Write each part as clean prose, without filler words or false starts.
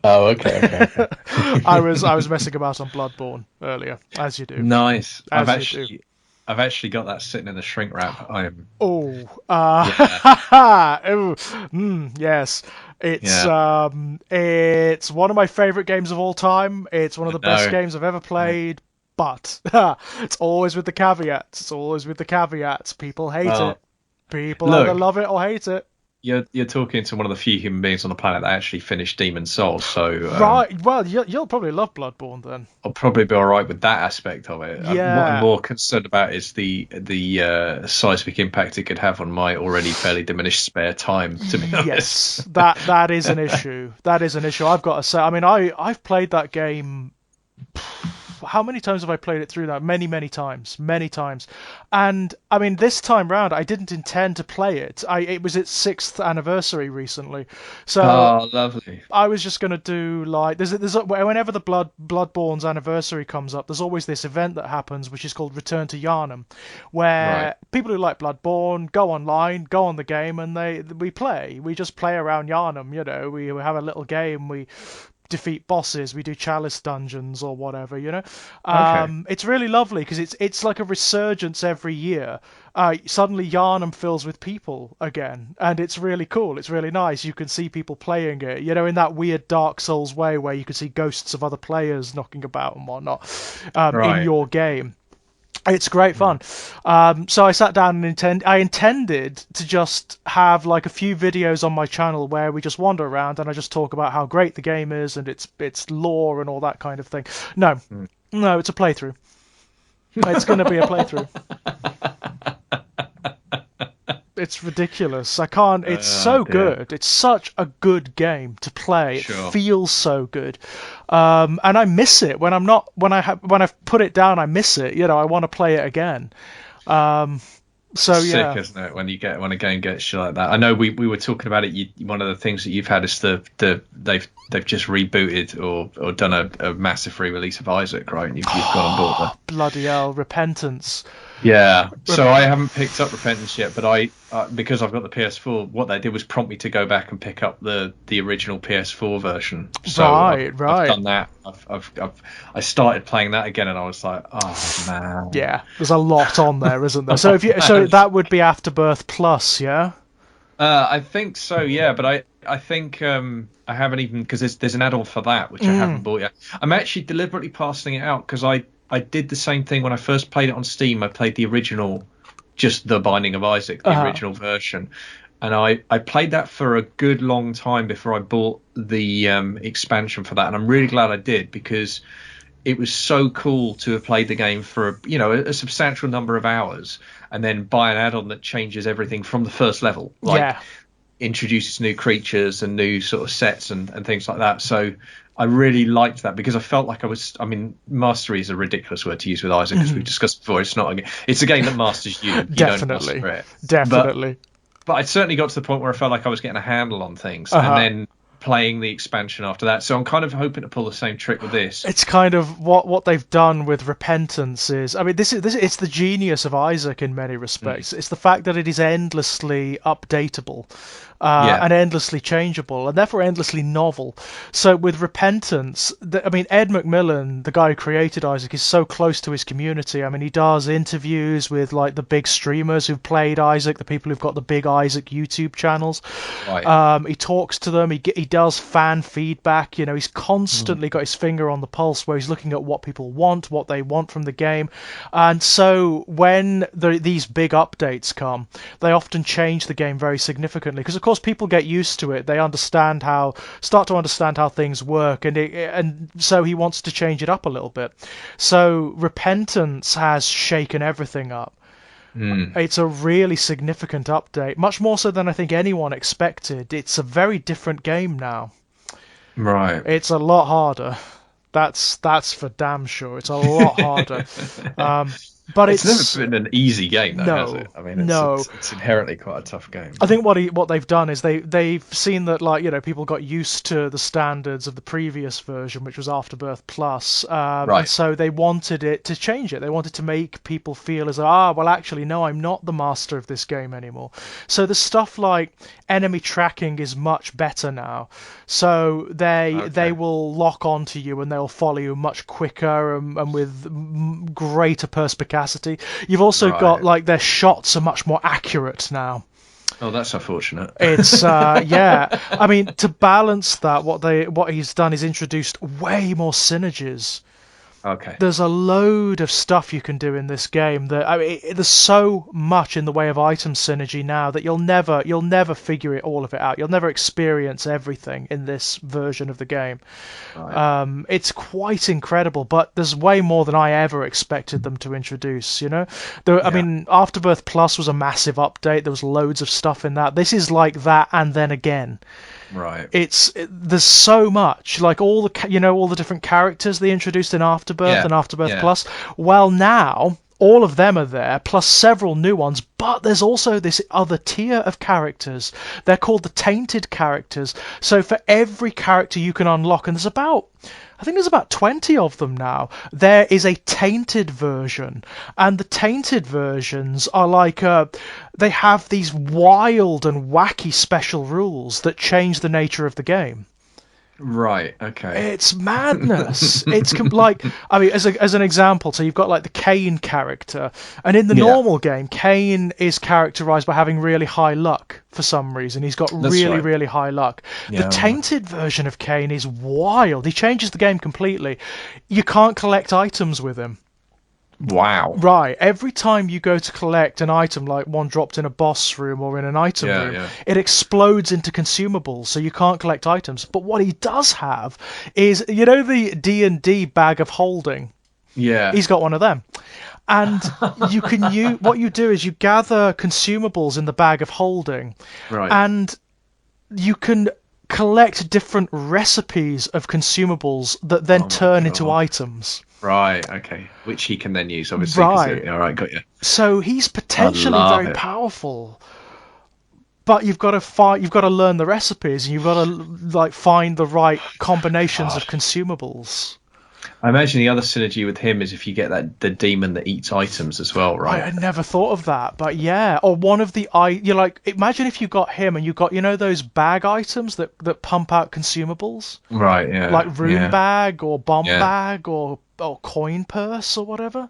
Oh, okay. I was messing about on Bloodborne earlier, as you do, Nice. I've as you do. actually, I've actually got that sitting in the shrink wrap. I'm, Oh, yeah, oh, yes. It's yeah. it's one of my favorite games of all time. It's one of I the best know. games I've ever Yeah. played, but it's always with the caveats. It's always with the caveats. People hate it. Well, People either look, love it or hate it. you're talking to one of the few human beings on the planet that actually finished Demon Souls, so Right. Well, you'll probably love Bloodborne then. I'll probably be all right with that aspect of it. What I'm Yeah. more concerned about is the seismic impact it could have on my already fairly diminished spare time. To be honest. Yes, that is an issue. That is an issue. I've got to say. I mean, I've played that game. How many times have I played it through now? Many times, many times. And I mean, this time round, I didn't intend to play it. It was its sixth anniversary recently, so Oh, lovely. I was just gonna do like whenever the Bloodborne's anniversary comes up, there's always this event that happens which is called Return to Yharnam, Right. where people who like Bloodborne go online, go on the game, and we play. We just play around Yharnam, we have a little game. We defeat bosses, we do chalice dungeons or whatever. Okay. It's really lovely because it's like a resurgence every year. Suddenly Yharnam fills with people again, and it's really cool. It's really nice. You can see people playing it, in that weird Dark Souls way where you can see ghosts of other players knocking about and whatnot in Right. your game. It's great Hmm. fun. So I sat down and I intended to just have like a few videos on my channel where we just wander around and I just talk about how great the game is and its lore and all that kind of thing. No, Hmm. no, it's a playthrough. It's going to be a playthrough. It's ridiculous. I can't. It's so Dear. good. It's such a good game to play. It Sure. feels so good, and I miss it when I'm not. When I've put it down, I miss it. I want to play it again. Um, It's so sick, yeah. isn't it, when a game gets you like that? I know we were talking about it. One of the things that you've had is they've just rebooted or done a massive re-release of Isaac, right? And you've gone on board there. Bloody hell, Repentance. Yeah. So I Rep- haven't picked up Repentance yet, but I because I've got the PS4, what they did was prompt me to go back and pick up the original PS4 version. So right, I've right. done that. I started playing that again, and I was like, oh man. Yeah, there's a lot on there, isn't there? So if you, so that would be Afterbirth Plus, yeah. I think so, yeah, but I think I haven't even because there's an add-on for that which I haven't Mm, bought yet. I'm actually deliberately passing it out because I did the same thing when I first played it on Steam. I played the original, just The Binding of Isaac, the uh, original version, and I played that for a good long time before I bought the expansion for that, and I'm really glad I did because it was so cool to have played the game for a substantial number of hours and then buy an add-on that changes everything from the first level, like yeah. introduces new creatures and new sort of sets and things like that. So I really liked that because I felt like I mean, mastery is a ridiculous word to use with Isaac, as we've Mhm. discussed before. It's a game that masters you. You don't Definitely, master it. But definitely. I certainly got to the point where I felt like I was getting a handle on things, and Uh, then playing the expansion after that. So I'm kind of hoping to pull the same trick with this. it's kind of what they've done with Repentance is. I mean, this it's the genius of Isaac in many Mm. respects. It's the fact that it is endlessly updatable. Yeah. And endlessly changeable, and therefore endlessly novel. So with Repentance, I mean, Ed McMillan, the guy who created Isaac, is so close to his community. I mean, he does interviews with like the big streamers who've played Isaac, the people who've got the big Isaac YouTube channels. Right. He talks to them. He does fan feedback. He's Mm. constantly got his finger on the pulse, where he's looking at what people want, what they want from the game. And so when these big updates come, they often change the game very significantly because, of course, people get used to it. They start to understand how things work, and so he wants to change it up a little bit. So Repentance has shaken everything up. Mm. It's a really significant update, much more so than I think anyone expected. It's a very different game now. Right. It's a lot harder. That's for damn sure. It's a lot harder. But It's never it's been an easy game, though, has no, it? I mean, no. it's inherently quite a tough game. I think what they've done is they've seen that, like, people got used to the standards of the previous version, which was Afterbirth Plus, and Right. so they wanted it to change it. They wanted to make people feel as though, well, actually, no, I'm not the master of this game anymore. So the stuff like enemy tracking is much better now. So they Okay. will lock onto you and they'll follow you much quicker and with greater perspicacity. You've also got, Right. like, their shots are much more accurate now. Oh, that's unfortunate. It's yeah. I mean, to balance that, what he's done is introduced way more synergies. Okay. There's a load of stuff you can do in this game that, I mean, there's so much in the way of item synergy now that you'll never figure all of it out. You'll never experience everything in this version of the game. Right. It's quite incredible, but there's way more than I ever expected them to introduce. I Yeah. mean, Afterbirth Plus was a massive update. There was loads of stuff in that. This is like that and then again. Right. There's so much, like all the different characters they introduced in Afterbirth Yeah. and Afterbirth Yeah. Plus. Well, now all of them are there, plus several new ones. But there's also this other tier of characters. They're called the tainted characters. So for every character you can unlock, and I think there's about 20 of them now, there is a tainted version. And the tainted versions are like, they have these wild and wacky special rules that change the nature of the game. Right. Okay. It's madness. I mean, as an example, so you've got like the Cain character, and in the Yeah. normal game, Cain is characterized by having really high luck for some reason. He's got That's really, right. really high luck. The Yeah. tainted version of Cain is wild. He changes the game completely. You can't collect items with him. Wow. Right, every time you go to collect an item, like one dropped in a boss room or in an item Yeah. room, Yeah. it explodes into consumables, so you can't collect items. But what he does have is, the D&D bag of holding. Yeah. He's got one of them. And what you do is you gather consumables in the bag of holding, Right. and you can collect different recipes of consumables that then Oh my turn into God. items. Right. Okay. Which he can then use, obviously. Right. All right. Got you. So he's potentially love very it. powerful, but you've got to fight. You've got to learn the recipes, and you've got to like find the right combinations of consumables. I imagine the other synergy with him is if you get the demon that eats items as well, right? I never thought of that, but yeah. Or one of the you're like, imagine if you got him and you got those bag items that pump out consumables, Right. Yeah. like rune yeah. bag or bomb Yeah. bag or coin purse or whatever.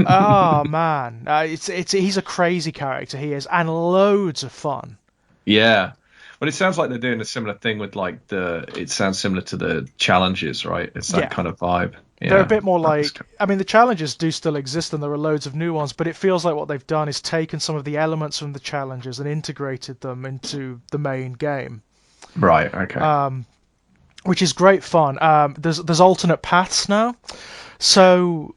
Oh man, he's a crazy character, he is, and loads of fun. Yeah. Well, it sounds like they're doing a similar thing with like it sounds similar to the challenges, right? It's that Yeah. kind of vibe. Yeah. They're a bit more That's like, I mean, the challenges do still exist and there are loads of new ones, but it feels like what they've done is taken some of the elements from the challenges and integrated them into the main game, right. Okay. which is great fun. There's alternate paths now, so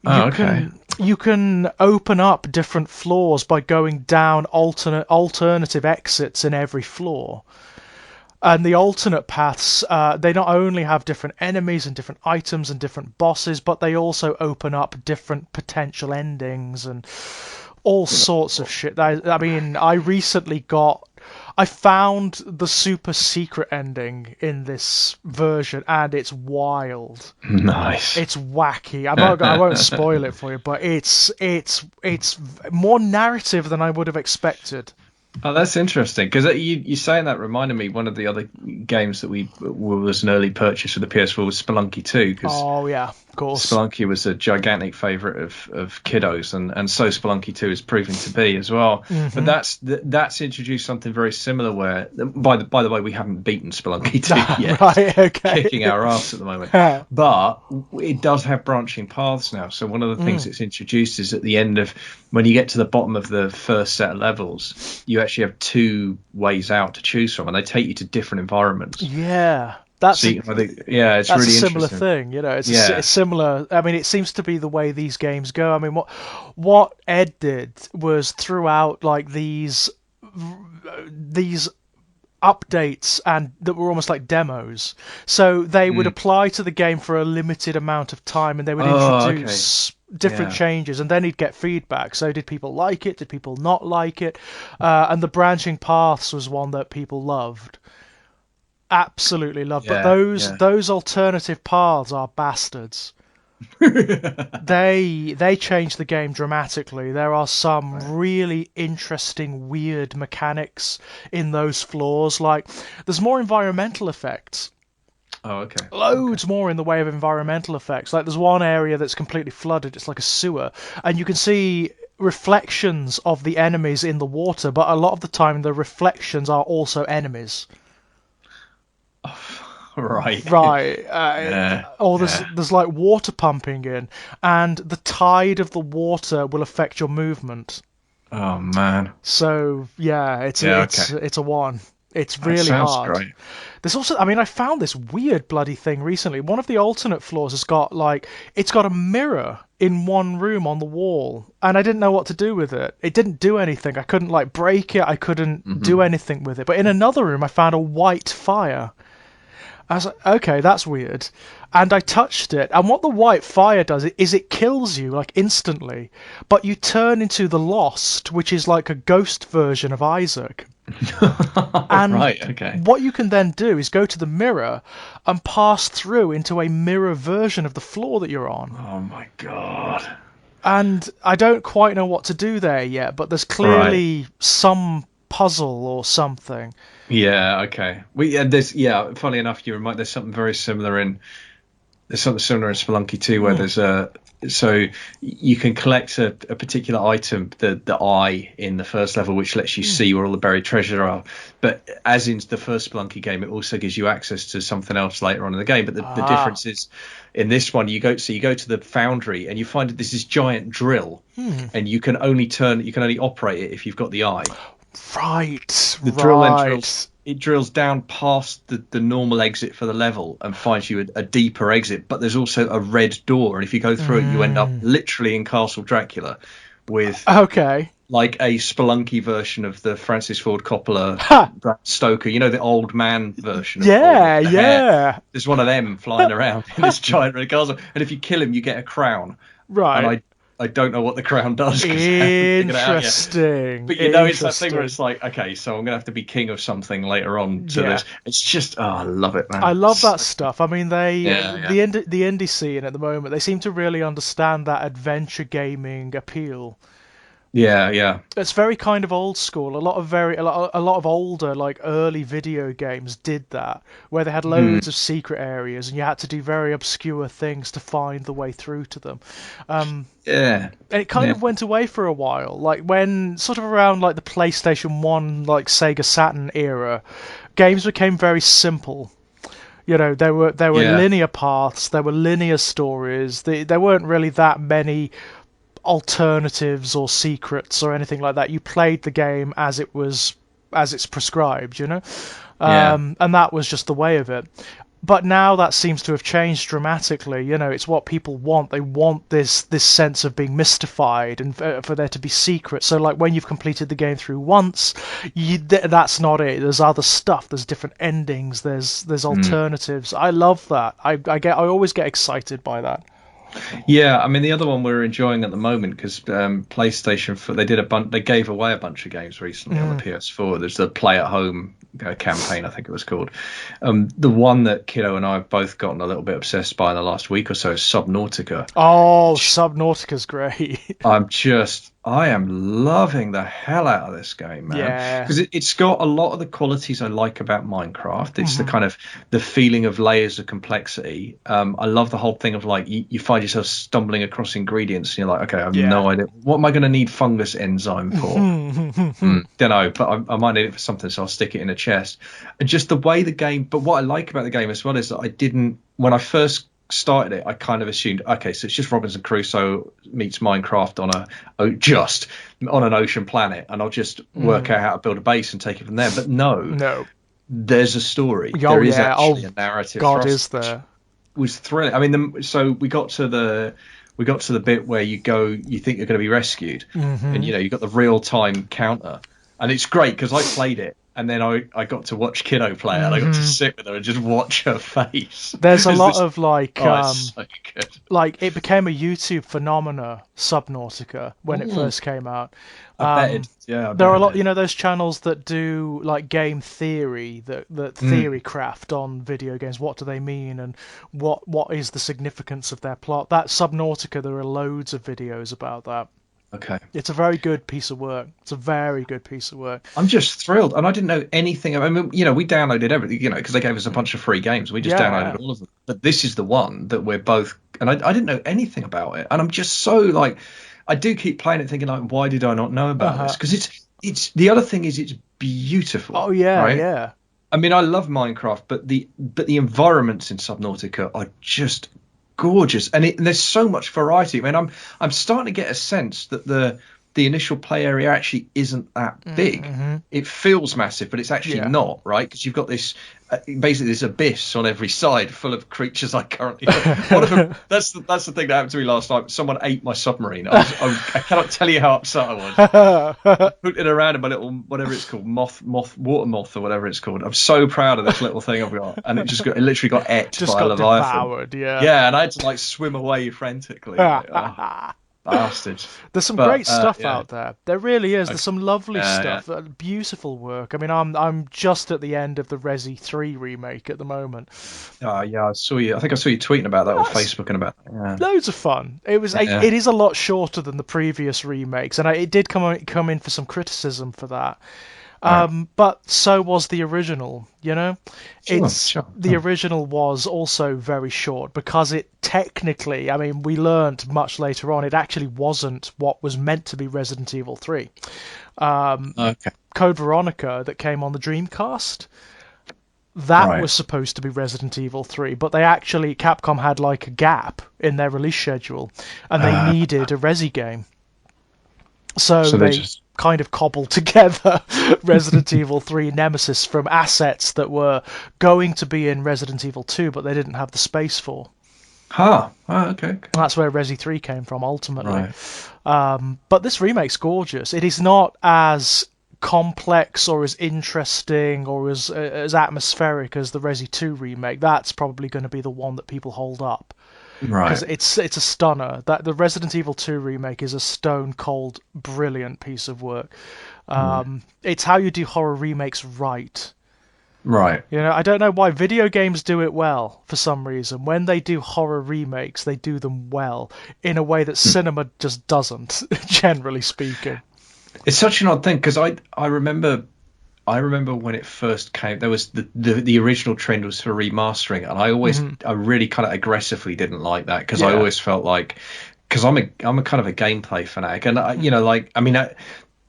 you can open up different floors by going down alternative exits in every floor. And the alternate paths, they not only have different enemies and different items and different bosses, but they also open up different potential endings and all sorts of shit. I mean, I found the super secret ending in this version, and it's wild. Nice. It's wacky. I won't spoil it for you, but it's more narrative than I would have expected. Oh, that's interesting because you saying that reminded me one of the other games that was an early purchase for the PS4 was Spelunky 2 because Oh yeah, of course. Spelunky was a gigantic favourite of kiddos, and so Spelunky 2 is proving to be as well. Mm-hmm. But that's introduced something very similar where, by the way, we haven't beaten Spelunky 2 yet. Right, okay. Kicking our ass at the moment. But it does have branching paths now. So one of the things it's introduced is at the end of, when you get to the bottom of the first set of levels, you actually have two ways out to choose from, and they take you to different environments. Yeah. That's it's really a similar interesting. thing, it's similar. I mean, it seems to be the way these games go. I mean, what Ed did was throughout like these updates and that were almost like demos. So they would apply to the game for a limited amount of time, and they would introduce different changes, and then he'd get feedback. So did people like it? Did people not like it? And the branching paths was one that people loved. Absolutely loved. But those alternative paths are bastards. They changed the game dramatically. There are some really interesting, weird mechanics in those floors. Like, there's more environmental effects. Oh, okay. Loads more in the way of environmental effects. Like, there's one area that's completely flooded. It's like a sewer, and you can see reflections of the enemies in the water, but a lot of the time the reflections are also enemies. Right. Or there's like water pumping in, and the tide of the water will affect your movement. Oh man. So yeah, it's a one. It's really hard. Great. There's also, I mean, I found this weird bloody thing recently. One of the alternate floors has got it's got a mirror in one room on the wall, and I didn't know what to do with it. It didn't do anything. I couldn't break it. I couldn't do anything with it. But in another room, I found a white fire. I was like, okay, that's weird. And I touched it, and what the white fire does is it kills you instantly, but you turn into the Lost, which is like a ghost version of Isaac. And what you can then do is go to the mirror and pass through into a mirror version of the floor that you're on. Oh my god. And I don't quite know what to do there yet, but there's clearly some puzzle or something. Yeah, okay. Funny enough, there's something very similar in Spelunky 2 where there's so you can collect a particular item, the eye in the first level, which lets you see where all the buried treasure are. But as in the first Spelunky game, it also gives you access to something else later on in the game. But the difference is, in this one, you go to the foundry and you find this giant drill, and you can only operate it if you've got the eye. Right. The drill then drills down past the normal exit for the level and finds you a deeper exit, but there's also a red door, and if you go through it, you end up literally in Castle Dracula with like a Spelunky version of the Francis Ford Coppola Bram Stoker, the old man version. There's one of them flying around in this giant red castle, and if you kill him, you get a crown. Right. And I don't know what the crown does. Interesting. But it's that thing where it's like, okay, so I'm going to have to be king of something later on to this. It's just, I love it, man. I love that stuff. I mean, the indie scene at the moment, they seem to really understand that adventure gaming appeal. Yeah. It's very kind of old school. A lot of older, early video games did that, where they had loads of secret areas and you had to do very obscure things to find the way through to them. And it kind of went away for a while, when sort of around the PlayStation 1, Sega Saturn era, games became very simple. There were linear paths, there were linear stories. There weren't really that many alternatives or secrets or anything like that. You played the game as it's prescribed, and that was just the way of it. But now that seems to have changed dramatically. It's what people want. They want this sense of being mystified and for there to be secrets. So when you've completed the game through once, that's not it. There's other stuff. There's different endings. There's alternatives. I love that. I always get excited by that. Yeah, I mean the other one we're enjoying at the moment, because PlayStation they gave away a bunch of games recently on the PS4. There's the Play at Home campaign, I think it was called. The one that Kiddo and I have both gotten a little bit obsessed by in the last week or so is Subnautica. Oh, Subnautica's great. I am loving the hell out of this game, man. Yeah. Because it's got a lot of the qualities I like about Minecraft. It's the kind of the feeling of layers of complexity. I love the whole thing of you find yourself stumbling across ingredients and you're like, okay, I have no idea. What am I going to need fungus enzyme for? Don't know, but I might need it for something, so I'll stick it in a chest. And just the way the game, but what I like about the game as well is that when I first started it, I kind of assumed, okay, so it's just Robinson Crusoe meets Minecraft on an ocean planet, and I'll just work out how to build a base and take it from there. But no, there's a story. There is actually a narrative. God, is there? Was thrilling. I mean, so we got to the bit where you think you're going to be rescued, and you've got the real time counter. and it's great because I played it, and then I got to watch Kiddo play it, and I got to sit with her and just watch her face. There's a lot of it's so good. like it became a YouTube phenomena, Subnautica, when it first came out. I bet it. Yeah, There are a lot, those channels that do like game theory, that theory craft on video games. What do they mean, and what is the significance of their plot? That Subnautica, there are loads of videos about that. Okay. It's a very good piece of work. It's a very good piece of work. I'm just thrilled, and I didn't know anything. I mean, we downloaded everything, because they gave us a bunch of free games. We just downloaded all of them. But this is the one that we're both, and I didn't know anything about it, and I'm just so like, I do keep playing it, thinking like, why did I not know about this? Because it's the other thing is it's beautiful. Oh yeah, right? yeah. I mean, I love Minecraft, but the environments in Subnautica are just gorgeous, and there's so much variety. I mean, I'm starting to get a sense that the initial play area actually isn't that big. It feels massive, but it's actually not, right? Because you've got this basically this abyss on every side full of creatures I currently one of them, that's the thing that happened to me last night. Someone ate my submarine. I cannot tell you how upset I was. Put it around in my little, whatever it's called, water moth or whatever it's called. I'm so proud of this little thing I've got, and it literally got ate by a leviathan. Devoured, yeah, and I had to like swim away frantically. Bastards. There's some great stuff out there. There really is. There's some lovely stuff. Beautiful work. I mean, I'm just at the end of the Resi 3 remake at the moment. Yeah, I saw you. I think I saw you tweeting about that on Facebook and about that. Yeah. Loads of fun. It was. It is a lot shorter than the previous remakes, and it did come in for some criticism for that. But so was the original, The original was also very short because it technically, I mean, we learned much later on, it actually wasn't what was meant to be Resident Evil 3. Code Veronica that came on the Dreamcast, that was supposed to be Resident Evil 3, but Capcom had like a gap in their release schedule, and they needed a Resi game. So they just kind of cobbled together Resident Evil 3 Nemesis from assets that were going to be in Resident Evil 2, but they didn't have the space for. Okay. That's where Resi 3 came from, ultimately. But this remake's gorgeous. It is not as complex or as interesting or as atmospheric as the Resi 2 remake. That's probably going to be the one that people hold up. Because it's a stunner. That the Resident Evil 2 remake is a stone cold, brilliant piece of work. It's how you do horror remakes right. Right. I don't know why video games do it well for some reason. When they do horror remakes, they do them well in a way that cinema just doesn't, generally speaking. It's such an odd thing because I remember when it first came, there was the original trend was for remastering, and I really kind of aggressively didn't like that because I always felt like, because I'm a kind of a gameplay fanatic, and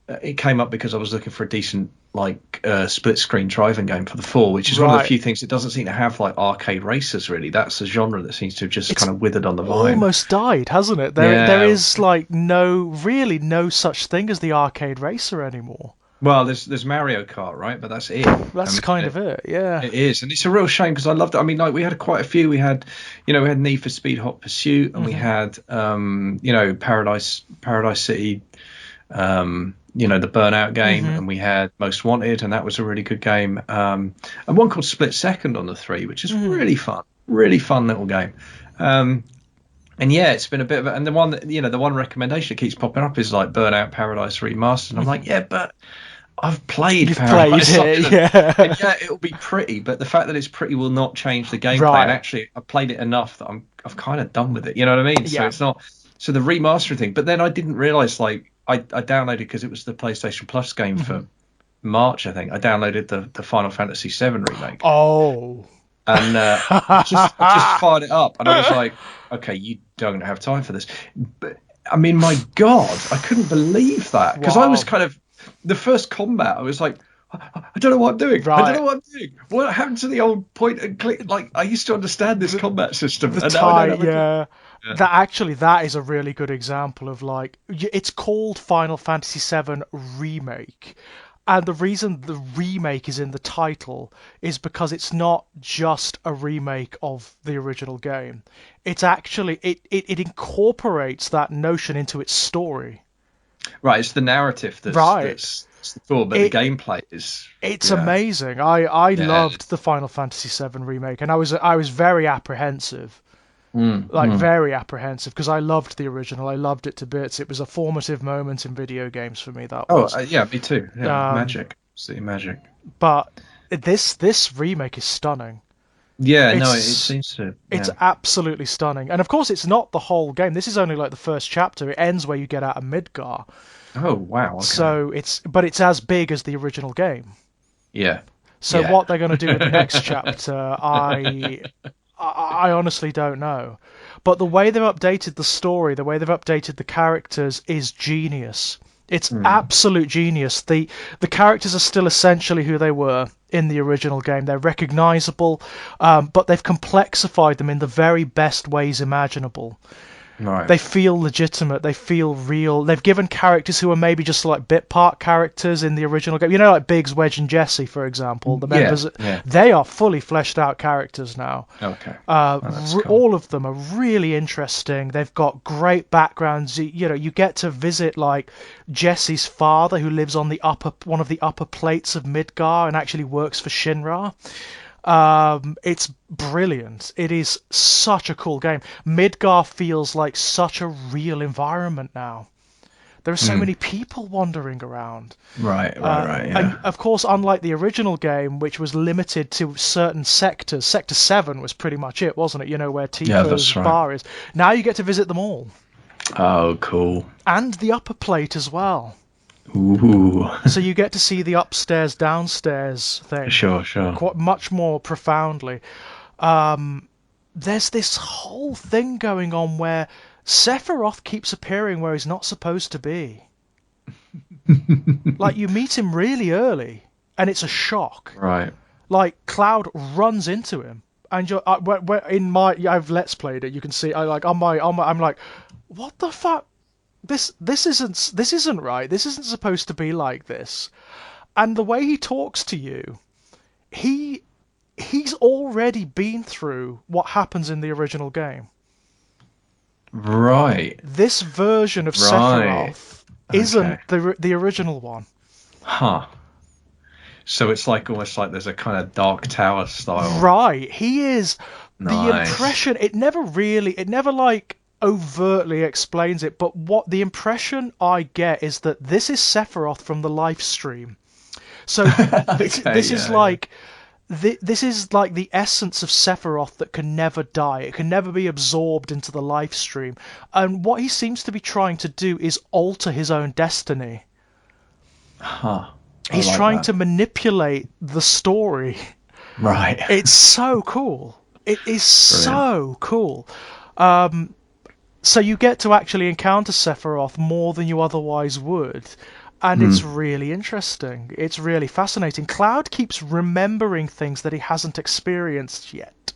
it came up because I was looking for a decent split screen driving game for the 4, which is one of the few things it doesn't seem to have, like arcade racers. Really, that's a genre that seems to have just kind of withered on the vine. Almost died, hasn't it? There is no such thing as the arcade racer anymore. Well, there's Mario Kart, right? But that's it. That's kind of it, yeah. It is, and it's a real shame because I loved it. I mean, we had quite a few. We had Need for Speed Hot Pursuit, and we had Paradise City, the Burnout game, and we had Most Wanted, and that was a really good game. And one called Split Second on the 3, which is really fun little game. And it's been a bit of and the one that, the one recommendation that keeps popping up is like Burnout Paradise Remastered. And I'm like, but I've played Paradise. And it'll be pretty, but the fact that it's pretty will not change the gameplay. Right. And actually, I played it enough that I've kind of done with it. You know what I mean? So it's not. So the remastering thing. But then I didn't realize I downloaded because it was the PlayStation Plus game for March. I think I downloaded the Final Fantasy VII remake. Oh. And I just fired it up, and I was like, okay, you don't have time for this. But I mean, my God, I couldn't believe that because I was kind of the first combat. I was like, I don't know what I'm doing. Right. I don't know what I'm doing. What happened to the old point and click? Like, I used to understand this combat system. That is a really good example of it's called Final Fantasy VII Remake. And the reason the remake is in the title is because it's not just a remake of the original game. It's actually, it incorporates that notion into its story. Right, it's the narrative that's It's cool, but the It gameplay is, it's yeah, amazing. I yeah. loved the Final Fantasy VII remake, and I was very apprehensive, Mm, like mm. very apprehensive, because I loved the original. I loved it to bits. It was a formative moment in video games for me. That Oh, was. yeah, me too. Yeah, Um, magic. See, magic. but this remake is stunning. Yeah, no, it It's seems to. it's Yeah. absolutely stunning. And of course, it's not the whole game. This is only like the first chapter. It ends where you get out of Midgar. Oh, wow. Okay. So it's as big as the original game. Yeah. So Yeah. what they're going to do with the next chapter, I honestly don't know. But the way they've updated the story, the way they've updated the characters is genius. It's Mm. absolute genius. The characters are still essentially who they were in the original game. They're recognizable, but they've complexified them in the very best ways imaginable. Right. They feel legitimate. They feel real. They've given characters who are maybe just like bit part characters in the original game. You know, like Biggs, Wedge, and Jesse, for example. The Yeah. members, Yeah. they are fully fleshed out characters now. Okay. Oh, that's cool. All of them are really interesting. They've got great backgrounds. You know, you get to visit like Jesse's father, who lives on one of the upper plates of Midgar and actually works for Shinra. It's brilliant. It is such a cool game. Midgar feels like such a real environment now. There are so Mm. many people wandering around. Right. Right. And Yeah. of course, unlike the original game, which was limited to certain sectors, Sector 7 was pretty much it, wasn't it? You know, where Yeah, Tifa's that's right. bar is. Now you get to visit them all. Oh, cool. And the upper plate as well. Ooh. So you get to see the upstairs, downstairs thing Sure. Sure. quite much more profoundly. There's this whole thing going on where Sephiroth keeps appearing where he's not supposed to be. Like, you meet him really early, and it's a shock. Right. Like, Cloud runs into him, and you're I've let's played it. You can see I'm like, what the fuck? This isn't right. This isn't supposed to be like this. And the way he talks to you, he's already been through what happens in the original game. Right. This version of Right. Sephiroth Okay. isn't the original one. Huh. So it's like almost like there's a kind of Dark Tower style. Right. He is the Nice. impression. It never like overtly explains it, but what the impression I get is that this is Sephiroth from the live stream. So this is yeah, like this is like the essence of Sephiroth that can never die. It can never be absorbed into the live stream. And what he seems to be trying to do is alter his own destiny. Huh. I He's like trying that. to manipulate the story. Right. It's so cool. It is so cool. So you get to actually encounter Sephiroth more than you otherwise would. And it's really interesting. It's really fascinating. Cloud keeps remembering things that he hasn't experienced yet.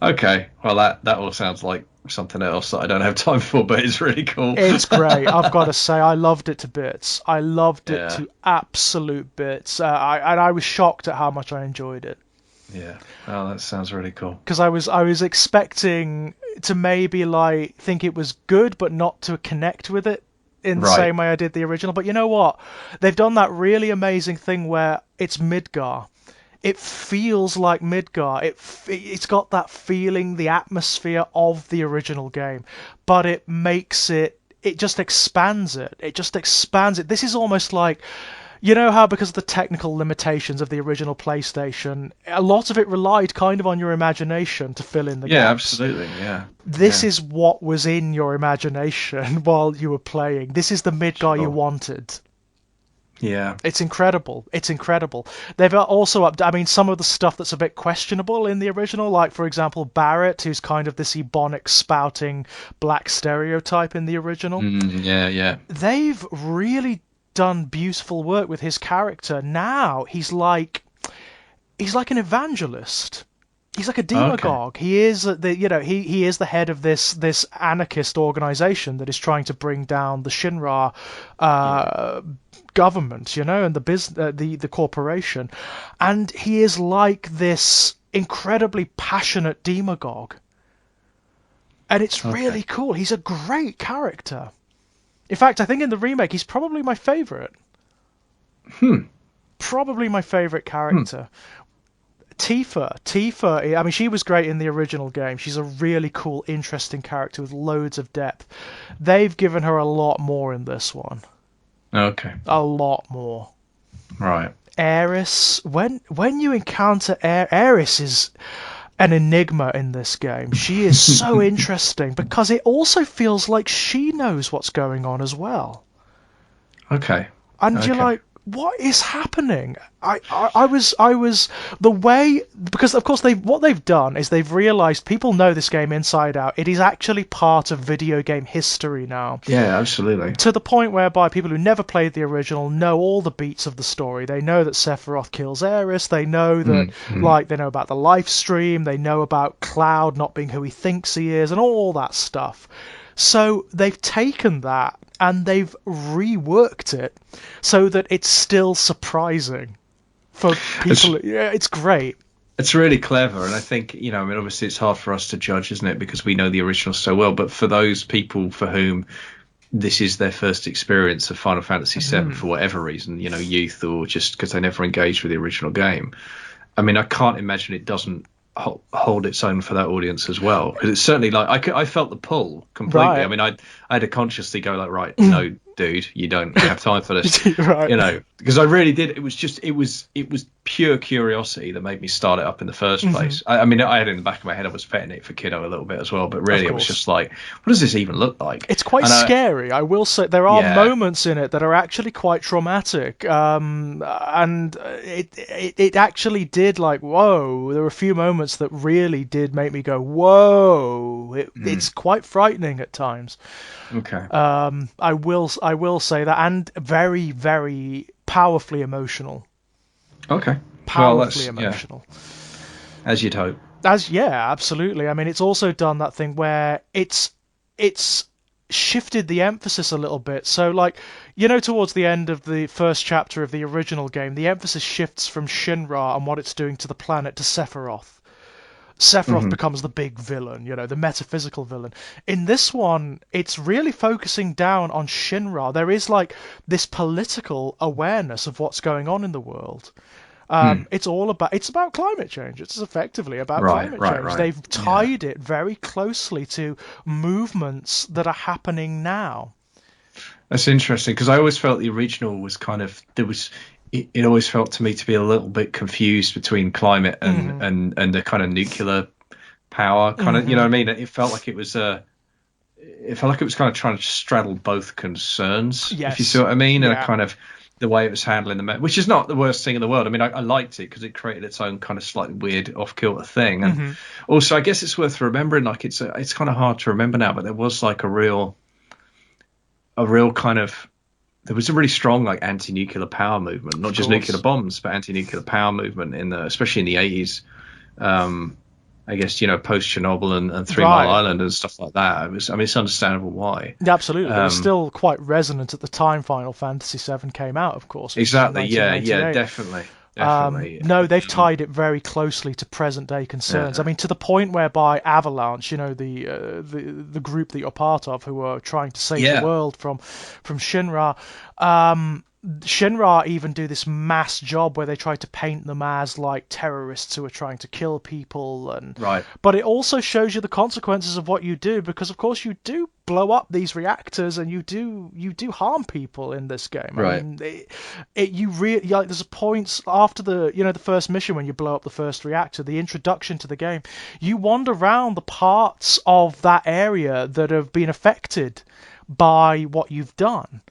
Okay. Well, that all sounds like something else that I don't have time for, but it's really cool. It's great. I've got to say, I loved it to bits. I loved it Yeah. to absolute bits. I was shocked at how much I enjoyed it. Yeah. Oh, that sounds really cool. Because I was expecting to maybe like think it was good, but not to connect with it in the Right. same way I did the original. But you know what? They've done that really amazing thing where it's Midgar. It feels like Midgar. It's got that feeling, the atmosphere of the original game, but it makes it. It just expands it. It just expands it. This is almost like, you know how because of the technical limitations of the original PlayStation, a lot of it relied kind of on your imagination to fill in the Yeah, gaps. absolutely. Yeah. This Yeah. is what was in your imagination while you were playing. This is the Midgar you Sure. wanted. Yeah. It's incredible. It's incredible. They've also I mean, some of the stuff that's a bit questionable in the original, like, for example, Barrett, who's kind of this ebonic, spouting black stereotype in the original. Yeah. Yeah. They've really done beautiful work with his character. Now he's like an evangelist. He's like a demagogue. He is he is the head of this anarchist organization that is trying to bring down the Shinra government, and the corporation, and he is like this incredibly passionate demagogue, and it's really cool. He's a great character. In fact, I think in the remake he's probably my favourite. Probably my favourite character. Tifa, I mean, she was great in the original game. She's a really cool, interesting character with loads of depth. They've given her a lot more in this one. Okay. A lot more. Right. Aeris, when you encounter Aeris is an enigma in this game. She is so interesting because it also feels like she knows what's going on as well. Okay. And you're like, what is happening? I was the way, because of course what they've done is they've realized people know this game inside out. It is actually part of video game history now. Yeah, absolutely. To the point whereby people who never played the original know all the beats of the story. They know that Sephiroth kills Aeris. They know that they know about the live stream. They know about Cloud not being who he thinks he is, and all that stuff. So they've taken that and they've reworked it so that it's still surprising for people. It's great. It's really clever, and I think, I mean, obviously it's hard for us to judge, isn't it, because we know the original so well, but for those people for whom this is their first experience of Final Fantasy VII for whatever reason, youth, or just because they never engaged with the original game, I mean, I can't imagine it doesn't hold its own for that audience as well, because it's certainly like I felt the pull completely. Right. I mean, I had to consciously go like, right, no, dude, you don't have time for this. Right. Because I really did. It was pure curiosity that made me start it up in the first place. I mean, I had it in the back of my head, I was petting it for Kiddo a little bit as well, but really it was just like, what does this even look like? It's quite scary. I will say there are moments in it that are actually quite traumatic, and it actually did, like, whoa. There were a few moments that really did make me go, whoa. It's quite frightening at times. Okay. I will say that, and very, very powerfully emotional. Okay. Powerfully emotional. Yeah. As you'd hope. Absolutely. I mean, it's also done that thing where it's shifted the emphasis a little bit. So, like, towards the end of the first chapter of the original game, the emphasis shifts from Shinra and what it's doing to the planet to Sephiroth. Sephiroth becomes the big villain, the metaphysical villain. In this one, it's really focusing down on Shinra. There is like this political awareness of what's going on in the world. It's about climate change. It's effectively about climate change. Right. They've tied it very closely to movements that are happening now. That's interesting, because I always felt the original was kind of, it always felt to me to be a little bit confused between climate and the kind of nuclear power kind of, you know what I mean? It felt like it was kind of trying to straddle both concerns, if you see what I mean, and a kind of the way it was handling which is not the worst thing in the world. I mean, I liked it because it created its own kind of slightly weird off-kilter thing, and also I guess it's worth remembering, like it's kind of hard to remember now, but there was like a real kind of, there was a really strong like anti-nuclear power movement, not just nuclear bombs, but anti-nuclear power movement especially in the 80s. I guess, post Chernobyl and 3 Mile Island and stuff like that. It's understandable why. Absolutely. It was still quite resonant at the time Final Fantasy VII came out, of course. Exactly. Yeah, definitely. No, they've tied it very closely to present day concerns. I mean, to the point whereby Avalanche, the group that you're part of, who are trying to save the world from Shinra, Shinra even do this mass job where they try to paint them as like terrorists who are trying to kill people, but it also shows you the consequences of what you do, because of course you do blow up these reactors and you do harm people in this game. I mean, you really, like, there's a point after the first mission when you blow up the first reactor, the introduction to the game, you wander around the parts of that area that have been affected by what you've done.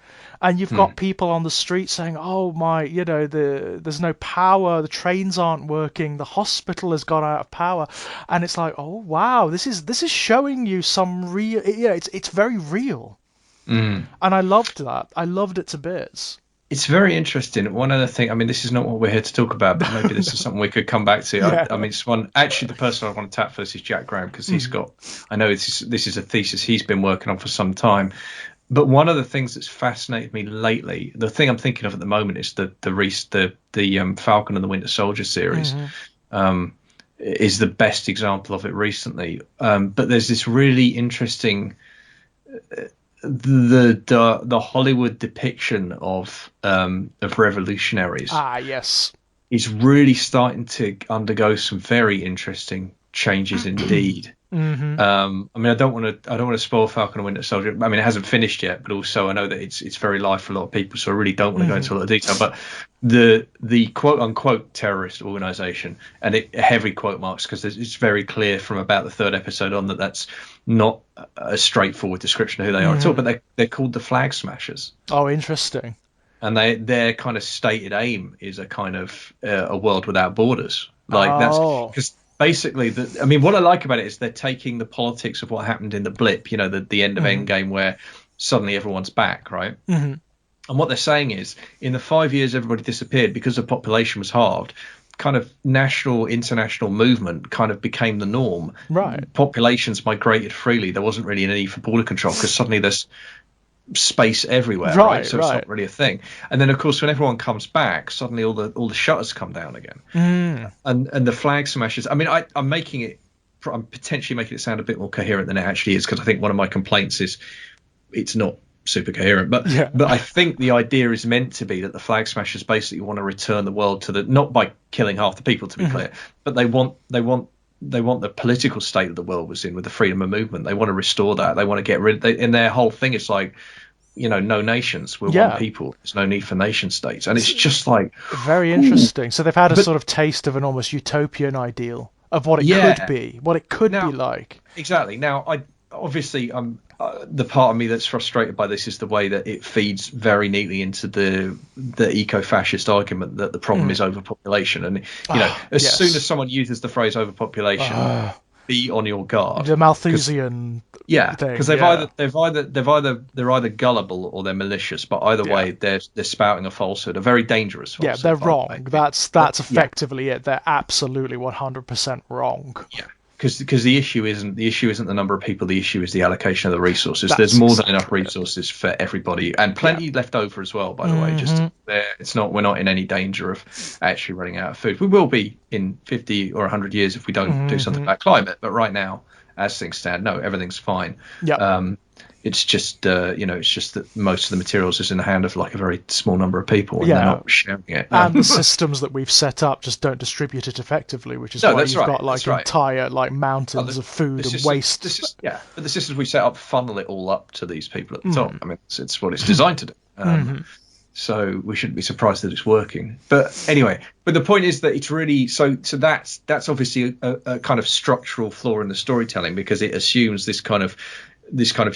And you've got people on the street saying, "Oh my, there's no power, the trains aren't working, the hospital has gone out of power," and it's like, "Oh wow, this is showing you some real, it's very real." And I loved that. I loved it to bits. It's very interesting. One other thing, I mean, this is not what we're here to talk about, but maybe this is something we could come back to. I mean, it's one. Actually, the person I want to tap first is Jack Graham, because he's got. I know this is a thesis he's been working on for some time. But one of the things that's fascinated me lately, the thing I'm thinking of at the moment, is the Falcon and the Winter Soldier series. Is the best example of it recently. But there's this really interesting the Hollywood depiction of revolutionaries Ah, yes. is really starting to undergo some very interesting changes indeed. Hmm. I mean, I don't want to spoil Falcon and Winter Soldier. I mean, it hasn't finished yet, but also I know that it's very live for a lot of people, so I really don't want to go into a lot of detail. But the quote unquote terrorist organization, and it heavy quote marks because it's very clear from about the third episode on that that's not a straightforward description of who they are at all. But they're called the Flag Smashers. Oh, interesting. And their kind of stated aim is a kind of a world without borders. Like that's Oh. because basically, I mean, what I like about it is they're taking the politics of what happened in the blip, the end of Endgame, where suddenly everyone's back, right? Hmm. And what they're saying is, in the 5 years everybody disappeared because the population was halved, kind of national, international movement kind of became the norm. Right. Populations migrated freely. There wasn't really any need for border control because suddenly there's space everywhere, Right, so it's not really a thing. And then of course when everyone comes back, suddenly all the shutters come down again. And the Flag Smashers, I mean, I'm potentially making it sound a bit more coherent than it actually is, because I think one of my complaints is it's not super coherent, but I think the idea is meant to be that the Flag Smashers basically want to return the world to not by killing half the people, to be clear, but they want the political state that the world was in with the freedom of movement. They want to restore that. They want to get rid. And their whole thing is like, no nations. We're one people. There's no need for nation states. And it's just like very interesting. So they've had a sort of taste of an almost utopian ideal of what it could be, what it could be like. Exactly. Now, the part of me that's frustrated by this is the way that it feeds very neatly into the eco-fascist argument that the problem is overpopulation. And as soon as someone uses the phrase overpopulation, be on your guard. The Malthusian thing. Because they're either gullible or they're malicious, but either way they're spouting a falsehood, a very dangerous falsehood. Yeah, they're wrong. That's effectively it. They're absolutely 100% wrong. Yeah. Because the issue isn't the number of people. The issue is the allocation of the resources. There's more than enough resources for everybody, and plenty left over as well. By the way, we're not in any danger of actually running out of food. We will be in 50 or 100 years if we don't do something about climate. But right now, as things stand, no, everything's fine. Yeah. It's just it's just that most of the materials is in the hand of like a very small number of people, and they're not sharing it. And the systems that we've set up just don't distribute it effectively, which is why you've got like entire like mountains of food and waste. But the systems we set up funnel it all up to these people at the top. I mean, it's what it's designed to do. So we shouldn't be surprised that it's working. But anyway, the point is that it's really so that's obviously a kind of structural flaw in the storytelling, because it assumes this kind of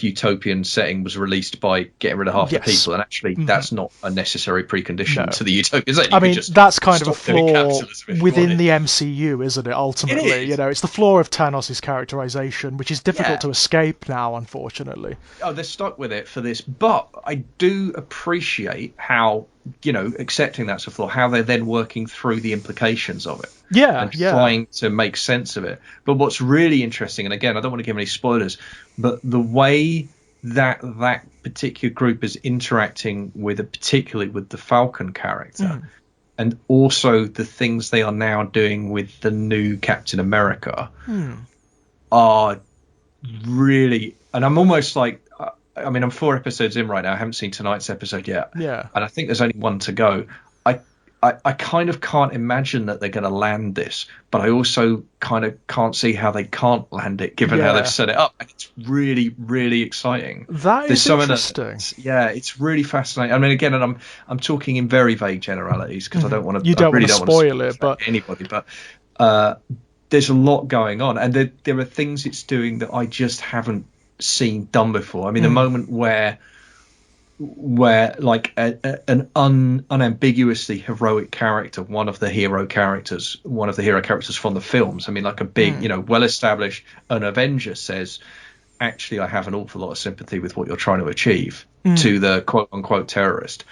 utopian setting was released by getting rid of half the people, and actually that's not a necessary precondition to the utopian setting. I mean, that's kind of a flaw within the MCU, isn't it? Ultimately, it's the flaw of Thanos' characterization, which is difficult to escape now, unfortunately. Oh, they're stuck with it for this, but I do appreciate how, accepting that's a flaw, how they're then working through the implications of it. And trying to make sense of it. But what's really interesting, and again, I don't want to give any spoilers, but the way that particular group is interacting particularly with the Falcon character, and also the things they are now doing with the new Captain America, are really, and I'm almost like, I mean, I'm 4 episodes in right now. I haven't seen tonight's episode yet. Yeah. And I think there's only 1 to go. I kind of can't imagine that they're going to land this, but I also kind of can't see how they can't land it, given how they've set it up. And it's really, really exciting. That is interesting. It's really fascinating. I mean, again, and I'm talking in very vague generalities because I don't want to. You don't want to spoil it, but anybody. But there's a lot going on, and there are things it's doing that I just haven't seen done before. I mean, the moment where like an unambiguously heroic character, one of the hero characters from the films, I mean, like a big, well-established, an Avenger says, actually, I have an awful lot of sympathy with what you're trying to achieve, to the quote-unquote terrorist.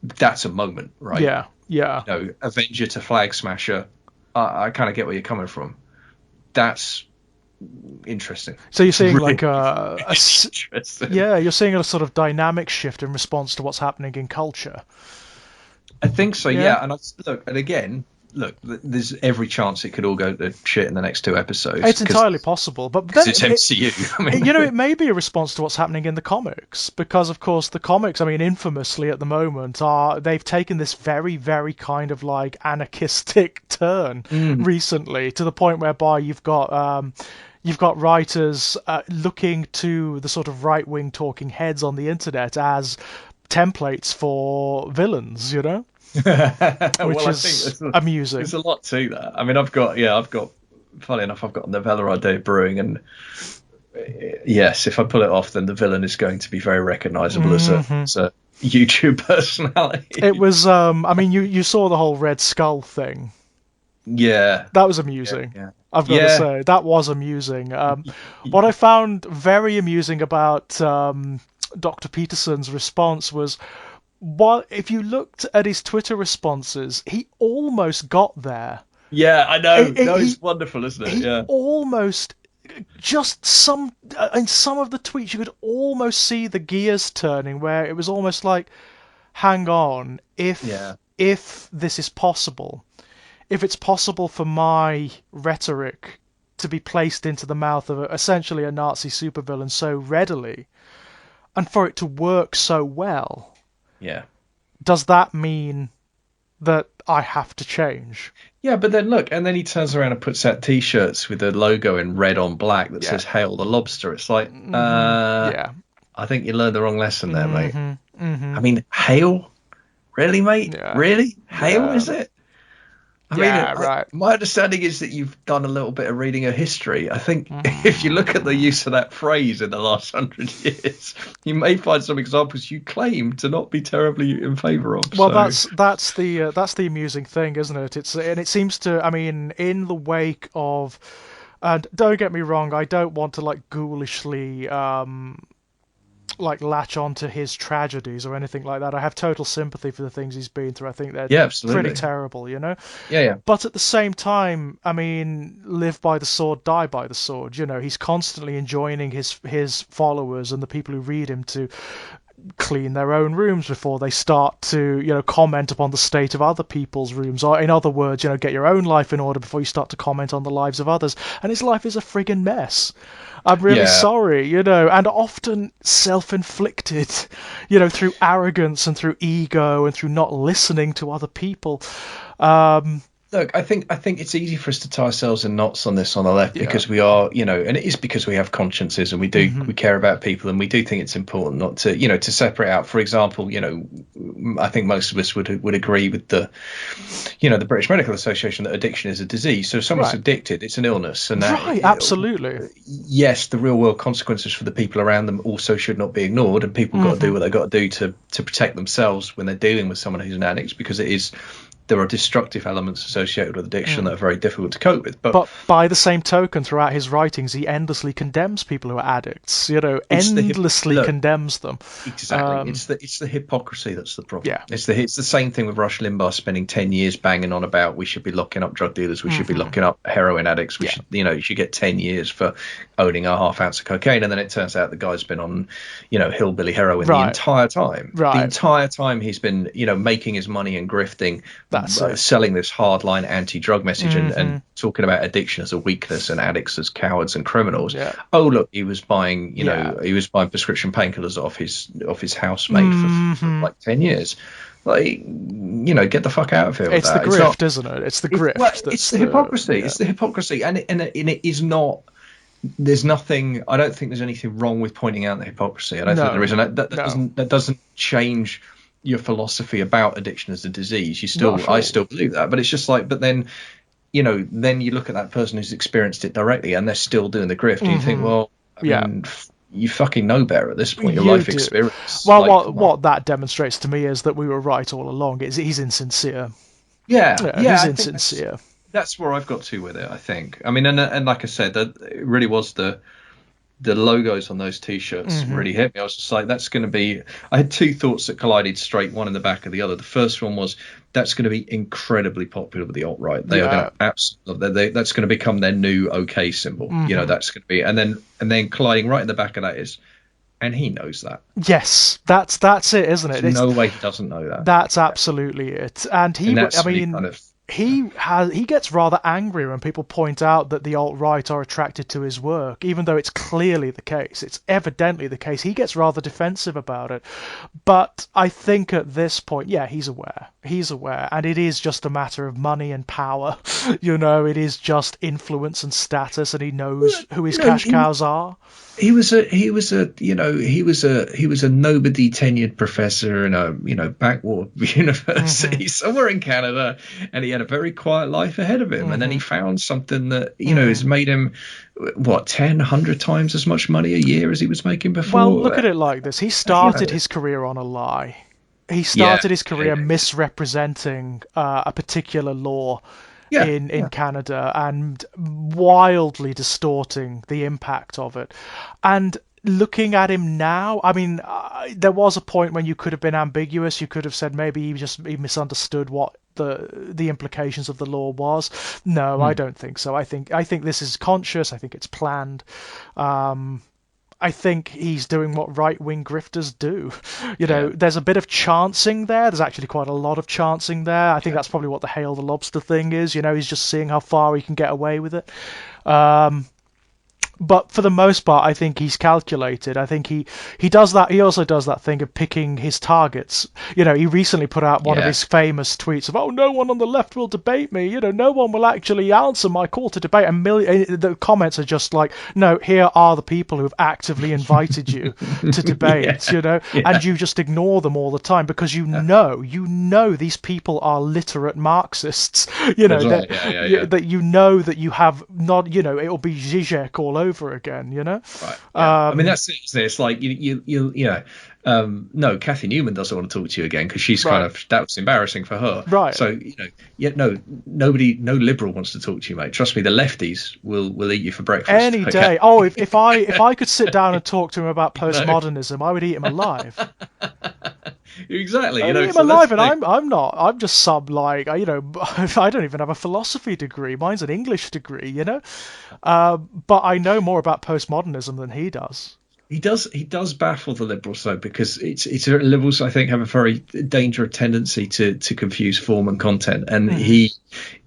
That's a moment, right? Yeah. Avenger to Flag Smasher, I kind of get where you're coming from. That's interesting. So you're seeing really, like you're seeing a sort of dynamic shift in response to what's happening in culture. I think so, yeah. And and again, look, there's every chance it could all go to shit in the next 2 episodes. It's entirely possible, but then it's MCU. I mean, it may be a response to what's happening in the comics, because of course the comics, I mean, infamously at the moment, they've taken this very, very kind of like anarchistic turn recently, to the point whereby you've got writers looking to the sort of right-wing talking heads on the internet as templates for villains, which is amusing. There's a lot to that. I mean, funny enough, I've got a novella idea brewing, and yes, if I pull it off, then the villain is going to be very recognisable as a YouTube personality. It was, I mean, you saw the whole Red Skull thing. Yeah. That was amusing. Yeah. I've got to say, that was amusing. What I found very amusing about Dr. Peterson's response was, if you looked at his Twitter responses, he almost got there. Yeah, I know. It's wonderful, isn't it? He almost, just in some of the tweets, you could almost see the gears turning, where it was almost like, hang on, if this is possible, if it's possible for my rhetoric to be placed into the mouth of essentially a Nazi supervillain so readily, and for it to work so well, does that mean that I have to change? Yeah, but then look, and then he turns around and puts out T-shirts with the logo in red on black that says "Hail the Lobster." It's like, I think you learned the wrong lesson there, mate. I mean, hail? Really, mate? Yeah. Really? Hail, is it? I mean, right. My understanding is that you've done a little bit of reading of history. I think if you look at the use of that phrase in the last 100 years, you may find some examples you claim to not be terribly in favour of. Well, that's the amusing thing, isn't it? It seems to, I mean, in the wake of, and don't get me wrong, I don't want to like ghoulishly latch on to his tragedies or anything like that. I have total sympathy for the things he's been through. I think they're pretty terrible, Yeah. But at the same time, I mean, live by the sword, die by the sword. He's constantly enjoining his followers and the people who read him to clean their own rooms before they start to comment upon the state of other people's rooms, or in other words, get your own life in order before you start to comment on the lives of others. And his life is a friggin' mess. I'm really sorry, and often self-inflicted, through arrogance and through ego and through not listening to other people. Look, I think it's easy for us to tie ourselves in knots on this on the left because we are, and it is because we have consciences and we care about people, and we do think it's important not to, to separate out. For example, I think most of us would agree with the British Medical Association that addiction is a disease. So if someone's addicted, it's an illness, and that, absolutely. Yes, the real world consequences for the people around them also should not be ignored, and people got to do what they've got to do to protect themselves when they're dealing with someone who's an addict, because there are destructive elements associated with addiction that are very difficult to cope with. But by the same token, throughout his writings, he endlessly condemns people who are addicts. Endlessly condemns them. Exactly. It's the hypocrisy that's the problem. Yeah. It's the same thing with Rush Limbaugh spending 10 years banging on about we should be locking up drug dealers, we should be locking up heroin addicts. We should, you should get 10 years for owning a half ounce of cocaine, and then it turns out the guy's been on, hillbilly heroin the entire time. Right. The entire time he's been, making his money and grifting. Selling this hardline anti-drug message and talking about addiction as a weakness and addicts as cowards and criminals. Yeah. Oh, look, he was buying, he was buying prescription painkillers off his housemate for like 10 years. Like, get the fuck out of here. It's the grift, isn't it? It's the grift. It's the hypocrisy. It's the hypocrisy, and it is not. There's nothing. I don't think there's anything wrong with pointing out the hypocrisy. I don't think there is, and that doesn't change your philosophy about addiction as a disease. I still believe that, but it's just like, but then, then you look at that person who's experienced it directly and they're still doing the grift, and you think, well, I mean, you fucking know better at this point. Your life experience. Well, what that demonstrates to me is that we were right all along. He's insincere. He's insincere. That's where I've got to with it, I think. I mean, and like I said, that it really was the logos on those T-shirts really hit me. I was just like, that's going to be... I had two thoughts that collided straight, one in the back of the other. The first one was, that's going to be incredibly popular with the alt-right. They are going to absolutely... That's going to become their new OK symbol. That's going to be... And then colliding right in the back of that is... And he knows that. Yes, that's it, isn't it? There's no way he doesn't know that. That's absolutely it. And he gets rather angry when people point out that the alt-right are attracted to his work, even though it's clearly the case. It's evidently the case. He gets rather defensive about it. But I think at this point, yeah, he's aware. He's aware, and it is just a matter of money and power. It is just influence and status, and he knows who his cash cows are. He was a nobody tenured professor in a backwater university somewhere in Canada, and he had a very quiet life ahead of him. And then he found something that has made him 100 times as much money a year as he was making before. Well, look at it like this: he started his career on a lie. He started his career misrepresenting a particular law. In Canada, and wildly distorting the impact of it. And looking at him now, I mean, there was a point when you could have been ambiguous. You could have said maybe he misunderstood what the implications of the law was. No, I don't think so. I think this is conscious. I think it's planned. I think he's doing what right-wing grifters do. There's a bit of chancing there. There's actually quite a lot of chancing there. I think that's probably what the Hail the Lobster thing is. He's just seeing how far he can get away with it. But for the most part, I think he's calculated. I think he does that. He also does that thing of picking his targets. He recently put out one of his famous tweets of, "Oh, no one on the left will debate me. No one will actually answer my call to debate." And the comments are just like, "No, here are the people who have actively invited you to debate." And you just ignore them all the time because you know these people are literate Marxists. That that you have not. It'll be Zizek all over again, Right. Yeah. I mean, that's it. It's like no, Kathy Newman doesn't want to talk to you again because she's that was embarrassing for her. Right. So no liberal wants to talk to you, mate. Trust me, the lefties will eat you for breakfast any day. Oh, if I could sit down and talk to him about postmodernism, I would eat him alive. Exactly. I eat him alive, and I'm not. I'm just I don't even have a philosophy degree. Mine's an English degree. But I know more about postmodernism than he does. He does baffle the liberals though, because it's liberals I think have a very dangerous tendency to confuse form and content, and he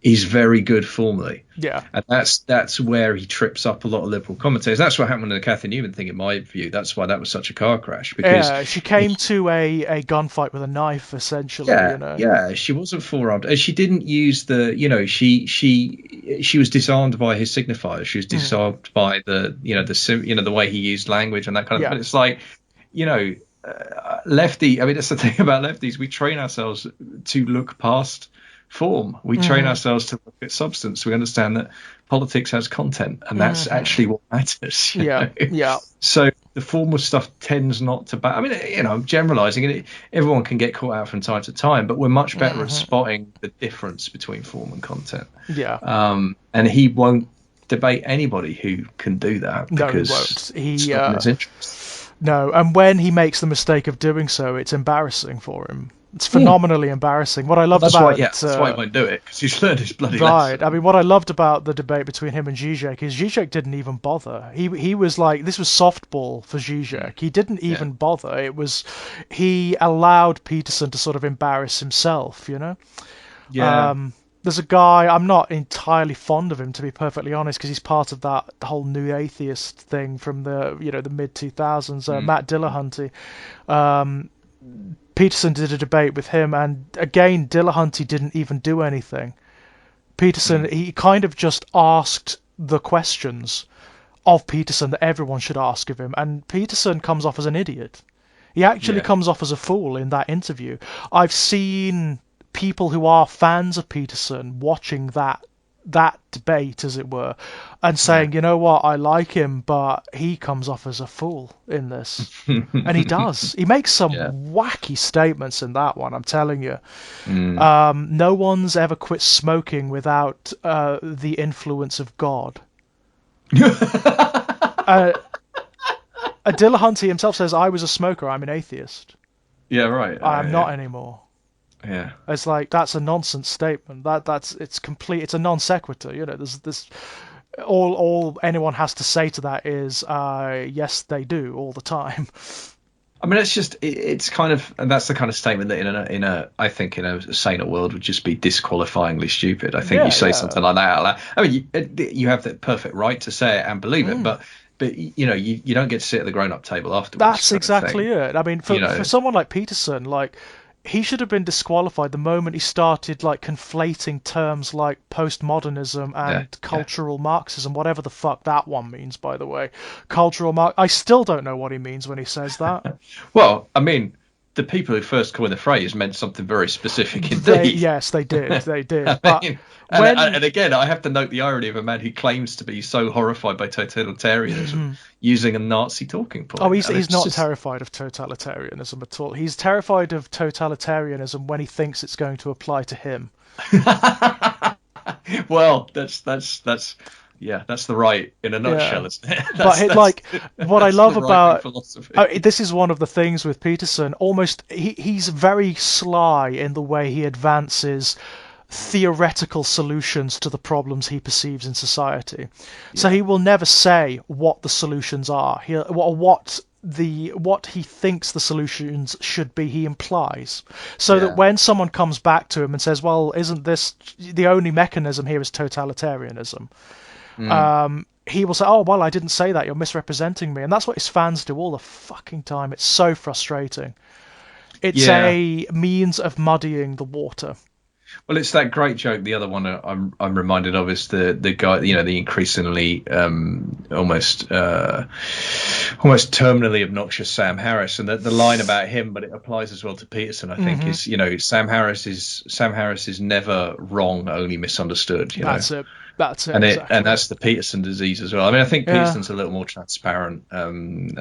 is very good formally. Yeah, and that's where he trips up a lot of liberal commentators. That's what happened with the Kathy Newman thing, in my view. That's why that was such a car crash, because she came to a gunfight with a knife, essentially. She wasn't forearmed, and she didn't use the she was disarmed by his signifiers. She was disarmed by the way he used language and that kind of. But it's like lefty. I mean, that's the thing about lefties. We train ourselves to look past form. We train ourselves to look at substance. We understand that politics has content, and that's actually what matters. Yeah. So the formal stuff tends not to. I mean, I'm generalising, and everyone can get caught out from time to time, but we're much better at spotting the difference between form and content. Yeah. And he won't debate anybody who can do that. Because he won't. It's not in his interest. No, and when he makes the mistake of doing so, it's embarrassing for him. It's phenomenally embarrassing. What I loved that's about that's why he won't do it, because he's learned his bloody lesson. I mean, what I loved about the debate between him and Zizek is Zizek didn't even bother. He was like, this was softball for Zizek. He didn't even bother. It was, he allowed Peterson to sort of embarrass himself. Yeah. There's a guy, I'm not entirely fond of him, to be perfectly honest, because he's part of the whole new atheist thing from the mid 2000s. Matt Dillahunty. Peterson did a debate with him, and again, Dillahunty didn't even do anything. Peterson, he kind of just asked the questions of Peterson that everyone should ask of him, and Peterson comes off as an idiot. He actually comes off as a fool in that interview. I've seen people who are fans of Peterson watching that debate, as it were, and saying, you know what, I like him, but he comes off as a fool in this. And he does. He makes some wacky statements in that one, I'm telling you. No one's ever quit smoking without the influence of God. Dillahunty himself says, I was a smoker, I'm an atheist. Yeah, right. I'm not anymore. Yeah, it's like, that's a nonsense statement. It's complete. It's a non sequitur. There's this. All anyone has to say to that is, yes, they do all the time. I mean, it's kind of, and that's the kind of statement that I think in a saner world would just be disqualifyingly stupid. I think you say something like that out loud. I mean, you have the perfect right to say it and believe it, but you don't get to sit at the grown-up table afterwards. That's exactly it. I mean, for someone like Peterson, like, he should have been disqualified the moment he started like conflating terms like postmodernism and cultural Marxism, whatever the fuck that one means, by the way. I still don't know what he means when he says that. Well, I mean, the people who first coined the phrase meant something very specific indeed. Yes, they did. They did. And again, I have to note the irony of a man who claims to be so horrified by totalitarianism using a Nazi talking point. Oh, he's not terrified of totalitarianism at all. He's terrified of totalitarianism when he thinks it's going to apply to him. Well, that's the right in a nutshell, isn't it? What I love about this is one of the things with Peterson. Almost, he's very sly in the way he advances theoretical solutions to the problems he perceives in society. So he will never say what the solutions are. What he thinks the solutions should be, he implies. So that when someone comes back to him and says, well, isn't this the only mechanism here is totalitarianism? He will say, oh, well, I didn't say that, you're misrepresenting me. And that's what his fans do all the fucking time. It's so frustrating. It's a means of muddying the water. Well, it's that great joke. The other one I'm reminded of is the guy, the increasingly almost terminally obnoxious Sam Harris, and the line about him, but it applies as well to Peterson. I think is Sam Harris is never wrong, only misunderstood. That's it. And that's the Peterson disease as well. I mean, I think Peterson's a little more transparent.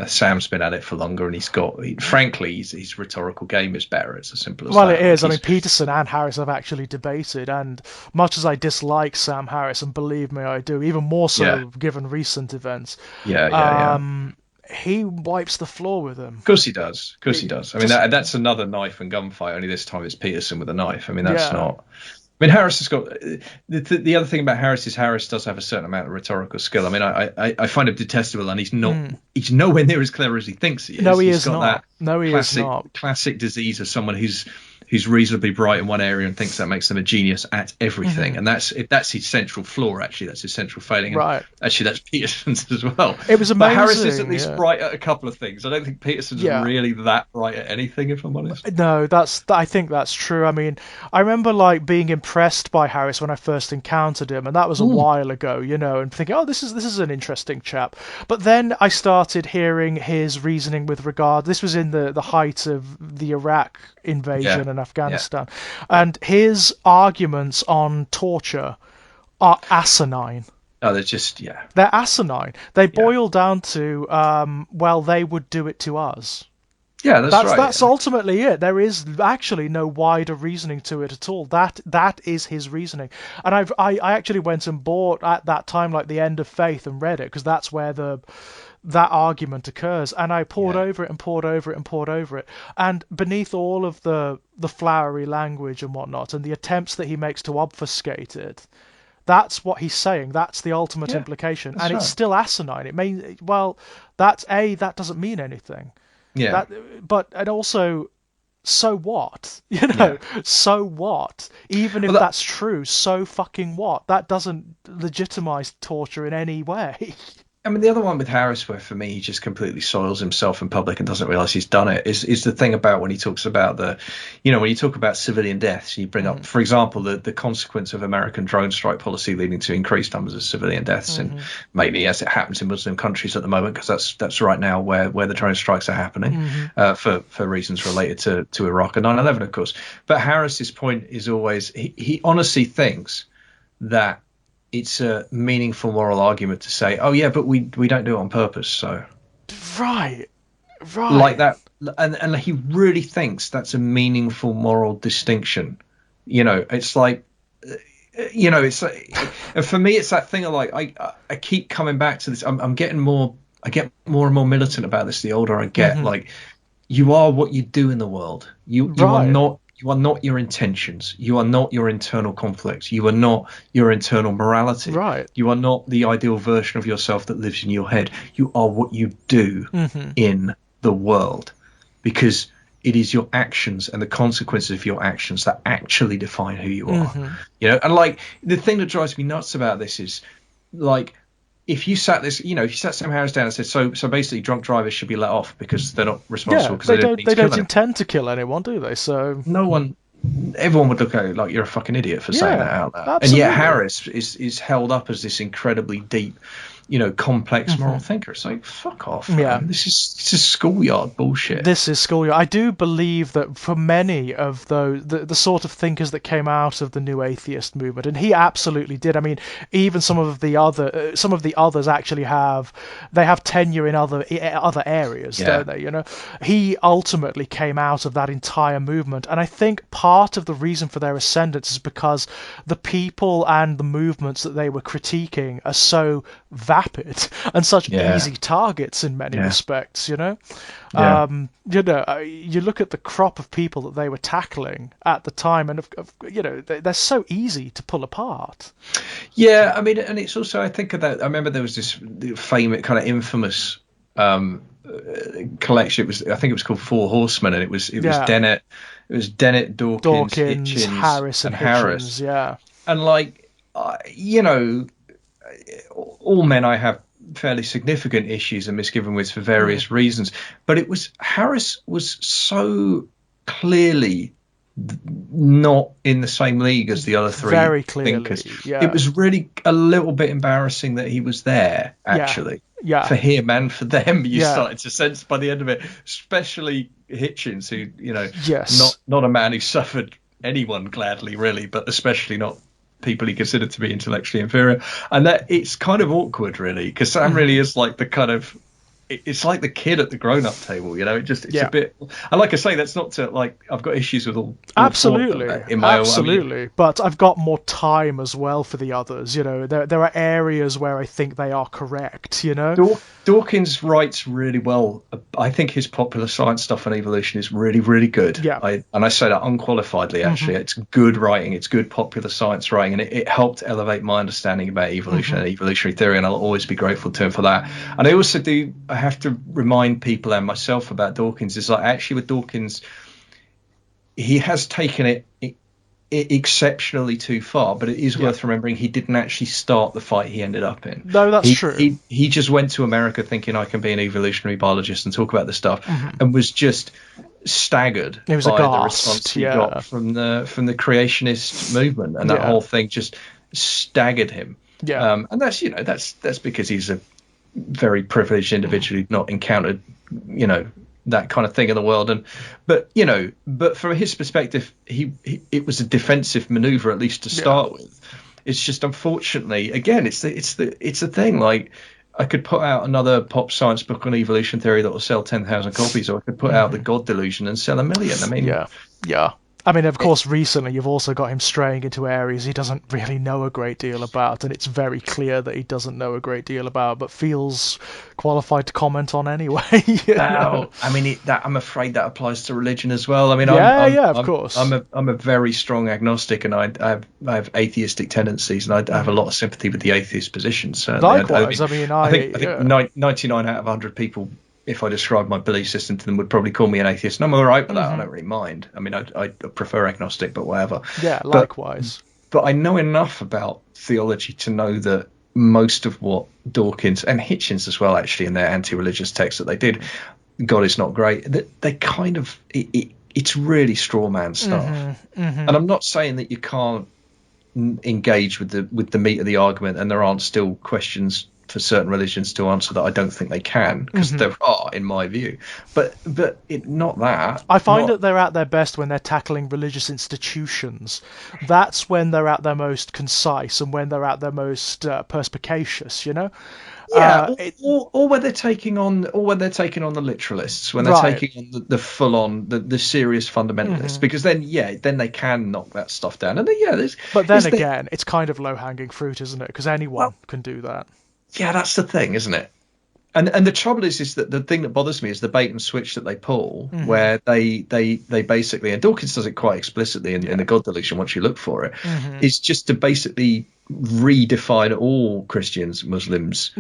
Sam's been at it for longer, and frankly, his rhetorical game is better. It's as simple as that. Well, it is. I mean, Peterson and Harris have actually debated, and much as I dislike Sam Harris, and believe me, I do, even more so given recent events. He wipes the floor with him. Of course he does. I mean, that's another knife and gunfight. Only this time it's Peterson with a knife. I mean, that's not. I mean, Harris has got the other thing about Harris is Harris does have a certain amount of rhetorical skill. I mean, I find him detestable, and he's nowhere near as clever as he thinks he is. No, he is is not. No, he is not. Classic disease of someone who's reasonably bright in one area and thinks that makes them a genius at everything, and that's his central flaw. Actually, that's his central failing. Right. Actually, that's Peterson's as well. It was amazing. But Harris is at least bright at a couple of things. I don't think Peterson's really that bright at anything, if I'm honest. No, I think that's true. I mean, I remember like being impressed by Harris when I first encountered him, and that was a while ago, and thinking, oh, this is an interesting chap. But then I started hearing his reasoning with regard. This was in the height of the Iraq invasion and Afghanistan, and his arguments on torture are asinine. Oh, they're asinine. They boil down to well, they would do it to us. Yeah, that's right. That's ultimately it. There is actually no wider reasoning to it at all. That is his reasoning. And I actually went and bought at that time like The End of Faith and read it, because that's where that argument occurs, and I pored over it and pored over it and pored over it, and beneath all of the flowery language and whatnot and the attempts that he makes to obfuscate it, that's what he's saying. That's the ultimate implication, and it's still asinine. It means, well, that doesn't mean anything. Yeah. And also, so what? So what? Even if that's true, so fucking what? That doesn't legitimize torture in any way. I mean, the other one with Harris, where for me he just completely soils himself in public and doesn't realise he's done it, is the thing about when he talks about when you talk about civilian deaths, you bring up, for example, the consequence of American drone strike policy leading to increased numbers of civilian deaths, and mainly as it happens in Muslim countries at the moment, because that's right now where the drone strikes are happening, for reasons related to Iraq and 9/11, of course. But Harris's point is always he honestly thinks that it's a meaningful moral argument to say, oh yeah, but we don't do it on purpose, so right like that, and he really thinks that's a meaningful moral distinction. It's like, it's like, and for me it's that thing of like I keep coming back to this. I get more and more militant about this the older I get. Like, you are what you do in the world. You are not. You are not your intentions. You are not your internal conflicts. You are not your internal morality. Right. You are not the ideal version of yourself that lives in your head. You are what you do in the world. because it is your actions and the consequences of your actions that actually define who you are. And like the thing that drives me nuts about this is like, if you sat Sam Harris down and said, so basically drunk drivers should be let off because they're not responsible, because they don't intend to kill anyone, do they? So everyone would look at it like you're a fucking idiot for saying that out loud. Absolutely. And yet Harris is held up as this incredibly deep, complex moral thinker. It's like, fuck off, man. This is schoolyard bullshit. This is schoolyard. I do believe that for many of the sort of thinkers that came out of the new atheist movement, and he absolutely did. I mean, even some of the others actually have tenure in other areas, don't they? He ultimately came out of that entire movement, and I think part of the reason for their ascendance is because the people and the movements that they were critiquing are so vapid and such easy targets in many respects. You look at the crop of people that they were tackling at the time, and they're so easy to pull apart. Yeah, I mean, and it's also, I think of that. I remember there was this famous, kind of infamous collection. I think it was called Four Horsemen, and it was Dennett, Dawkins, Hitchens, Harris, and Hitchens, and like all men I have fairly significant issues and misgiving with for various reasons, but Harris was so clearly not in the same league as the other three very clearly thinkers. It was really a little bit embarrassing that he was there, actually. For him and for them, you started to sense by the end of it, especially Hitchens, who not a man who suffered anyone gladly, really, but especially not people he considered to be intellectually inferior. And that it's kind of awkward, really, because Sam really is like the kind of, it's like the kid at the grown-up table, it's a bit, and like I say, that's not to, like, I've got issues with all absolutely in my own, but I've got more time as well for the others. There are areas where I think they are correct. Dawkins writes really well. I think his popular science stuff on evolution is really, really good. And I say that unqualifiedly, actually. It's good writing, it's good popular science writing, and it helped elevate my understanding about evolution and evolutionary theory, and I'll always be grateful to him for that. And I also I have to remind people and myself about Dawkins, is like, actually with Dawkins, he has taken it exceptionally too far, but it is worth remembering he didn't actually start the fight he ended up in. No, that's true. He just went to America thinking, I can be an evolutionary biologist and talk about this stuff, and was just staggered by the response he got from the creationist movement, and that whole thing just staggered him. And that's because he's a very privileged individual who'd not encountered that kind of thing in the world, but from his perspective, it was a defensive maneuver, at least to start with. It's just, unfortunately, again, it's the thing. Like, I could put out another pop science book on evolution theory that will sell 10,000 copies, or I could put out The God Delusion and sell 1 million. I mean, I mean, of course, recently you've also got him straying into areas he doesn't really know a great deal about, and it's very clear that he doesn't know a great deal about, but feels qualified to comment on anyway. I mean, I'm afraid that applies to religion as well. I mean, of course. I'm a very strong agnostic, and I have atheistic tendencies, and I have a lot of sympathy with the atheist position. Likewise, I think 99 out of 100 people, if I describe my belief system to them, would probably call me an atheist, and I'm all right with that. I don't really mind. I mean, I prefer agnostic, but whatever. Yeah, likewise. But I know enough about theology to know that most of what Dawkins and Hitchens as well, actually, in their anti-religious texts that they did, God is not great, that they kind of, it's really straw man stuff. And I'm not saying that you can't engage with the meat of the argument, and there aren't still questions for certain religions to answer that I don't think they can, because there are, in my view, but not that. I find that they're at their best when they're tackling religious institutions. That's when they're at their most concise, and when they're at their most perspicacious, or when they're taking on the literalists, when they're taking on the full on the serious fundamentalists, because then they can knock that stuff down, and then it's kind of low hanging fruit, isn't it? Because anyone can do that. Yeah, that's the thing, isn't it? And the trouble is that the thing that bothers me is the bait and switch that they pull, where they basically, and Dawkins does it quite explicitly in the God Delusion, once you look for it, is just to basically redefine all Christians, Muslims,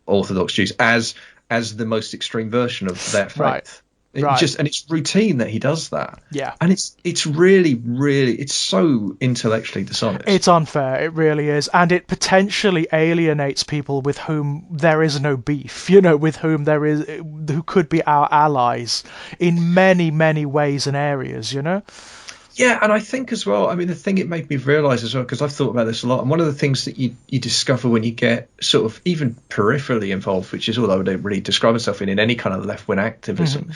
Orthodox Jews as the most extreme version of their faith. Right. And it's routine that he does that. Yeah. And it's really, really, it's so intellectually dishonest. It's unfair, it really is, and it potentially alienates people with whom there is no beef, with who could be our allies in many, many ways and areas, Yeah, and I think as well, I mean, the thing it made me realise as well, because I've thought about this a lot, and one of the things that you discover when you get sort of even peripherally involved, which is all I would really describe myself in any kind of left-wing activism,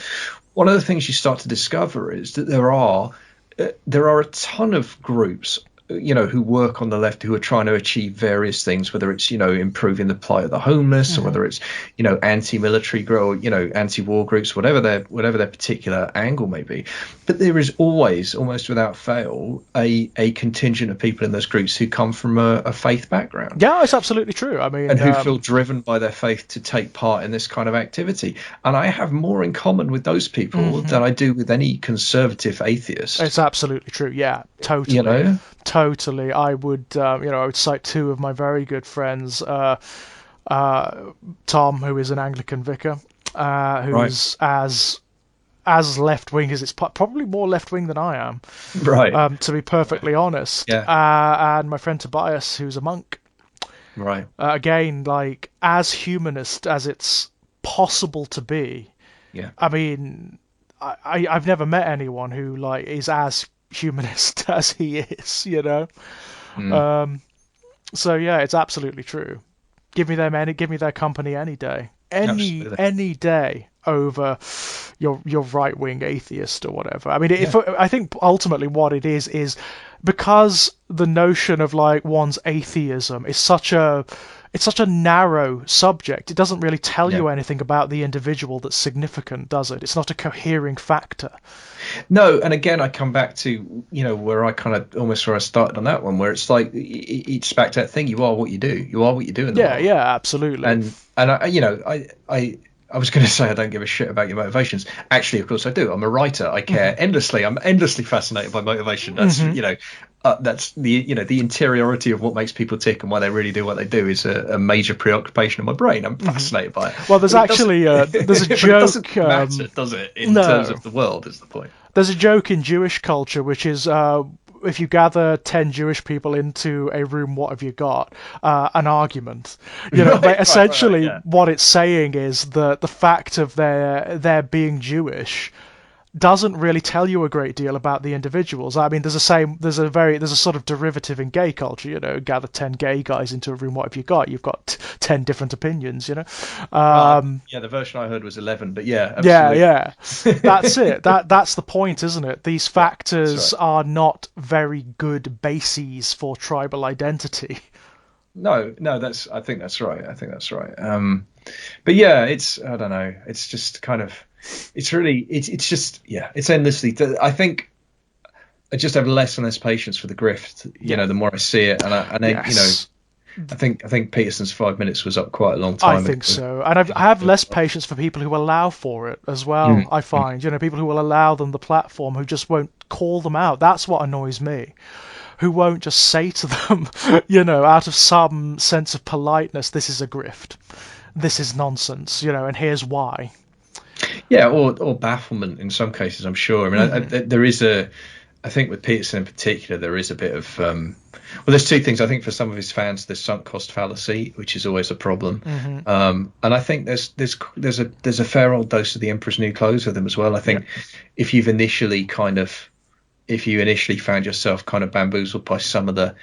one of the things you start to discover is that there are a ton of groups who work on the left who are trying to achieve various things, whether it's improving the plight of the homeless, or whether it's anti-military anti-war groups, whatever their particular angle may be. But there is always, almost without fail, a contingent of people in those groups who come from a faith background. Yeah, it's absolutely true. I mean, and who feel driven by their faith to take part in this kind of activity. And I have more in common with those people than I do with any conservative atheist. It's absolutely true. Yeah, totally. Totally. I would cite two of my very good friends, Tom, who is an Anglican vicar, who's as left-wing as it's probably more left-wing than I am. Right. To be perfectly honest. Yeah. And my friend Tobias, who's a monk. Right. Again, like, as humanist as it's possible to be. Yeah. I mean, I've never met anyone who is as humanist as he is, So yeah, it's absolutely true. Give me their company any day, any day over your right wing atheist or whatever. I mean, I think ultimately what it is because the notion of one's atheism is such a narrow subject. It doesn't really tell you anything about the individual that's significant, does it? It's not a cohering factor. No, and again, I come back to where I started on that one, where it's like it's back to that thing: you are what you do. You are what you do in the world. Yeah, absolutely. And I was going to say I don't give a shit about your motivations. Actually, of course I do. I'm a writer. I care endlessly. I'm endlessly fascinated by motivation. That's that's the the interiority of what makes people tick and why they really do what they do is a major preoccupation of my brain. I'm fascinated by it. Well, there's actually there's a joke. It doesn't matter, does it? In terms of the world, is the point. There's a joke in Jewish culture which is if you gather 10 Jewish people into a room, what have you got? An argument. Essentially, what it's saying is that the fact of their being Jewish doesn't really tell you a great deal about the individuals. I mean, there's a sort of derivative in gay culture. Gather 10 gay guys into a room, what have you got? You've got 10 different opinions. The version I heard was 11, but yeah, absolutely. Yeah. That's it. That's the point, isn't it? These factors are not very good bases for tribal identity. No, I think that's right. But yeah, I don't know. It's just kind of. It's really, it's just, it's endlessly. I think I just have less and less patience for the grift. The more I see it, I think Peterson's 5 minutes was up quite a long time. I think so, and I have less patience for people who allow for it as well. I find, people who will allow them the platform, who just won't call them out. That's what annoys me. Who won't just say to them, out of some sense of politeness, this is a grift, this is nonsense, and here's why. Yeah, or bafflement in some cases, I'm sure. I mean, there is I think with Peterson in particular, there is a bit of, there's two things. I think for some of his fans, there's sunk cost fallacy, which is always a problem. And I think there's a fair old dose of the Emperor's New Clothes with him as well. I think if you initially found yourself kind of bamboozled by some of the,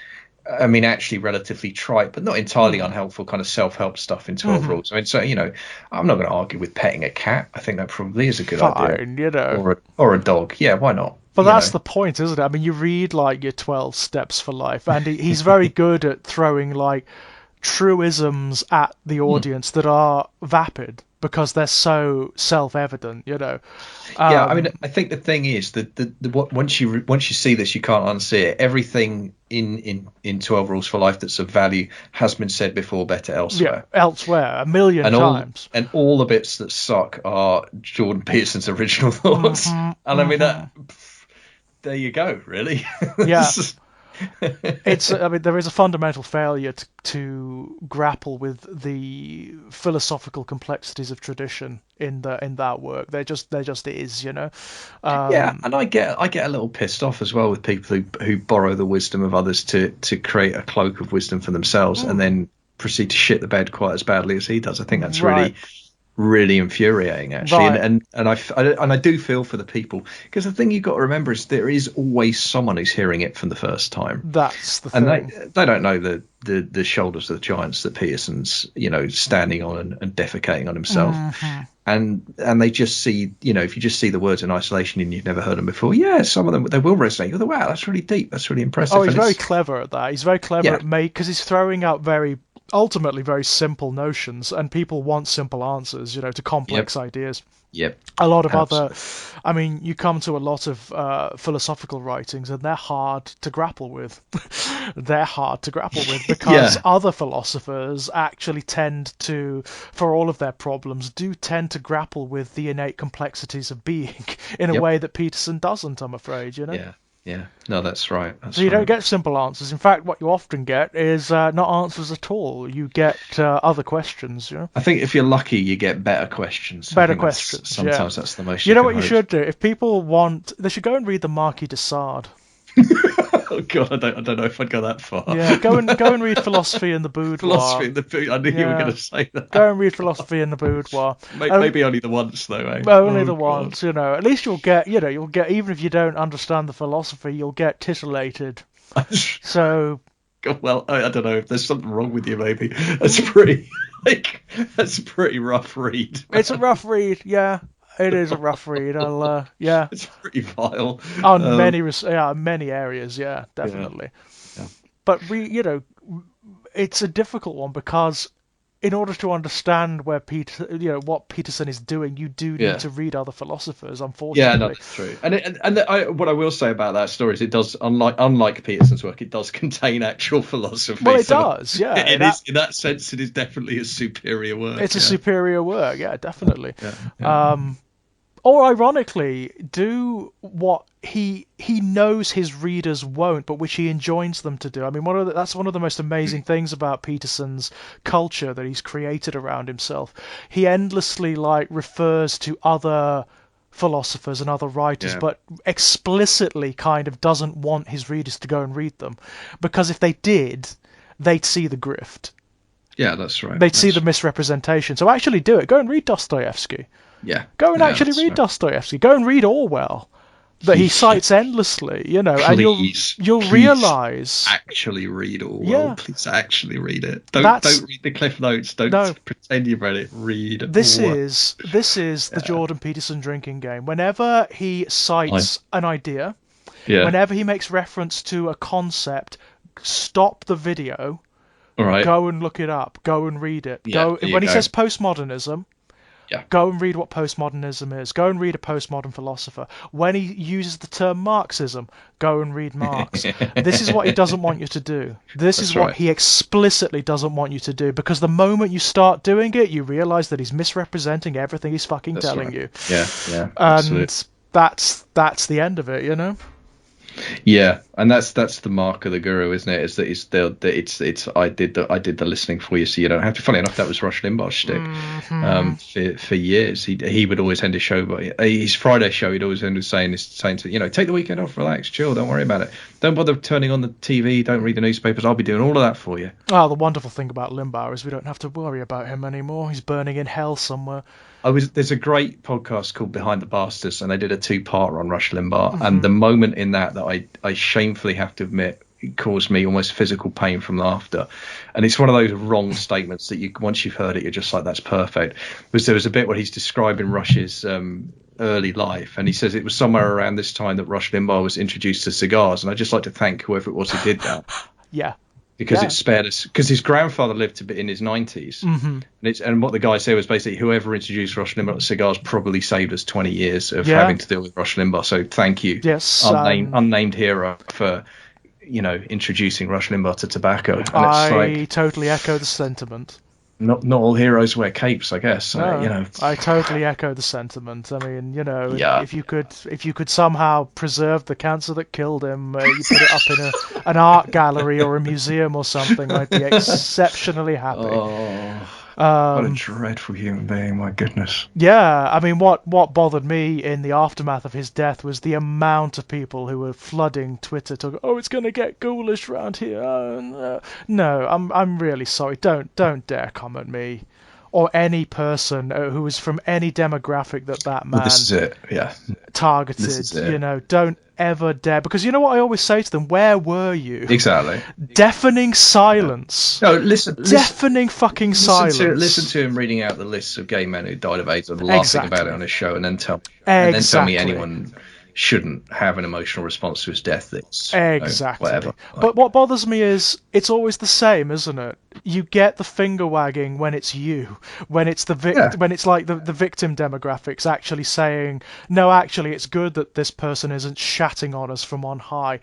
actually relatively trite, but not entirely unhelpful kind of self-help stuff in 12 Rules. I mean, so, I'm not going to argue with petting a cat. I think that probably is a good idea. Or a dog. Yeah, why not? But that's the point, isn't it? I mean, you read your 12 Steps for Life, and he's very good at throwing truisms at the audience that are vapid because they're so self-evident, I think the thing is that once you see this, you can't unsee it. Everything in 12 Rules for Life that's of value has been said before, better elsewhere. Yeah, elsewhere, a million times. And all the bits that suck are Jordan Peterson's original thoughts. And there you go, really. Yeah. I mean, there is a fundamental failure to grapple with the philosophical complexities of tradition in that work. There just is, you know. Yeah, and I get a little pissed off as well with people who borrow the wisdom of others to create a cloak of wisdom for themselves and then proceed to shit the bed quite as badly as he does. I think that's Right. really infuriating, actually. Right. And I do feel for the people, because the thing you've got to remember is there is always someone who's hearing it for the first time, That's the and thing. they don't know the shoulders of the giants that Peterson's standing on and defecating on himself. And they just see, if you just see the words in isolation and you've never heard them before, yeah, some of them, they will resonate. You go, wow, that's really deep, that's really impressive. Oh, he's very clever at that. He's very clever Yeah. at because he's throwing out ultimately very simple notions, and people want simple answers, to complex ideas. Yep. A lot of Absolutely. I mean, you come to a lot of philosophical writings, and they're hard to grapple with. They're hard to grapple with because other philosophers actually tend to, for all of their problems, do tend to grapple with the innate complexities of being in a way that Peterson doesn't, I'm afraid, Yeah. No, that's right. So you don't get simple answers. In fact, what you often get is not answers at all. You get other questions. I think if you're lucky, you get better questions. Better questions. Sometimes that's the most. You know what you should do? If people want, they should go and read the Marquis de Sade. Oh God, I don't know if I'd go that far. Yeah, go and read Philosophy in the Boudoir. Philosophy in the Boudoir. I knew you were going to say that. Go and read Philosophy in the Boudoir. Maybe only the once though. Eh? Only the once, At least you'll get, even if you don't understand the philosophy, you'll get titillated. So. Well, I don't know if there's something wrong with you. Maybe that's pretty. That's a pretty rough read. It's a rough read, yeah. It is a rough read. It's pretty vile on many areas. Yeah, definitely. Yeah. But it's a difficult one because in order to understand what Peterson is doing, you do need to read other philosophers. Unfortunately. Yeah, no, that's true. What I will say about that story is it does, unlike Peterson's work, it does contain actual philosophy. Well, it does. Yeah, it is in that sense. It is definitely a superior work. It's a superior work. Yeah, definitely. Yeah. Or ironically, do what he knows his readers won't, but which he enjoins them to do. I mean, that's one of the most amazing things about Peterson's culture that he's created around himself. He endlessly refers to other philosophers and other writers, but explicitly kind of doesn't want his readers to go and read them, because if they did, they'd see the grift. Yeah, that's right. They'd see the misrepresentation. So actually do it. Go and read Dostoevsky. Yeah. Go and actually read Dostoevsky. Go and read Orwell, that he cites endlessly, and you'll realise. Actually read Orwell. Yeah. Please actually read it. Don't read the Cliff Notes. Don't pretend you've read it. Read this Orwell. This is the Jordan Peterson drinking game. Whenever he cites an idea, whenever he makes reference to a concept, stop the video. All right. Go and look it up. Go and read it. When he says postmodernism. Yeah. Go and read what postmodernism is. Go and read a postmodern philosopher. When he uses the term Marxism, go and read Marx. This is what he doesn't want you to do. This is what he explicitly doesn't want you to do, because the moment you start doing it, you realise that he's misrepresenting everything he's fucking telling you. Yeah. And absolutely. that's the end of it, Yeah, and that's the mark of the guru, isn't it? Is that it's I did the listening for you, so you don't have to. Funny enough, that was Rush Limbaugh's shtick. For years, he would always end his show by his Friday show. He'd always end with saying to take the weekend off, relax, chill, don't worry about it, don't bother turning on the TV, don't read the newspapers. I'll be doing all of that for you. Oh, the wonderful thing about Limbaugh is we don't have to worry about him anymore. He's burning in hell somewhere. There's a great podcast called Behind the Bastards, and they did a 2-parter on Rush Limbaugh. And the moment in that I shamefully have to admit, it caused me almost physical pain from laughter. And it's one of those wrong statements that once you've heard it, you're just like, that's perfect. Because there was a bit where he's describing Rush's early life, and he says it was somewhere around this time that Rush Limbaugh was introduced to cigars. And I'd just like to thank whoever it was who did that. Yeah. Because it spared us. Because his grandfather lived to be in his 90s, and what the guy said was basically whoever introduced Rush Limbaugh to cigars probably saved us 20 years of having to deal with Rush Limbaugh. So thank you, unnamed hero, for introducing Rush Limbaugh to tobacco. And I totally echo the sentiment. not all heroes wear capes, I guess. No, I totally echo the sentiment. I mean, Yeah. if you could somehow preserve the cancer that killed him, you put it up in an art gallery or a museum or something, I'd be exceptionally happy. Oh, what a dreadful human being! My goodness. Yeah, I mean, what bothered me in the aftermath of his death was the amount of people who were flooding Twitter to go, "Oh, it's going to get ghoulish around here." No, I'm really sorry. Don't dare come at me, or any person who was from any demographic that man Well, this is it. Yeah. targeted. This is it. Don't ever dare, because you know what I always say to them: where were you? Exactly. Deafening silence. No, listen. Deafening fucking silence. Listen to him reading out the lists of gay men who died of AIDS and laughing about it on his show, and then tell me anyone shouldn't have an emotional response to his death. Exactly. Whatever. But what bothers me is it's always the same, isn't it? You get the finger wagging when it's you, when it's when it's like the victim demographics actually saying, no, actually, it's good that this person isn't shatting on us from on high.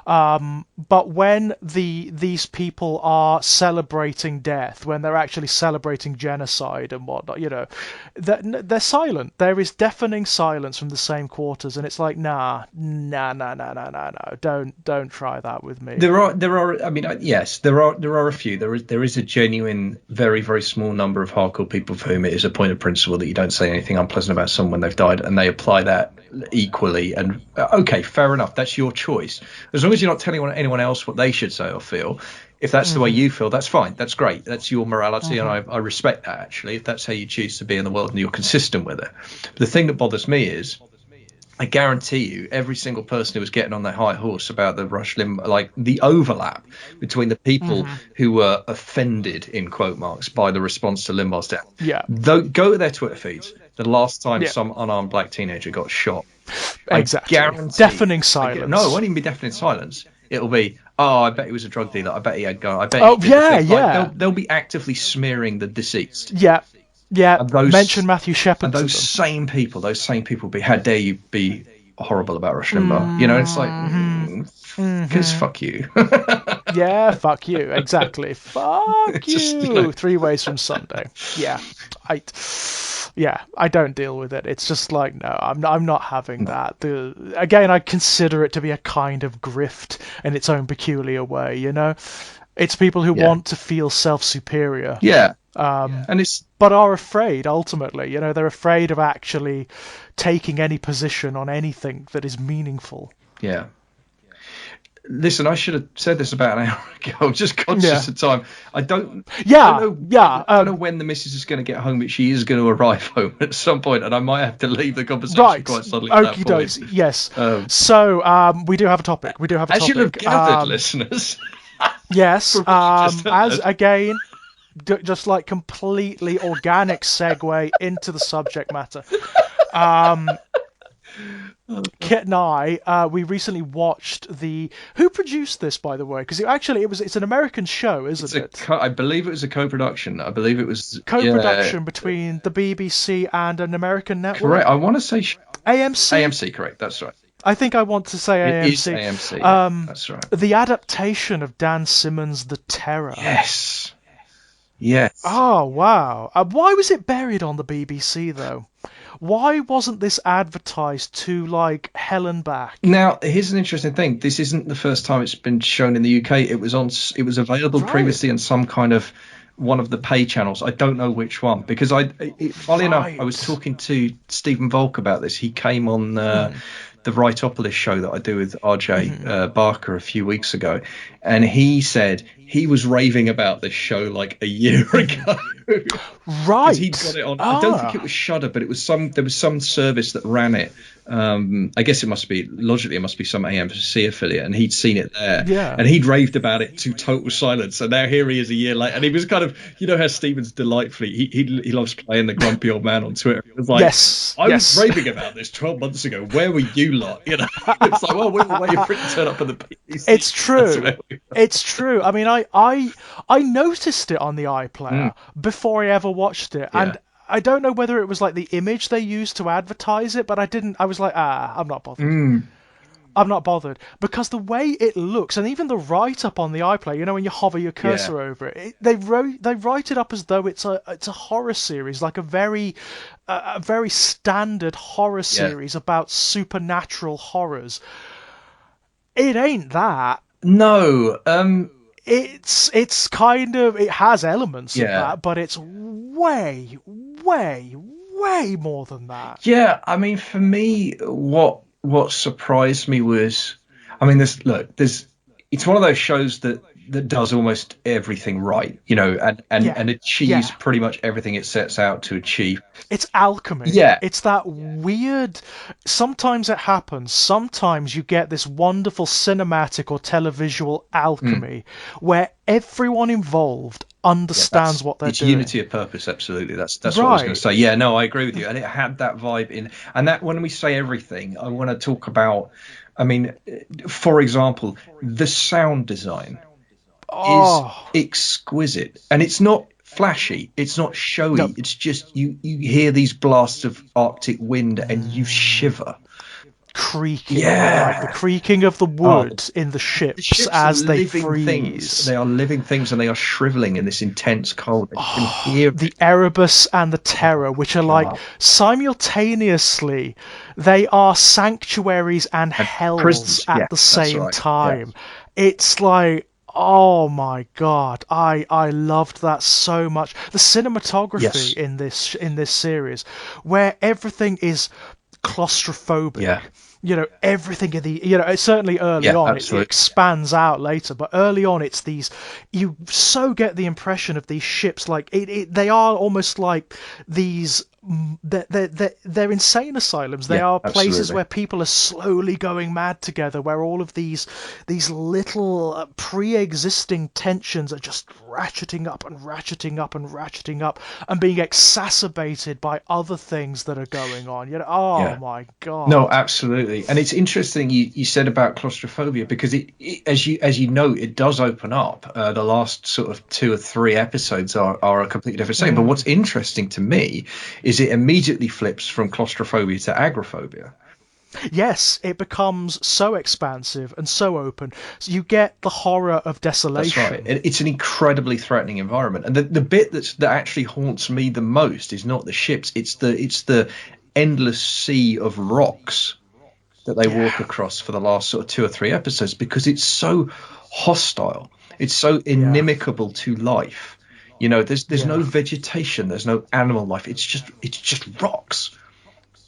But when these people are celebrating death, when they're actually celebrating genocide and whatnot, they're silent. There is deafening silence from the same quarters, and it's like, no, don't try that with me. There are. I mean, yes, there are a few. There is a genuine, very, very small number of hardcore people for whom it is a point of principle that you don't say anything unpleasant about someone when they've died, and they apply that equally. And okay, fair enough. That's your choice. As long as you're not telling anyone else what they should say or feel. If that's the way you feel, that's fine. That's great. That's your morality, and I respect that, actually, if that's how you choose to be in the world and you're consistent with it. But the thing that bothers me is, I guarantee you, every single person who was getting on their high horse about the Rush Limbaugh, like the overlap between the people who were offended, in quote marks, by the response to Limbaugh's death. Yeah. Go to their Twitter feeds. The last time some unarmed black teenager got shot. Exactly. Deafening silence. No, it won't even be deafening silence. It'll be, oh, I bet he was a drug dealer. I bet he had gun. I bet. They'll be actively smearing the deceased. Yeah. Yeah, mention Matthew Shepard. And those same people will be, how dare you be horrible about Rush Limbaugh? It's like, because fuck you. Yeah, fuck you. Exactly. Fuck you. 3 ways from Sunday. Yeah. I don't deal with it. It's just like, no, I'm not having that. Again, I consider it to be a kind of grift in its own peculiar way, It's people who want to feel self-superior. Yeah. But are afraid, ultimately. They're afraid of actually taking any position on anything that is meaningful. Yeah. Listen, I should have said this about an hour ago. I'm just conscious of time. I don't know when the missus is going to get home, but she is going to arrive home at some point, and I might have to leave the conversation quite suddenly. Okie dokes. Yes. So we do have a topic. As you'll have gathered, listeners. Yes. As again. Just like completely organic segue into the subject matter. Kit and I, we recently watched who produced this, by the way? Because it's an American show, isn't it? I believe it was a co-production. I believe it was co-production between the BBC and an American network. Correct. I want to say AMC. AMC, correct. That's right. I think I want to say AMC. It is AMC. That's right. The adaptation of Dan Simmons' The Terror. Yes. Yes. Oh, wow. Why was it buried on the BBC, though? Why wasn't this advertised to, like, hell and back? Now, here's an interesting thing. This isn't the first time it's been shown in the UK. It was available previously on some kind of one of the pay channels. I don't know which one, because funnily enough, I was talking to Stephen Volk about this. He came on the Rightopolis show that I do with RJ Barker a few weeks ago, and he said he was raving about this show like a year ago. Right. He'd got it on. I don't think it was Shudder, but there was some service that ran it. I guess it must be some AMC affiliate, and he'd seen it there. Yeah. And he'd raved about it to total silence. And now here he is a year later, and he was kind of, how Stephen's delightfully, he loves playing the grumpy old man on Twitter. It was like, I was raving about this 12 months ago. Where were you lot? It's like, well, we were waiting for it to turn up on the PC. It's true. It's true. I mean, I noticed it on the iPlayer before I ever watched it, and I don't know whether it was like the image they used to advertise it, but I was like, I'm not bothered. I'm not bothered because the way it looks, and even the write-up on the iPlayer, when you hover your cursor over it, they write it up as though it's a horror series, like a very standard horror series about supernatural horrors. It ain't that. No. It's kind of, it has elements of that, but it's way, way, way more than that. Yeah, I mean, for me, what surprised me was, I mean, it's one of those shows that does almost everything right, and achieves pretty much everything it sets out to achieve. It's alchemy. Yeah. It's that weird, sometimes it happens, sometimes you get this wonderful cinematic or televisual alchemy where everyone involved understands what they're doing. It's unity of purpose, absolutely. That's what I was going to say. Yeah, no, I agree with you. And it had that vibe in, and that when we say everything, I want to talk about, I mean, for example, the sound design is exquisite, and it's not flashy, it's not showy. It's just you hear these blasts of Arctic wind and you shiver. Creaking, like the creaking of the wood in the ships as they freeze. Things. They are living things, and they are shriveling in this intense cold. And you can hear the Erebus and the Terror, which are like simultaneously, they are sanctuaries and hells prisons. At the same time. It's like, oh my god, I loved that so much. The cinematography in this series, where everything is claustrophobic. Everything in the, certainly early on, it expands out later, but early on it's these, you so get the impression of these ships, like they are almost like these, they're insane asylums. They are places where people are slowly going mad together, where all of these little pre-existing tensions are just ratcheting up and ratcheting up and ratcheting up and being exacerbated by other things that are going on. My god. No, absolutely. And it's interesting you said about claustrophobia, because it as you know, it does open up. The last sort of 2 or 3 episodes are a completely different thing. But what's interesting to me is it immediately flips from claustrophobia to agoraphobia. Yes, it becomes so expansive and so open. So you get the horror of desolation. That's right. It's an incredibly threatening environment. And the bit that actually haunts me the most is not the ships. It's the endless sea of rocks that they walk across for the last sort of 2 or 3 episodes, because it's so hostile. It's so inimical to life. There's no vegetation, there's no animal life. It's just rocks,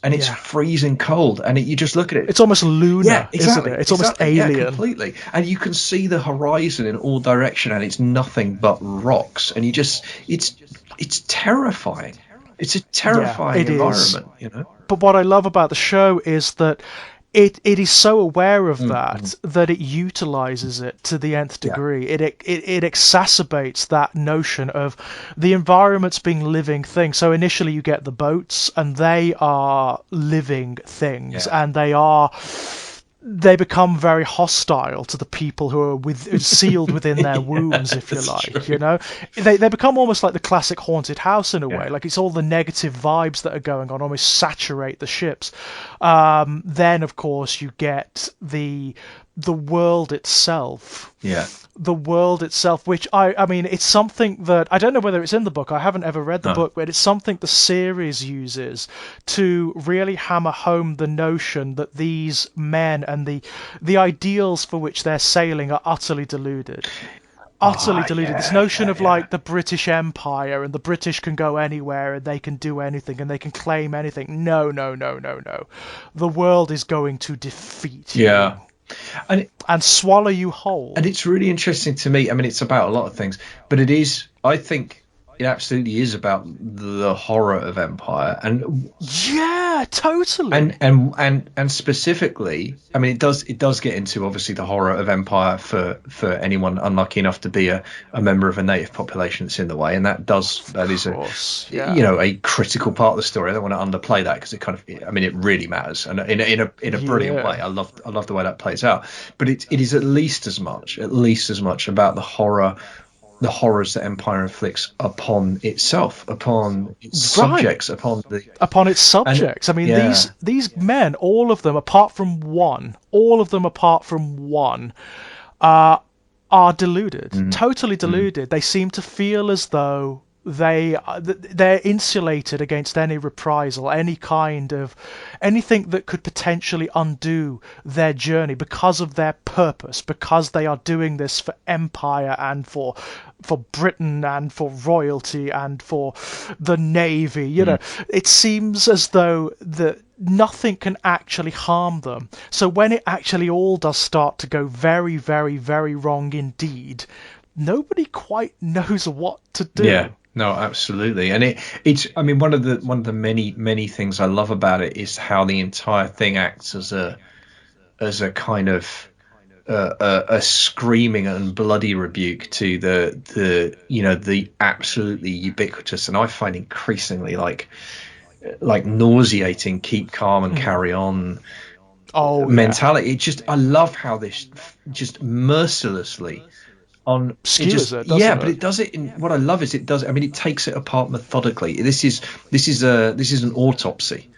and it's freezing cold. And you just look at it. It's almost lunar, isn't it? It's almost alien. Yeah, completely. And you can see the horizon in all direction, and it's nothing but rocks. And it's terrifying. It's a terrifying environment, But what I love about the show is that it is so aware of that it utilizes it to the nth degree. It exacerbates that notion of the environments being living things. So initially you get the boats, and they are living things, and they become very hostile to the people who are sealed within their wombs, if you like. True. They become almost like the classic haunted house in a way. Like, it's all the negative vibes that are going on almost saturate the ships. Then of course you get the world itself. The world itself, which I mean, it's something that I don't know whether it's in the book. I haven't ever read the book, but it's something the series uses to really hammer home the notion that these men and the ideals for which they're sailing are utterly deluded. Utterly deluded. This notion of like the British Empire, and the British can go anywhere and they can do anything and they can claim anything. No. The world is going to defeat you. And swallow you whole. And it's really interesting to me. I mean, it's about a lot of things, but I think it absolutely is about the horror of Empire. And totally. And specifically, I mean, it does get into obviously the horror of Empire for anyone unlucky enough to be a member of a native population that's in the way, and that is a critical part of the story. I don't want to underplay that, because it really matters, and in a brilliant way. I love the way that plays out. But it is at least as much about the horror the horrors that empire inflicts upon itself, upon its Right. subjects, Upon its and subjects. I mean, yeah, these men, all of them apart from one, are deluded, mm, totally mm, deluded. They seem to feel as though they're insulated against any reprisal, any kind of anything that could potentially undo their journey because of their purpose, because they are doing this for empire and for Britain and for royalty and for the navy. It seems as though that nothing can actually harm them. So when it actually all does start to go very, very, very wrong indeed, nobody quite knows what to yeah. do. No, absolutely, and it's. I mean, one of the many things I love about it is how the entire thing acts as a kind of a screaming and bloody rebuke to the absolutely ubiquitous, and I find increasingly like nauseating keep calm and carry on Oh yeah, mentality. I love how this just mercilessly on it skewers just it, yeah, doesn't but it? it does it in what I love is it does, I mean, it takes it apart methodically. This is an autopsy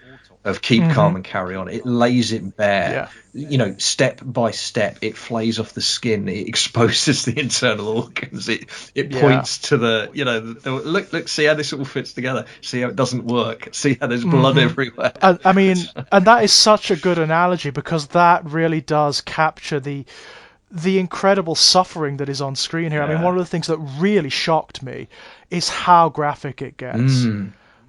of keep calm and carry on. It lays it bare, Yeah. step by step. It flays off the skin. It exposes the internal organs. It Yeah. points to look, see how this all fits together. See how it doesn't work. See how there's blood everywhere. I mean, and that is such a good analogy because that really does capture the incredible suffering that is on screen here. I mean, Yeah. one of the things that really shocked me is how graphic it gets.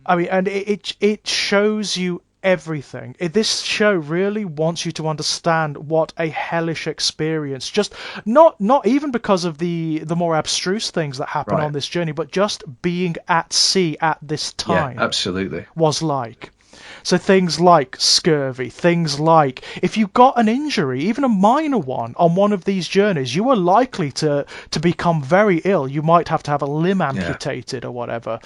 I mean, and it shows you everything. This show really wants you to understand what a hellish experience. Just not even because of the more abstruse things that happen Right. on this journey, but just being at sea at this Yeah, time absolutely. was like. So things like scurvy, things like if you got an injury, even a minor one, on one of these journeys, you were likely to become very ill. You might have to have a limb Yeah. amputated or whatever.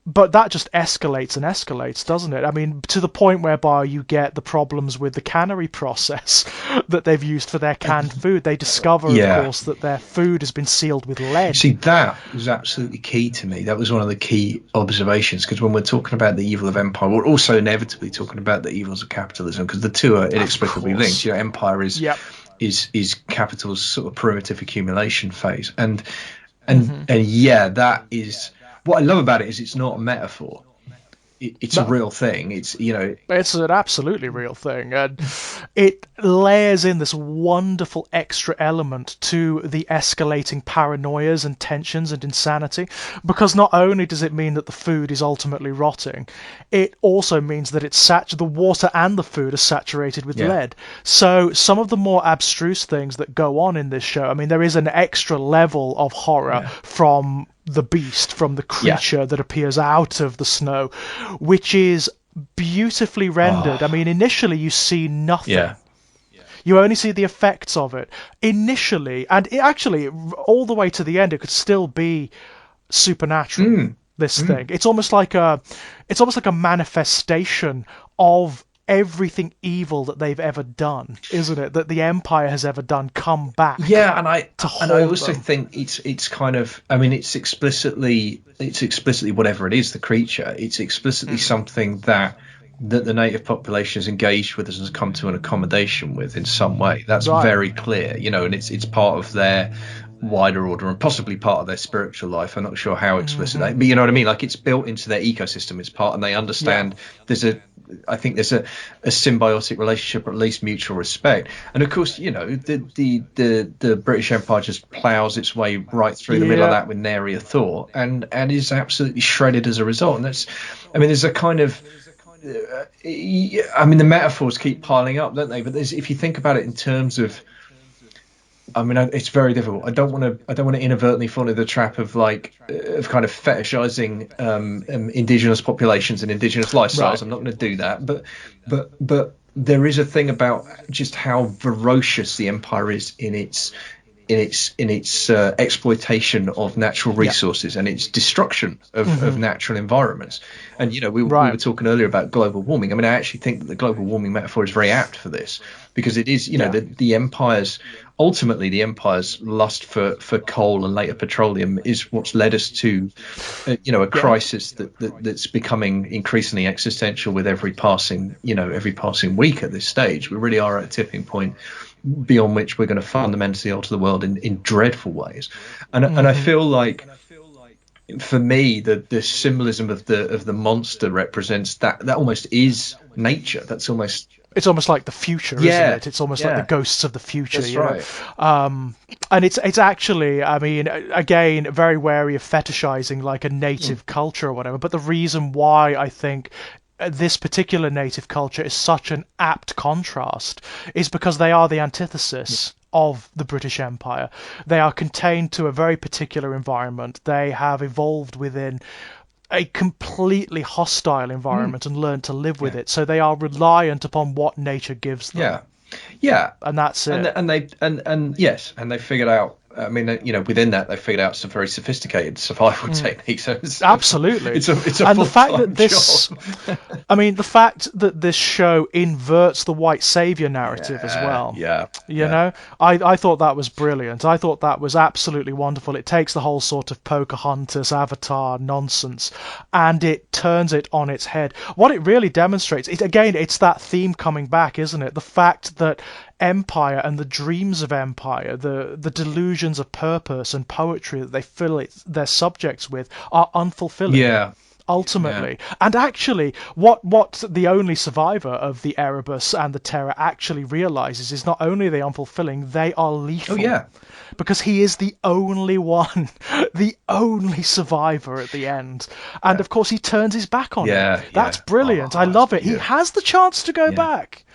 But that just escalates and escalates, doesn't it? I mean, to the point whereby you get the problems with the cannery process that they've used for their canned food. They discover, of Yeah. course, that their food has been sealed with lead. See, that was absolutely key to me. That was one of the key observations, because when we're talking about the evil of empire, we're also inevitably talking about the evils of capitalism, because the two are inexplicably linked. Empire is Yep. is capital's sort of primitive accumulation phase, and yeah, that is what I love about it. Is it's not a metaphor. It's a No. real thing. It's an absolutely real thing, and it layers in this wonderful extra element to the escalating paranoias and tensions and insanity, because not only does it mean that the food is ultimately rotting, it also means that the water and the food are saturated with lead. So some of the more abstruse things that go on in this show, I mean, there is an extra level of horror from the beast, from the creature that appears out of the snow, which is beautifully rendered. I mean, initially you see nothing. Yeah. You only see the effects of it initially, and actually all the way to the end it could still be supernatural. This thing, it's almost like a manifestation of everything evil that they've ever done, isn't it? That the Empire has ever done come back. Yeah, and I also them. think it's kind of, I mean, it's explicitly whatever it is, the creature. It's explicitly something that the native population is engaged with and has come to an accommodation with in some way. That's very clear, and it's part of their wider order and possibly part of their spiritual life. I'm not sure how explicit but you know what I mean, like it's built into their ecosystem. It's part, and they understand I think there's a symbiotic relationship, or at least mutual respect. And of course, the British Empire just plows its way right through the middle of that with nary a thought, and is absolutely shredded as a result. And that's, I mean, there's a kind of I mean, the metaphors keep piling up, don't they? But if you think about it in terms of, I mean, it's very difficult. I don't want to inadvertently fall into the trap of of kind of fetishizing indigenous populations and indigenous lifestyles. Right. I'm not going to do that. But there is a thing about just how ferocious the empire is in its in its exploitation of natural resources and its destruction of natural environments. And we were talking earlier about global warming. I mean, I actually think that the global warming metaphor is very apt for this, because it is, the empires, ultimately the empire's lust for coal and later petroleum is what's led us to a crisis that's becoming increasingly existential with every passing week at this stage. We really are at a tipping point beyond which we're going to fundamentally alter the world in dreadful ways. And I feel like, for me, the symbolism of the monster represents that almost is nature. It's almost like the future, isn't it? It's almost like the ghosts of the future. That's right. And it's actually, I mean, again, very wary of fetishizing like a native culture or whatever. But the reason why I think this particular native culture is such an apt contrast is because they are the antithesis of the British Empire. They are contained to a very particular environment. They have evolved within a completely hostile environment and learned to live with it. So they are reliant upon what nature gives them. Yeah, and that's it. And they figured out. I mean, within that, they figured out some very sophisticated survival techniques. So absolutely, it's a and the fact that job. I mean, the fact that this show inverts the white savior narrative as well. You know, I thought that was brilliant. I thought that was absolutely wonderful. It takes the whole sort of Pocahontas, Avatar nonsense, and it turns it on its head. What it really demonstrates, it's that theme coming back, isn't it? The fact that empire and the dreams of empire, the delusions of purpose and poetry that they fill their subjects with, are unfulfilling. Ultimately. And actually, what the only survivor of the Erebus and the Terror actually realizes is not only are they unfulfilling, they are lethal. Because he is the only one, the only survivor at the end. And of course, he turns his back on it. That's brilliant. I love it. He has the chance to go back.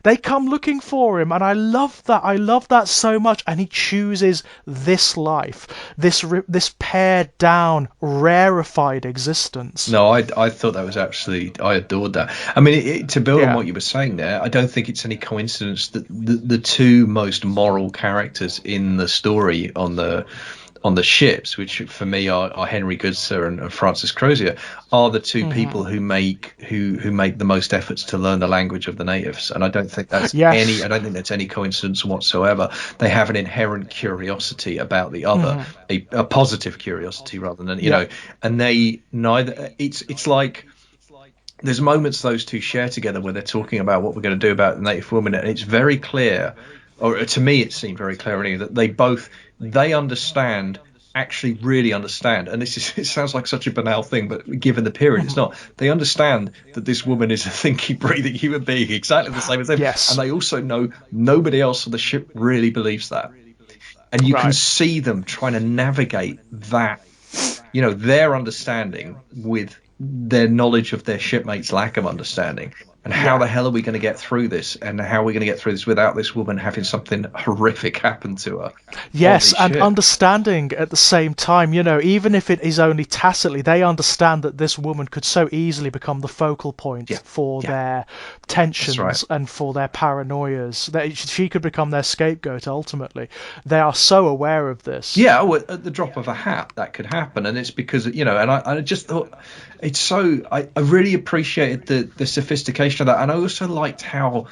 They come looking for him, and I love that. I love that so much. And he chooses this life, this pared down, rarefied existence. No, I thought that was I adored that. I mean, to build on what you were saying there, I don't think it's any coincidence that the two most moral characters in the story on the ships, which for me are Henry Goodser and Francis Crozier, are the two people who make the most efforts to learn the language of the natives. And I don't think that's any coincidence whatsoever. They have an inherent curiosity about the other, a positive curiosity rather than and they neither. It's like there's moments those two share together where they're talking about what we're going to do about the native woman, and it's very clear, or to me it seemed very clear anyway, that they understand, actually really understand, and it sounds like such a banal thing, but given the period, it's not. They understand that this woman is a thinking, breathing human being, exactly the same as them. Yes. And they also know nobody else on the ship really believes that. And you can see them trying to navigate that, their understanding with their knowledge of their shipmates' lack of understanding. And how the hell are we going to get through this? And how are we going to get through this without this woman having something horrific happen to her? Yes, and understanding at the same time, even if it is only tacitly, they understand that this woman could so easily become the focal point for their tensions and for their paranoias. That she could become their scapegoat ultimately. They are so aware of this. Yeah, at the drop of a hat, that could happen. And it's because, and I just thought, it's so, I really appreciated the sophistication of that, and I also liked how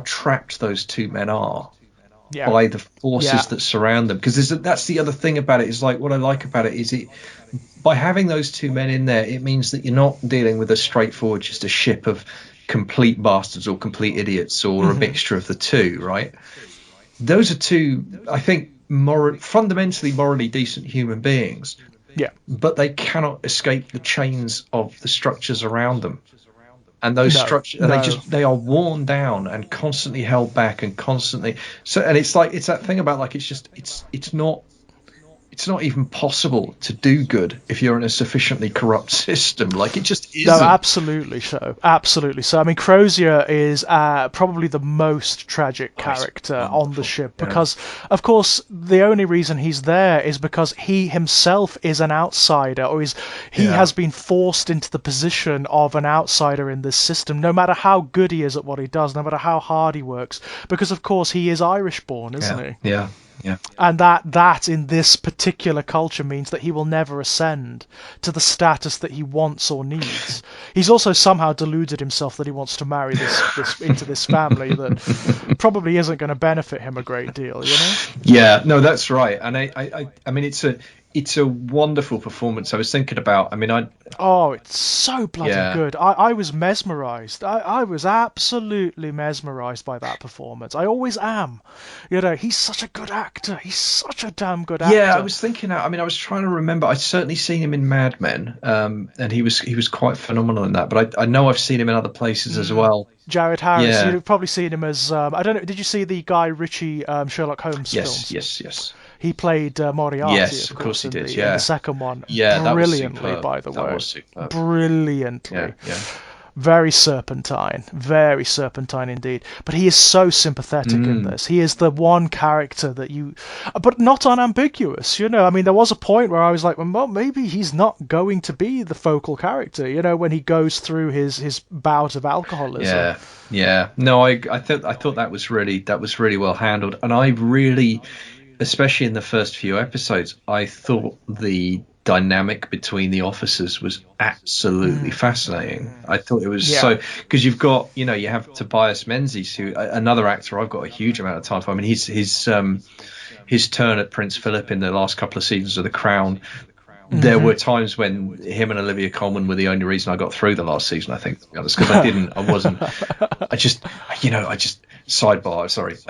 trapped those two men are by the forces that surround them. Because that's the other thing about it, is like, what I like about it is by having those two men in there, it means that you're not dealing with a straightforward just a ship of complete bastards or complete idiots or a mixture of the two, right? Those are two, I think, fundamentally morally decent human beings. But they cannot escape the chains of the structures around them. And those structures, they are worn down and constantly held back and constantly. So, and it's that thing about, like, it's not even possible to do good if you're in a sufficiently corrupt system. Like, it just isn't. No, absolutely so. Absolutely so. I mean, Crozier is probably the most tragic character on the ship because, of course, the only reason he's there is because he himself is an outsider, or he has been forced into the position of an outsider in this system, no matter how good he is at what he does, no matter how hard he works, because, of course, he is Irish-born, isn't he? Yeah. Yeah. And that in this particular culture means that he will never ascend to the status that he wants or needs. He's also somehow deluded himself that he wants to marry this into this family that probably isn't going to benefit him a great deal, you know? Yeah, no, that's right. And I mean, it's a wonderful performance. I was thinking about, I mean, Oh, it's so bloody yeah. good. I was mesmerized. I was absolutely mesmerized by that performance. I always am. You know, he's such a good actor. He's such a damn good actor. Yeah, I was thinking. I mean, I was trying to remember. I'd certainly seen him in Mad Men, and he was quite phenomenal in that. But I know I've seen him in other places as well. Jared Harris. Yeah. You've probably seen him as I don't know. Did you see the Guy Ritchie Sherlock Holmes Yes, films? yes. He played Moriarty, Yes, of of course course, he did. in Yeah. the second one. Yeah, that was Brilliantly, superb. by the way. That was superb. Brilliantly. Yeah. Very serpentine indeed. But he is so sympathetic in this. He is the one character that but not unambiguous, you know. I mean, there was a point where I was like, well, maybe he's not going to be the focal character, you know, when he goes through his bout of alcoholism. Yeah. No, I thought that was really well handled, and I really, especially in the first few episodes, I thought the dynamic between the officers was absolutely fascinating. I thought it was so, because you've got, you know, you have Tobias Menzies, who another actor I've got a huge amount of time for. I mean, his turn at Prince Philip in the last couple of seasons of The Crown. There were times when him and Olivia Colman were the only reason I got through the last season, I think, to be honest, because I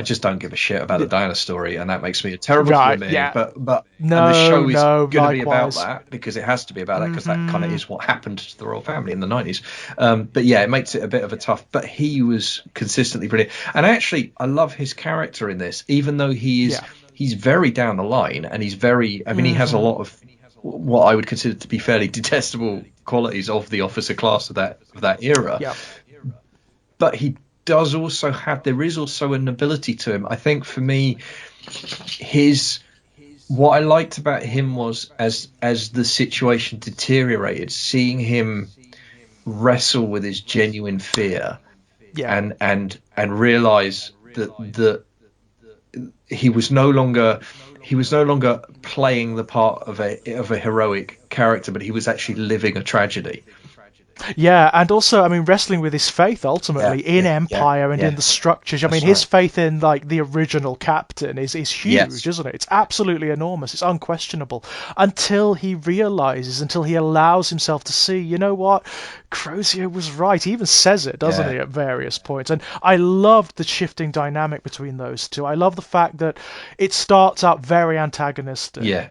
just don't give a shit about the Diana story, and that makes me a terrible human being. Yeah. But No, and the show is going to be about likewise. that, because it has to be about that, because that kind of is what happened to the royal family in the 90s. But yeah, it makes it a bit of a tough, but he was consistently brilliant. And actually, I love his character in this, even though he's very down the line, and he's very, I mean, he has a lot of what I would consider to be fairly detestable qualities of the officer class of that era. Yeah. But he does also there is also a nobility to him. I think for me, what I liked about him was, as the situation deteriorated, seeing him wrestle with his genuine fear, and realize that he was no longer playing the part of a heroic character, but he was actually living a tragedy. Yeah, and also, I mean, wrestling with his faith ultimately in Empire and in the structures. I mean, his faith in, like, the original captain is huge, isn't it? It's absolutely enormous. It's unquestionable. Until he allows himself to see, you know what, Crozier was right. He even says it, doesn't he, at various points. And I loved the shifting dynamic between those two. I love the fact that it starts out very antagonistic. Yeah.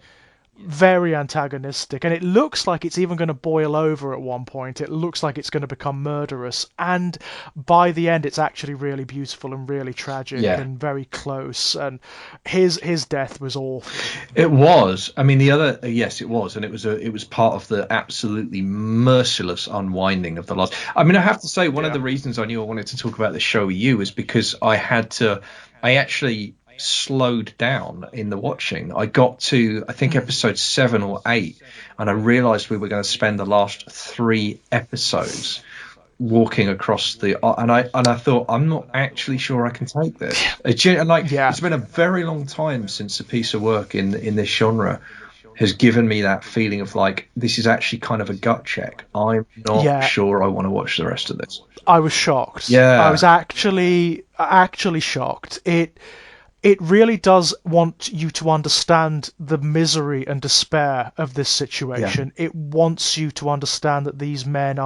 Very antagonistic, and it looks like it's even going to boil over at one point. It looks like it's going to become murderous, and by the end it's actually really beautiful and really tragic and very close. And his death was awful. It was. I mean, it was, and it was part of the absolutely merciless unwinding of the last. I mean, I have to say, one of the reasons I knew I wanted to talk about the show with you is because I actually slowed down in the watching. I got to, I think, episode 7 or 8, and I realized we were going to spend the last 3 episodes walking across and I thought, I'm not actually sure I can take this. It's been a very long time since a piece of work in this genre has given me that feeling of, like, this is actually kind of a gut check. I'm not sure I want to watch the rest of this. I was shocked. I was actually shocked. It really does want you to understand the misery and despair of this situation. It wants you to understand that these men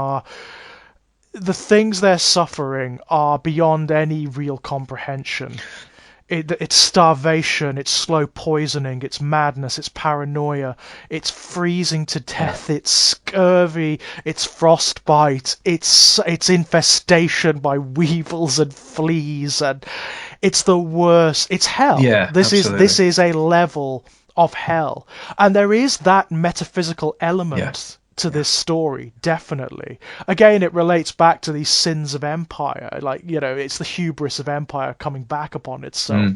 the things they're suffering are beyond any real comprehension. It's starvation, it's slow poisoning, it's madness, it's paranoia, it's freezing to death, it's scurvy, it's frostbite, it's infestation by weevils and fleas, and it's the worst. It's hell. This is a level of hell, and there is that metaphysical element to this story, definitely. Again, it relates back to these sins of empire, like, you know, it's the hubris of empire coming back upon itself.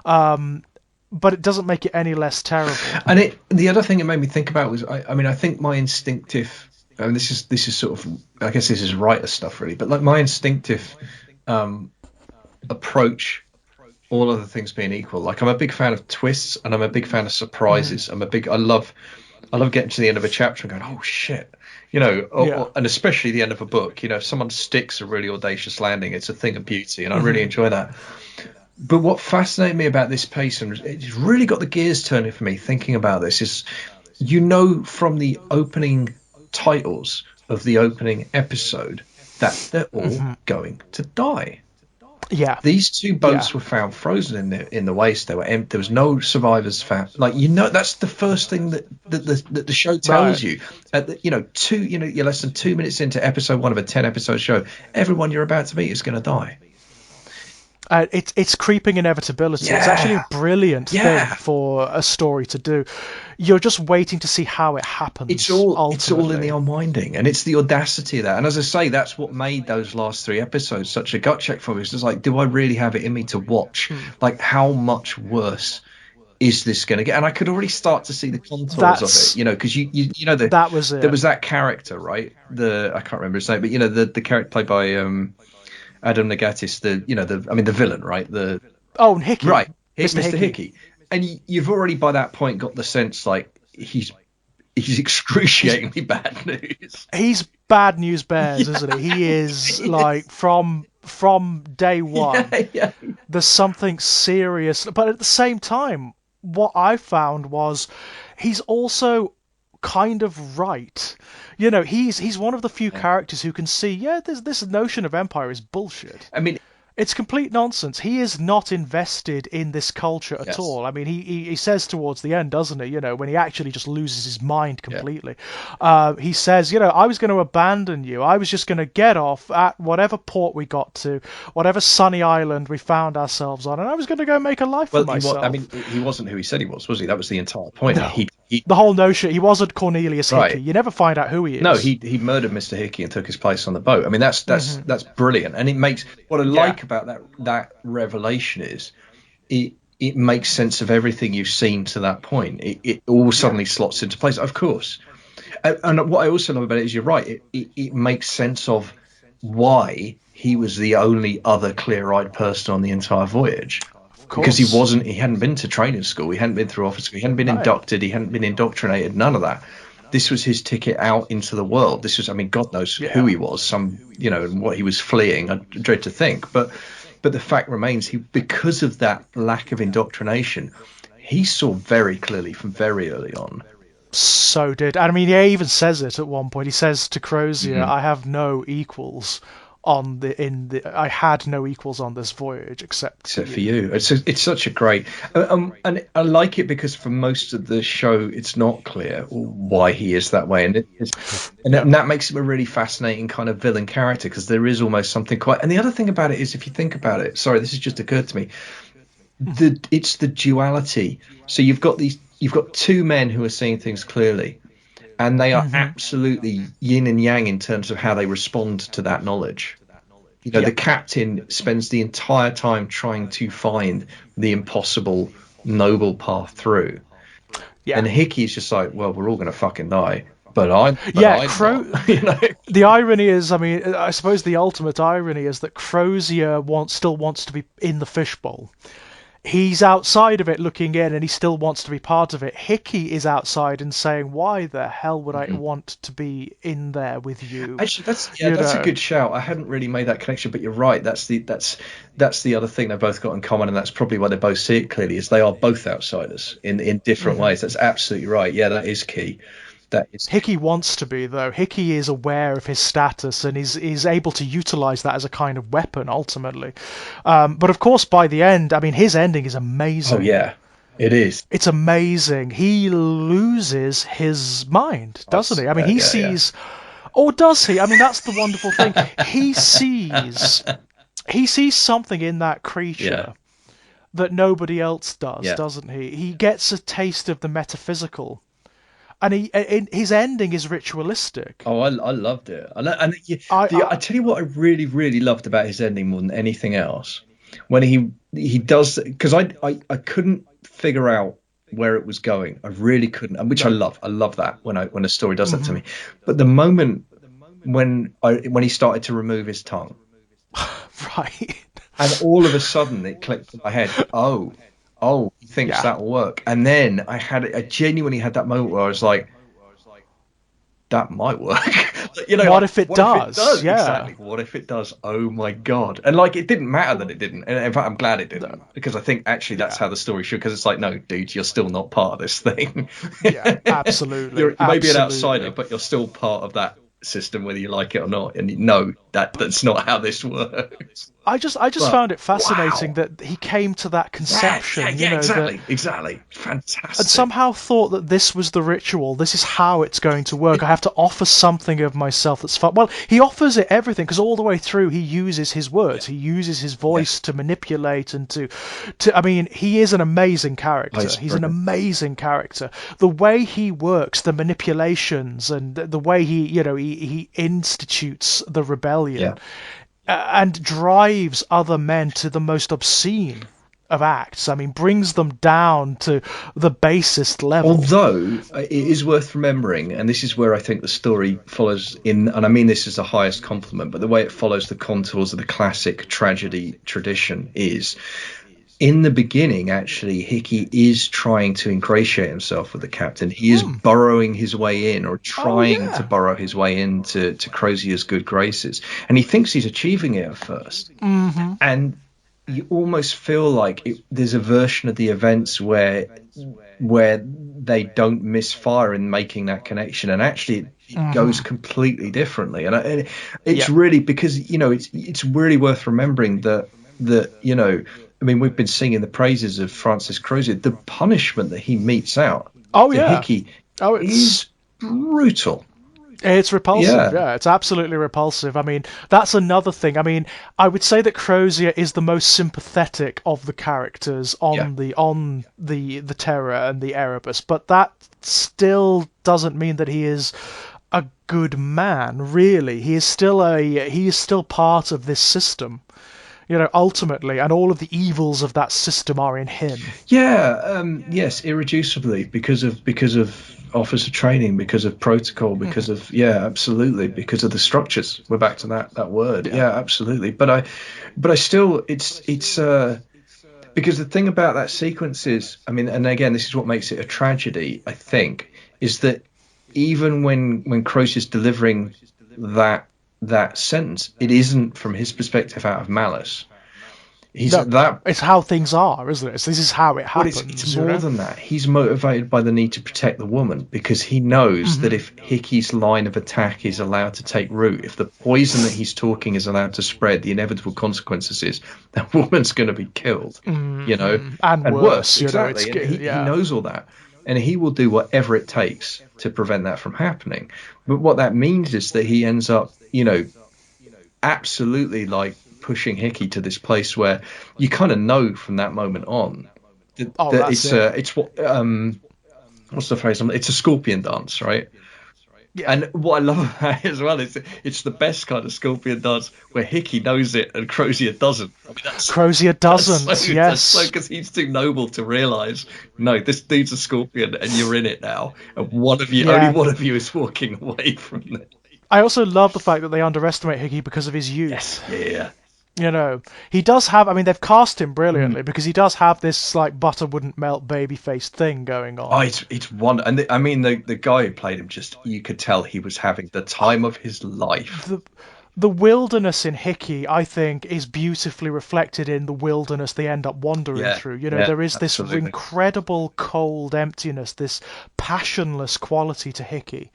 But it doesn't make it any less terrible. And the other thing it made me think about was, I think my instinctive, and this is sort of, I guess this is writer stuff really, but like my instinctive approach all other things being equal. Like, I'm a big fan of twists, and I'm a big fan of Mhm. surprises. I love getting to the end of a chapter and going, oh shit, Yeah. and especially the end of a book. If someone sticks a really audacious landing, it's a thing of beauty, and I really Mhm. enjoy that. But what fascinated me about this piece, and it's really got the gears turning for me thinking about this, is from the opening titles of the opening episode that they're all Mhm. going to die. Yeah. These two Yeah. boats were found frozen in the waste. They were empty. There was no survivors found. Like, that's the first thing that the show tells Right. you. At the, you're less than 2 minutes into episode one of a 10 episode show. Everyone you're about to meet is going to die. It's creeping inevitability. It's actually a Yeah, brilliant thing yeah. for a story to do. You're just waiting to see how it happens It's all in the ultimately. unwinding, and it's the audacity of that. And as I say, that's what made those last three episodes such a gut check for me. It's just like, do I really have it in me to watch? Hmm. Like, how much worse is this going to get? And I could already start to see the contours of it, That's because that was there it. was that character, right? I can't remember his name, but the character played by Adam Nagatis, the villain, right? The Oh, and Hickey, right, Mr. Mr. Hickey. Hickey, and you've already by that point got the sense like he's He's excruciatingly bad news. he's bad news bears, Yeah, isn't he? He is he like is. from day one. Yeah, yeah, There's something serious, but at the same time, what I found was he's also kind of right. He's one of the few yeah. characters who can see, yeah, this notion of empire is bullshit. I mean, It's complete nonsense. He is not invested in this culture at yes, all. I mean, he says towards the end, doesn't he? When he actually just loses his mind yeah. completely. He says, I was going to abandon you. I was just going to get off at whatever port we got to, whatever sunny island we found ourselves on, and I was going to go make a life for Well, he was. I myself. mean, he wasn't who he said he was he? That was the entire point. No. He The whole notion, he wasn't Cornelius Hickey. right. You never find out who he No, is. he murdered Mr. Hickey and took his place on the boat. I mean, Hmm. that's brilliant, and it makes what I Yeah. like about that revelation is it makes sense of everything you've seen to that point. It all Yeah. suddenly slots into place. Of course, and what I also love about it is you're right. It makes sense of why he was the only other clear-eyed person on the entire voyage. Of Because course. he hadn't been to training school, he hadn't been through office school, he hadn't been Right. inducted, he hadn't been indoctrinated, none of that. This was his ticket out into the world. This was, I mean, God knows who Yeah. he was, and what he was fleeing. I dread to think, but the fact remains, because of that lack of indoctrination, he saw very clearly from very early on. So did. I mean, he even says it at one point. He says to Crozier, Mhm. "I have no equals I had no equals on this voyage except for Except for you." you, it's such a great, and I like it because for most of the show, it's not clear why he is that way, No. and that makes him a really fascinating kind of villain character because there is almost something quite. And the other thing about it is, if you think about it, sorry, this has just occurred to me, it's the duality. So you've got two men who are seeing things clearly, and they are Hmm. absolutely yin and yang in terms of how they respond to that knowledge. The Yeah. captain spends the entire time trying to find the impossible noble path through, Yeah. and Hickey's just like, well, we're all gonna fucking die, but Yeah, I'm not. The irony is, I mean, I suppose the ultimate irony is that Crozier still wants to be in the fishbowl. He's outside of it looking in and he still wants to be part of it. Hickey is outside and saying, why the hell would I Mhm. want to be in there with you? Actually, You that's a know? good shout. I hadn't really made that connection, but you're right. That's the other thing they've both got in common, and that's probably why they both see it clearly. Is they are both outsiders in different Hmm. ways. That's absolutely right. Yeah, that is key. That is key. Hickey wants to be, though. Hickey is aware of his status and is able to utilize that as a kind of weapon, ultimately. But of course, by the end, I mean, his ending is Oh amazing. yeah, it is. It's amazing. He loses his mind, doesn't he? I mean, he Yeah, sees, or does he? I mean, that's the wonderful thing. He sees, he sees something in that yeah, creature that nobody else does, yeah. doesn't he? He gets a taste of the metaphysical, and his ending is ritualistic. Oh, I loved it. And I, I I tell you what, I really, really loved about his ending more than anything else, when he does, because I couldn't figure out where it was going. I really couldn't, and which I no, love. I love that when a story does that to hmm me. But the moment when he started to remove his tongue, right, And all of a sudden it clicked in my head. Oh, he thinks Yeah. that'll work. And then I genuinely had that moment where I was like, that might work. What if it what if it does? does? Yeah. Exactly. What if it does? Oh my God. And like, it didn't matter that it didn't. And in fact, I'm glad it didn't, because I think actually that's Yeah. how the story should, because it's like, no, dude, you're still not part of this thing. Yeah. Absolutely. You may be an outsider, Absolutely. but you're still part of that system, whether you like it or not. And you know that's not how this works. I just But found it fascinating wow. that he came to that conception, Yeah, that, exactly. and Fantastic. somehow thought that this was the ritual. This is how it's going to work. I have to offer something of myself that's fun. Well, he offers it everything, because all the way through he uses his words, he uses his voice to manipulate and to. I mean, he is an amazing character. He's an amazing character. The way he works, the manipulations, and the way he institutes the rebellion. And drives other men to the most obscene of acts. I mean, brings them down to the basest level. Although it is worth remembering, and this is where I think the story follows in, and I mean this is the highest compliment, but the way it follows the contours of the classic tragedy tradition is, in the beginning, actually, Hickey is trying to ingratiate himself with the captain. He is burrowing his way in, or trying to burrow his way into Crozier's good graces. And he thinks he's achieving it at first. Mm-hmm. And you almost feel like there's a version of the events where they don't misfire in making that connection, and actually it goes completely differently. And it's really, because it's really worth remembering that I mean, we've been singing the praises of Francis Crozier. The punishment that he metes out to Hickey is brutal. It's repulsive, yeah, it's absolutely repulsive. I mean, that's another thing. I mean, I would say that Crozier is the most sympathetic of the characters on the Terror and the Erebus, but that still doesn't mean that he is a good man, really. He is still part of this system. Ultimately, and all of the evils of that system are in him. Yeah, yes, irreducibly, because of officer training, because of protocol, because of absolutely, because of the structures. We're back to that word. Yeah, absolutely. But I still, it's because the thing about that sequence is, I mean, and again, this is what makes it a tragedy, I think, is that even when Croce is delivering that sentence, it isn't from his perspective out of malice. It's how things are, isn't it? This is how it happens. It's more than that. He's motivated by the need to protect the woman, because he knows that if Hickey's line of attack is allowed to take root, if the poison that he's talking is allowed to spread, the inevitable consequences is that woman's going to be killed. And worse. Exactly. He knows all that, and he will do whatever it takes to prevent that from happening. But what that means is that he ends up, absolutely like pushing Hickey to this place where you kind of know from that moment on that it's what what's the phrase? It's a scorpion dance, right? Yeah. And what I love about it as well is it's the best kind of scorpion dance where Hickey knows it and Crozier doesn't. I mean, Crozier doesn't. Yes, because he's too noble to realise, no, this dude's a scorpion and you're in it now, and only one of you is walking away from it. I also love the fact that they underestimate Hickey because of his youth. Yes. Yeah. He does have, I mean, they've cast him brilliantly because he does have this, like, butter wouldn't melt baby-faced thing going on. Oh, it's wonderful. And I mean, the guy who played him, you could tell he was having the time of his life. The wilderness in Hickey, I think, is beautifully reflected in the wilderness they end up wandering through. There is this incredible cold emptiness, this passionless quality to Hickey,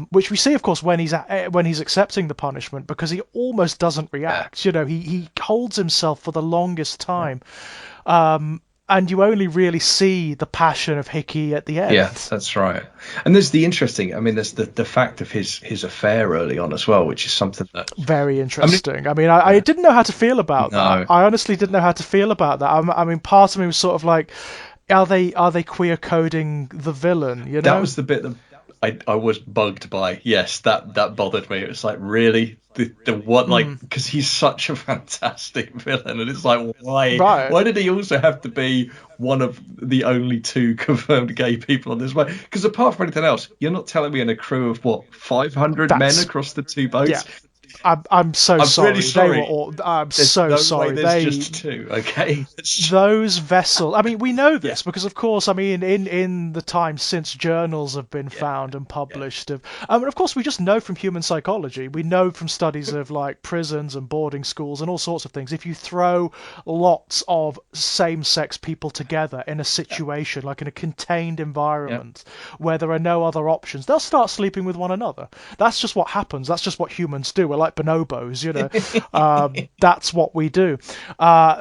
which we see, of course, when he's accepting the punishment, because he almost doesn't react. He holds himself for the longest time. And you only really see the passion of Hickey at the end. Yeah, that's right. And there's the interesting, I mean, there's the fact of his affair early on as well, which is something that... Very interesting. I didn't know how to feel about that. I honestly didn't know how to feel about that. I mean, part of me was sort of like, are they queer coding the villain, That was the bit that I was bugged by. Yes, that bothered me. It was like, really? The what, like, because he's such a fantastic villain, and it's like, why did he also have to be one of the only two confirmed gay people on this boat? Because apart from anything else, you're not telling me in a crew of 500 men across the two boats, I'm so I'm sorry. really sorry. They were all. I'm There's so no sorry. way there's just two, okay? Those vessels. I mean, we know Yeah, this because, of course, I mean, in the time since journals have been yeah, found and yeah, published, and of course, we just know from human psychology. We know from studies of like prisons and boarding schools and all sorts of things. If you throw lots of same-sex people together in a situation like in a contained yeah. environment where there are no other options, they'll start sleeping with one another. That's just what happens. That's just what humans do. We're like bonobos, you know. That's what we do.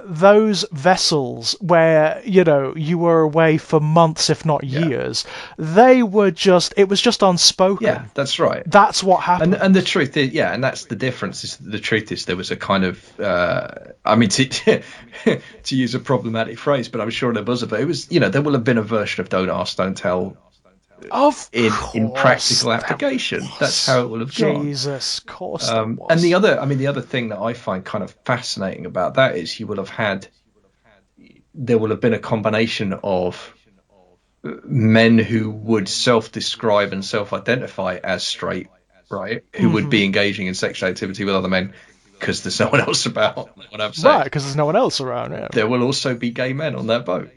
Those vessels where, you know, you were away for months, if not Yeah. years, they were just, it was just unspoken. Yeah, that's right. That's what happened. And the truth is, yeah, and that's the difference. Is the truth is there was a kind of, I mean, to to use a problematic phrase, but I'm sure there was but it was, you know, there will have been a version of Don't Ask, Don't Tell Of in course, practical application. That's how it will have gone. Jesus, of course there was. And the other thing that I find kind of fascinating about that is there will have been a combination of men who would self-describe and self-identify as straight, right? Who would be engaging in sexual activity with other men because there's no one else about. What I'm saying, Right, because there's no one else around. Yeah. there will also be gay men on that boat,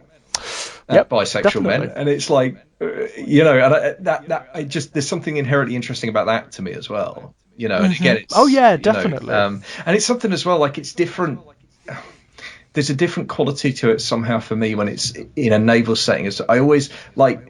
Yep, bisexual definitely. men, and it's like, you know, and I just there's something inherently interesting about that to me as well, you know. And again, it's Oh yeah, you know, definitely. and it's something as well, like it's different. There's a different quality to it somehow for me when it's in a naval setting. As I always like,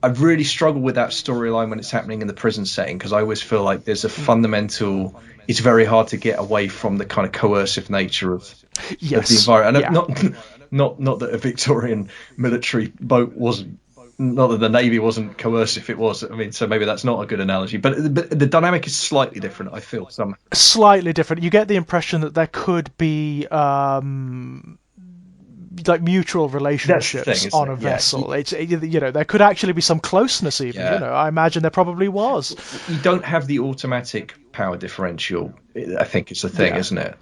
I've really struggled with that storyline when it's happening in the prison setting because I always feel like there's a fundamental. It's very hard to get away from the kind of coercive nature of the environment. And not that a Victorian military boat wasn't. Not that the Navy wasn't coercive, it was. I mean, so maybe that's not a good analogy, but the dynamic is slightly different. I feel some Slightly different. You get the impression that there could be like mutual relationships thing, on a it? Yeah. vessel. It's, you know, there could actually be some closeness even. Yeah. You know, I imagine there probably was. You don't have the automatic power differential. I think it's the thing, isn't it?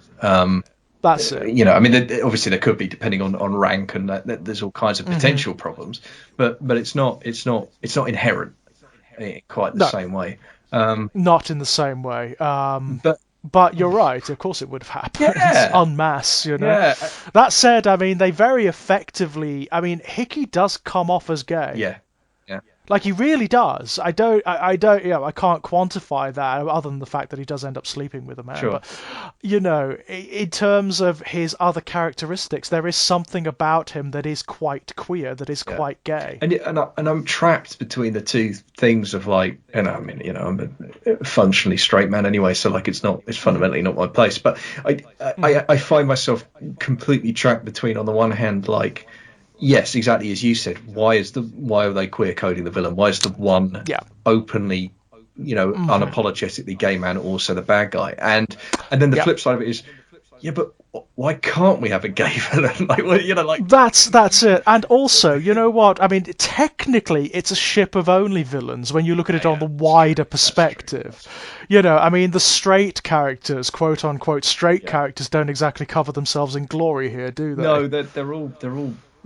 That's it. You know, I mean, obviously there could be depending on rank, and there's all kinds of potential problems, but it's not inherent in quite the same way. Not in the same way. But you're right. Of course, it would have happened en masse. You know. Yeah. That said, I mean, they very effectively. I mean, Hickey does come off as gay. Yeah. Like he really does. I don't. You know, I can't quantify that other than the fact that he does end up sleeping with a man. Sure. But you know, in terms of his other characteristics, there is something about him that is quite queer, that is quite gay. And I'm trapped between the two things of like, and I mean, you know, I'm a functionally straight man anyway, so like it's fundamentally not my place. But I find myself completely trapped between, on the one hand, like. Yes, exactly as you said. Why are they queer coding the villain? Why is the one openly, you know, unapologetically gay man also the bad guy? And then the flip side of it is, yeah, but why can't we have a gay villain? Like, well, you know, like that's it. And also, you know what? I mean, technically, it's a ship of only villains when you look at it on the wider perspective. You know, I mean, the straight characters, quote unquote, straight characters, don't exactly cover themselves in glory here, do they? No, they're all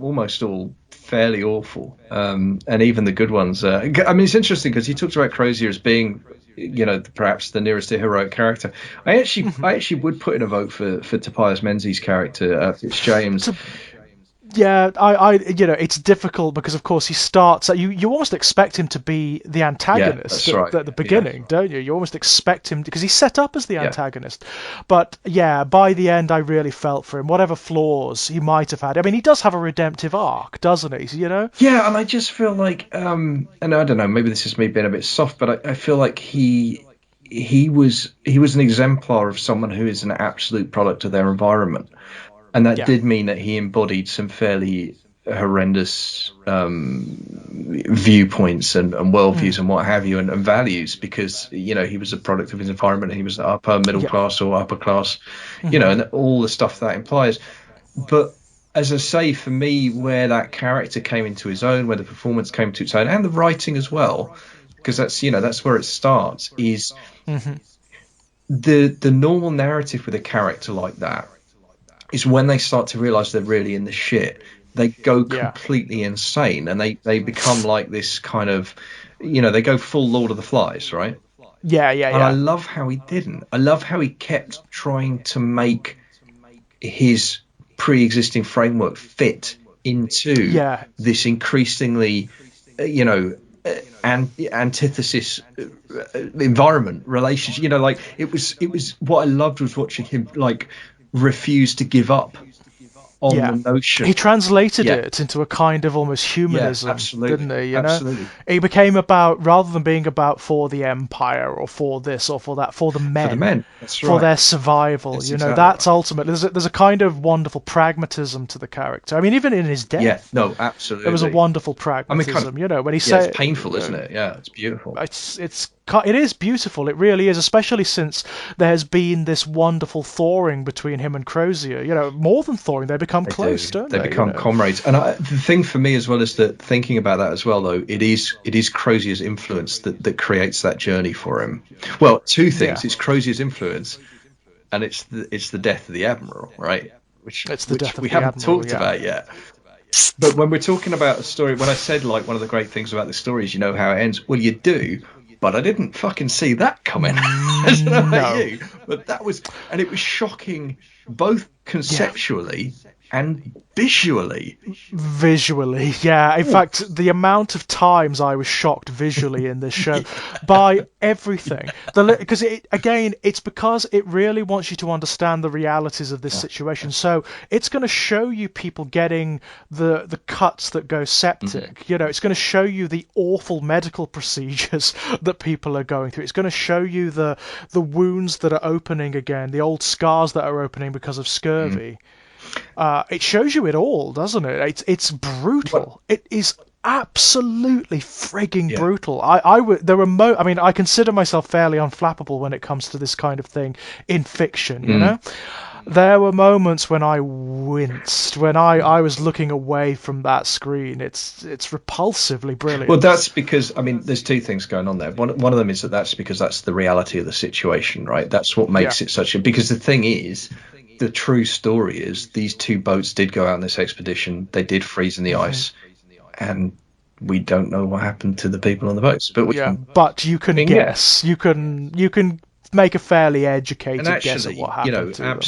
almost all fairly awful, and even the good ones. I mean, it's interesting because you talked about Crozier as being, you know, perhaps the nearest to heroic character. I actually would put in a vote for Tobias Menzies' character, Fitzjames. Yeah, I you know, it's difficult because of course he starts. You almost expect him to be the antagonist at the beginning, don't you? You almost expect him because he's set up as the antagonist. But yeah, by the end, I really felt for him. Whatever flaws he might have had, I mean, he does have a redemptive arc, doesn't he? You know? Yeah, and I just feel like, and I don't know, maybe this is me being a bit soft, but I feel like he was an exemplar of someone who is an absolute product of their environment. And that did mean that he embodied some fairly horrendous viewpoints and worldviews and what have you, and values, because, you know, he was a product of his environment. He was upper middle class or upper class, you know, and all the stuff that implies. But as I say, for me, where that character came into his own, where the performance came to its own, and the writing as well, because that's where it starts, is the normal narrative with a character like that is when they start to realize they're really in the shit, they go completely insane, and they become like this kind of, you know, they go full Lord of the Flies, right? Yeah, yeah, And I yeah. love how he didn't. I love how he kept trying to make his pre-existing framework fit into Yeah, this increasingly, antithesis environment relationship. Like it was what I loved was watching him like refuse to give up on the yeah. notion. He translated Yeah, it into a kind of almost yeah, humanism, didn't absolutely, he? You know, absolutely. he became about, rather than being about for the empire or for this or for that, for the For the men, men, that's for right. their survival. That's You know, exactly right. that's ultimately there's a kind of wonderful pragmatism to the character. I mean, even in his Yeah, death, no, there was a absolutely. wonderful I mean, kind of. pragmatism. You know, when he Yeah, it's said, painful, isn't it? Yeah, it's beautiful. it is beautiful. It really is, especially since there has been this wonderful thawing between him and Crozier. You know, more than thawing, they become They close, do. don't They they? You become know. comrades. And the thing for me as well is that thinking about that as well, though, it is Crozier's influence that creates that journey for him. Well, two Yeah, things: it's Crozier's influence, and it's the death of the admiral, right? Which it's the which death we of the haven't admiral. talked Yeah. about yet. But when we're talking about a story, when I said like one of the great things about the story is you know how it ends. Well, you do, but I didn't fucking see that coming. I don't know about No. you, but and it was shocking both Yeah. conceptually and visually. Visually, yeah. In Ooh. fact, the amount of times I was shocked visually in this show Yeah. by everything. Because it's because it really wants you to understand the realities of this Yeah. situation. So it's going to show you people getting the cuts that go Mhm. septic. You know, it's going to show you the awful medical procedures that people are going through. It's going to show you the wounds that are opening again, the old scars that are opening because of Mm. scurvy. It shows you it all, doesn't it? It's What? brutal. It is absolutely frigging Yeah. brutal. There were I mean, I consider myself fairly unflappable when it comes to this kind of thing in fiction. You Mm. know, there were moments when I winced when I was looking away from that screen. It's repulsively Well, brilliant. that's because I mean, there's two things going on there. One of them is that that's because that's the reality of the situation, right? That's what Yeah. makes it such a. Because the thing is, the true story is these two boats did go out on this expedition. They did freeze in the Hmm. ice, and we don't know what happened to the people on the boats, but we Yeah, can, but you can yeah. guess. You can make a fairly And educated guess at actually, what happened to them.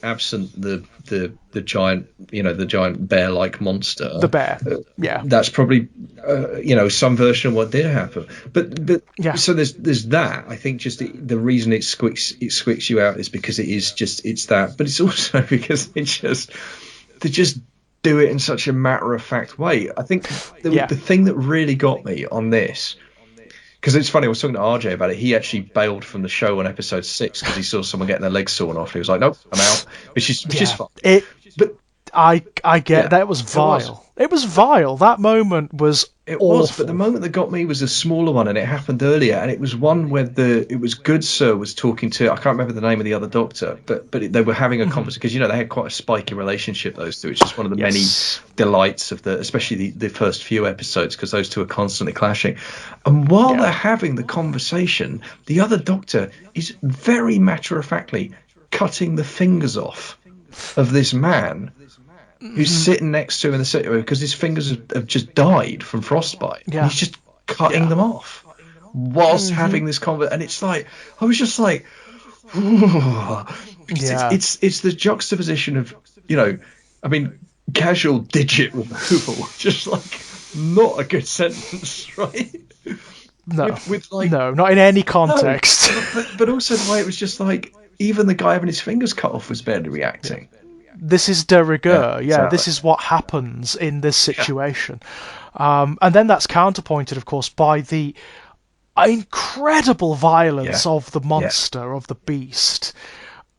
absent the giant, the giant bear-like The monster, bear. uh, Yeah. that's probably some version of what did happen. But Yeah. so there's that. I think just the reason it squicks you out is because it's that, but it's also because they just do it in such a matter of fact way. I think Yeah. the thing that really got me on this, because it's funny, I was talking to RJ about it. He actually bailed from the show on episode 6 because he saw someone getting their legs sawn off. He was like, "Nope, I'm out," which is Yeah. fine. It But I get yeah, that was it was. vile. It was vile. That moment was It was, but the awful. moment that got me was a smaller one, and it happened earlier, and it was one where it was Good Sir was talking to, I can't remember the name of the other doctor, but they were having a Hmm. conversation because they had quite a spiky relationship, those two. It's just one of the many Yes. delights of especially the first few episodes, because those two are constantly clashing. And while Yeah. they're having the conversation, the other doctor is very matter of factly cutting the fingers off of this man who's Hmm. sitting next to him in the sitting room because his fingers have just died from frostbite, and Yeah. he's just cutting Yeah. them off whilst Hmm. having this conversation. And it's like I was just like, because it's Yeah. it's it's the juxtaposition of I mean, casual digit removal, just like not a good sentence, right? No. With like No, not in any no, context. but also the way it was just like even the guy having his fingers cut off was barely Yeah. reacting. This is de Yeah, rigueur. Yeah, exactly. this is what happens in this Yeah, situation. And then that's counterpointed, of course, by the incredible yeah, violence of the yeah. monster, of the beast,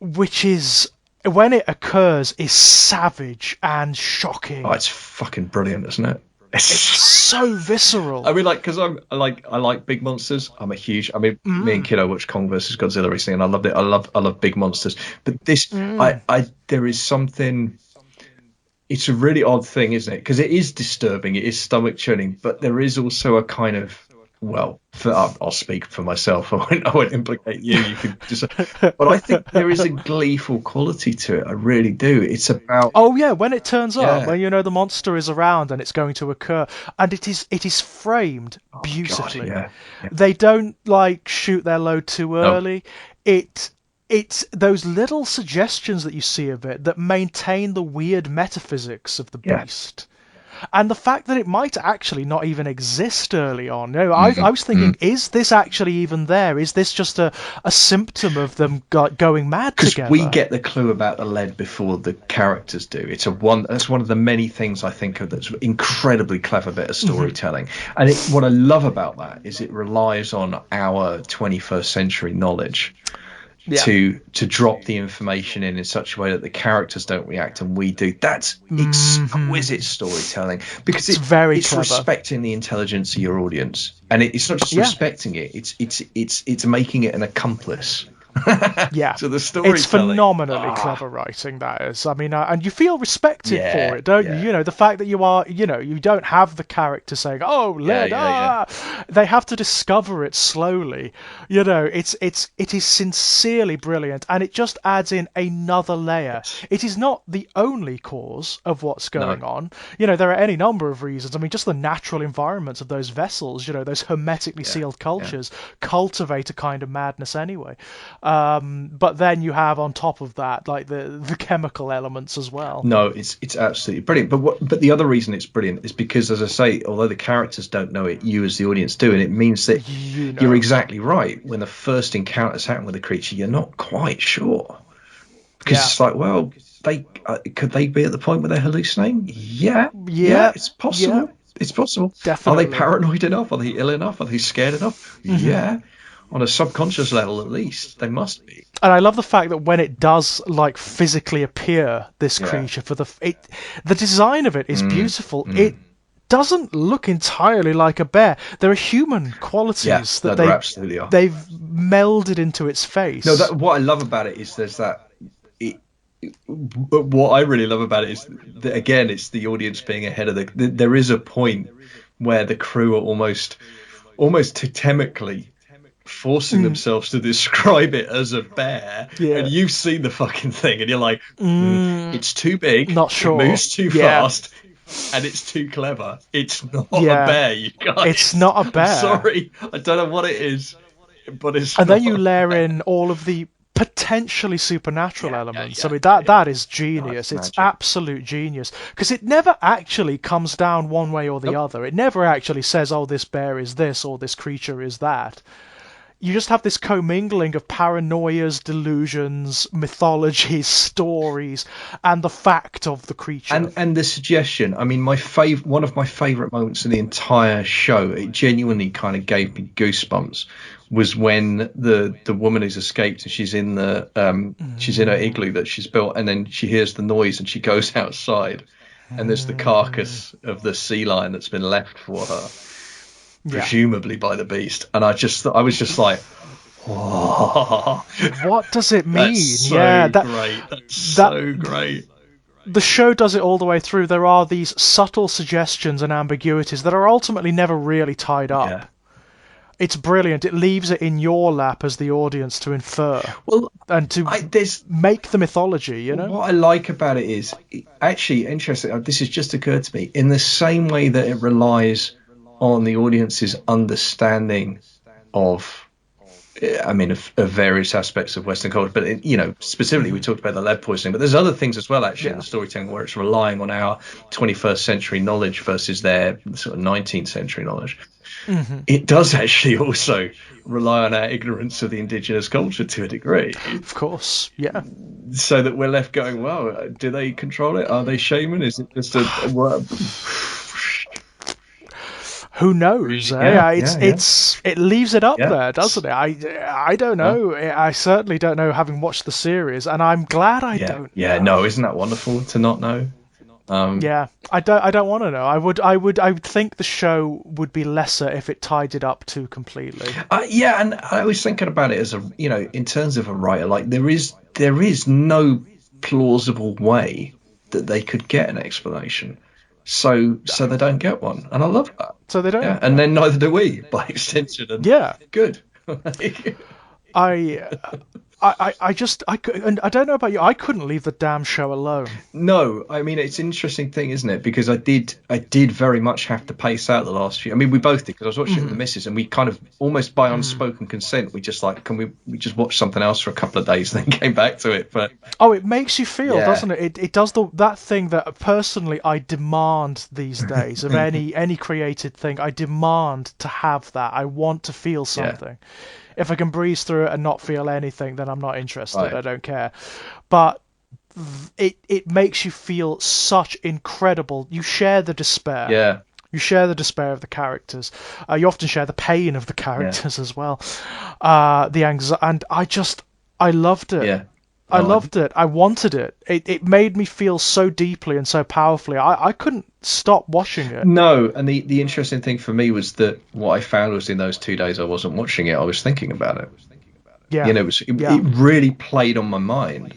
which is, when it occurs, is savage and Oh, shocking. it's fucking brilliant, isn't it? It's It's, so I visceral. mean, like, because I like big monsters. I'm a huge. I mean, me and Mm, Kiddo watched Kong versus Godzilla recently, and I loved it. I love big monsters. But this, mm, there is something. It's a really odd thing, isn't it? Because it is disturbing. It is stomach churning, but there is also a kind of well, I'll speak for myself. I won't implicate you. You could just, but I think there is a gleeful quality to it. I really do. It's about, Oh yeah, when it turns up, yeah. when you know the monster is around and it's going to occur, and it is framed Oh my God, beautifully. yeah, yeah. They don't like shoot their load too No, early. It's those little suggestions that you see of it that maintain the weird metaphysics of the yeah. beast. And the fact that it might actually not even exist early on. You know, I Mm, was thinking, is this actually even there? Is this just a symptom of them going mad because we together? get the clue about the lead before the characters do. That's one of the many things I think of that's incredibly clever bit of storytelling. And what I love about that is it relies on our 21st century knowledge Yeah. to drop the information in such a way that the characters don't react and we do. That's exquisite storytelling, because It's very it's clever. respecting the intelligence of your audience, and it's not just Yeah. respecting it, it's making it an accomplice Yeah, to the it's storytelling. phenomenally clever writing, that is. I mean, and you feel respected for Yeah, it, don't you? yeah, You know, the fact that you don't have the character saying, "Oh, yeah, lead, yeah, yeah. They have to discover it slowly. You know, it is sincerely brilliant, and it just adds in another layer. It is not the only cause of what's No, going on. You know, there are any number of reasons. I mean, just the natural environments of those vessels, those hermetically yeah, sealed yeah. cultures cultivate a kind of madness anyway. But then you have on top of that like the chemical elements as well. No, it's absolutely brilliant. But the other reason it's brilliant is because, as I say, although the characters don't know it, you as the audience do, and it means that You you're know, exactly right. When the first encounters happen with the creature, you're not quite sure, because yeah, it's like, well, they could they be at the point where they're hallucinating? Yeah, yeah, yeah, it's yeah, possible. It's possible. Are they definitely. paranoid enough? Are they ill enough? Are they scared enough? Yeah, on a subconscious level, at least they must be. And I love the fact that when it does like physically appear, this Yeah. creature the design of it is Mm, beautiful. It mm. doesn't look entirely like a bear. There are human Yeah, qualities no, that there absolutely are. they've melded into its No, face. that what I love about it is there's that. It, but what I really love about it is that, again, it's the audience being ahead of there is a point where the crew are almost totemically forcing Mm, themselves to describe it as a bear, and yeah. you've seen the fucking thing, and you're like, Mm, it's too big, not it sure. moves too Yeah. fast, and it's too clever. It's not a Yeah. bear, you It's guys. not a I'm bear. sorry, I don't know what it is, but it's And not then you a layer bear. in all of the potentially supernatural Yeah, yeah, elements. I yeah, mean, yeah, yeah. that is No, it's genius. It's magic. absolute genius because it never actually comes down one way or the Nope. other. It never actually says, "Oh, this bear is this" or "This creature is that." You just have this commingling of paranoias, delusions, mythologies, stories, and the fact of the creature. And the suggestion, I mean, one of my favorite moments in the entire show, it genuinely kind of gave me goosebumps, was when the woman who's escaped and she's in her igloo that she's built, and then she hears the noise and she goes outside, and there's the carcass of the sea lion that's been left for her, Yeah. presumably by the beast. And I was just like, oh, What does it that's mean? Yeah, so great. That's that so great. the show does it all the way through. There are these subtle suggestions and ambiguities that are ultimately never really tied up. Yeah. It's brilliant. It leaves it in your lap as the audience to infer Well, and to there's make the mythology. what I like about it is actually interesting. This has just occurred to me. In the same way that it relies on the audience's understanding of, I mean, of various aspects of Western culture, but specifically we talked about the lead poisoning, but there's other things as well actually in Yeah. the storytelling where it's relying on our 21st century knowledge versus their sort of 19th century knowledge. It does actually also rely on our ignorance of the indigenous culture to a degree, Of course. Yeah. so that we're left going, well, do they control it? Are they shaman? Is it just a what? Who knows? Yeah, yeah, It leaves it up yeah, there, doesn't it? I don't yeah. know. I certainly don't know, having watched the series, and I'm glad I Yeah, don't yeah, know. no, isn't that wonderful to not know? Yeah, I don't want to know. I would think the show would be lesser if it tied it up too completely. Yeah, and I was thinking about it as in terms of a writer, like there is no plausible way that they could get an explanation, so they don't get one, and I love that. So they don't. Yeah, and then neither do we, by extension. And Yeah. good. I and I don't know about you. I couldn't leave the damn show alone. No, I mean it's an interesting thing, isn't it? Because I did very much have to pace out the last few. I mean, we both did because I was watching it with the missus, and we kind of almost by unspoken consent, we just like, can we just watch something else for a couple of days, and then came back to it. But it makes you feel, doesn't it? It does that thing that personally I demand these days of any created thing. I demand to have that. I want to feel something. Yeah. If I can breeze through it and not feel anything, then I'm not interested. Right. I don't care. But it makes you feel such incredible. You share the despair. Yeah. You share the despair of the characters. You often share the pain of the characters as well. The anxiety, and I loved it. Yeah. I loved it. I wanted it. It made me feel so deeply and so powerfully. I couldn't stop watching it. No, and the interesting thing for me was that what I found was in those 2 days I wasn't watching it, I was thinking about it. Yeah. You know, it really played on my mind.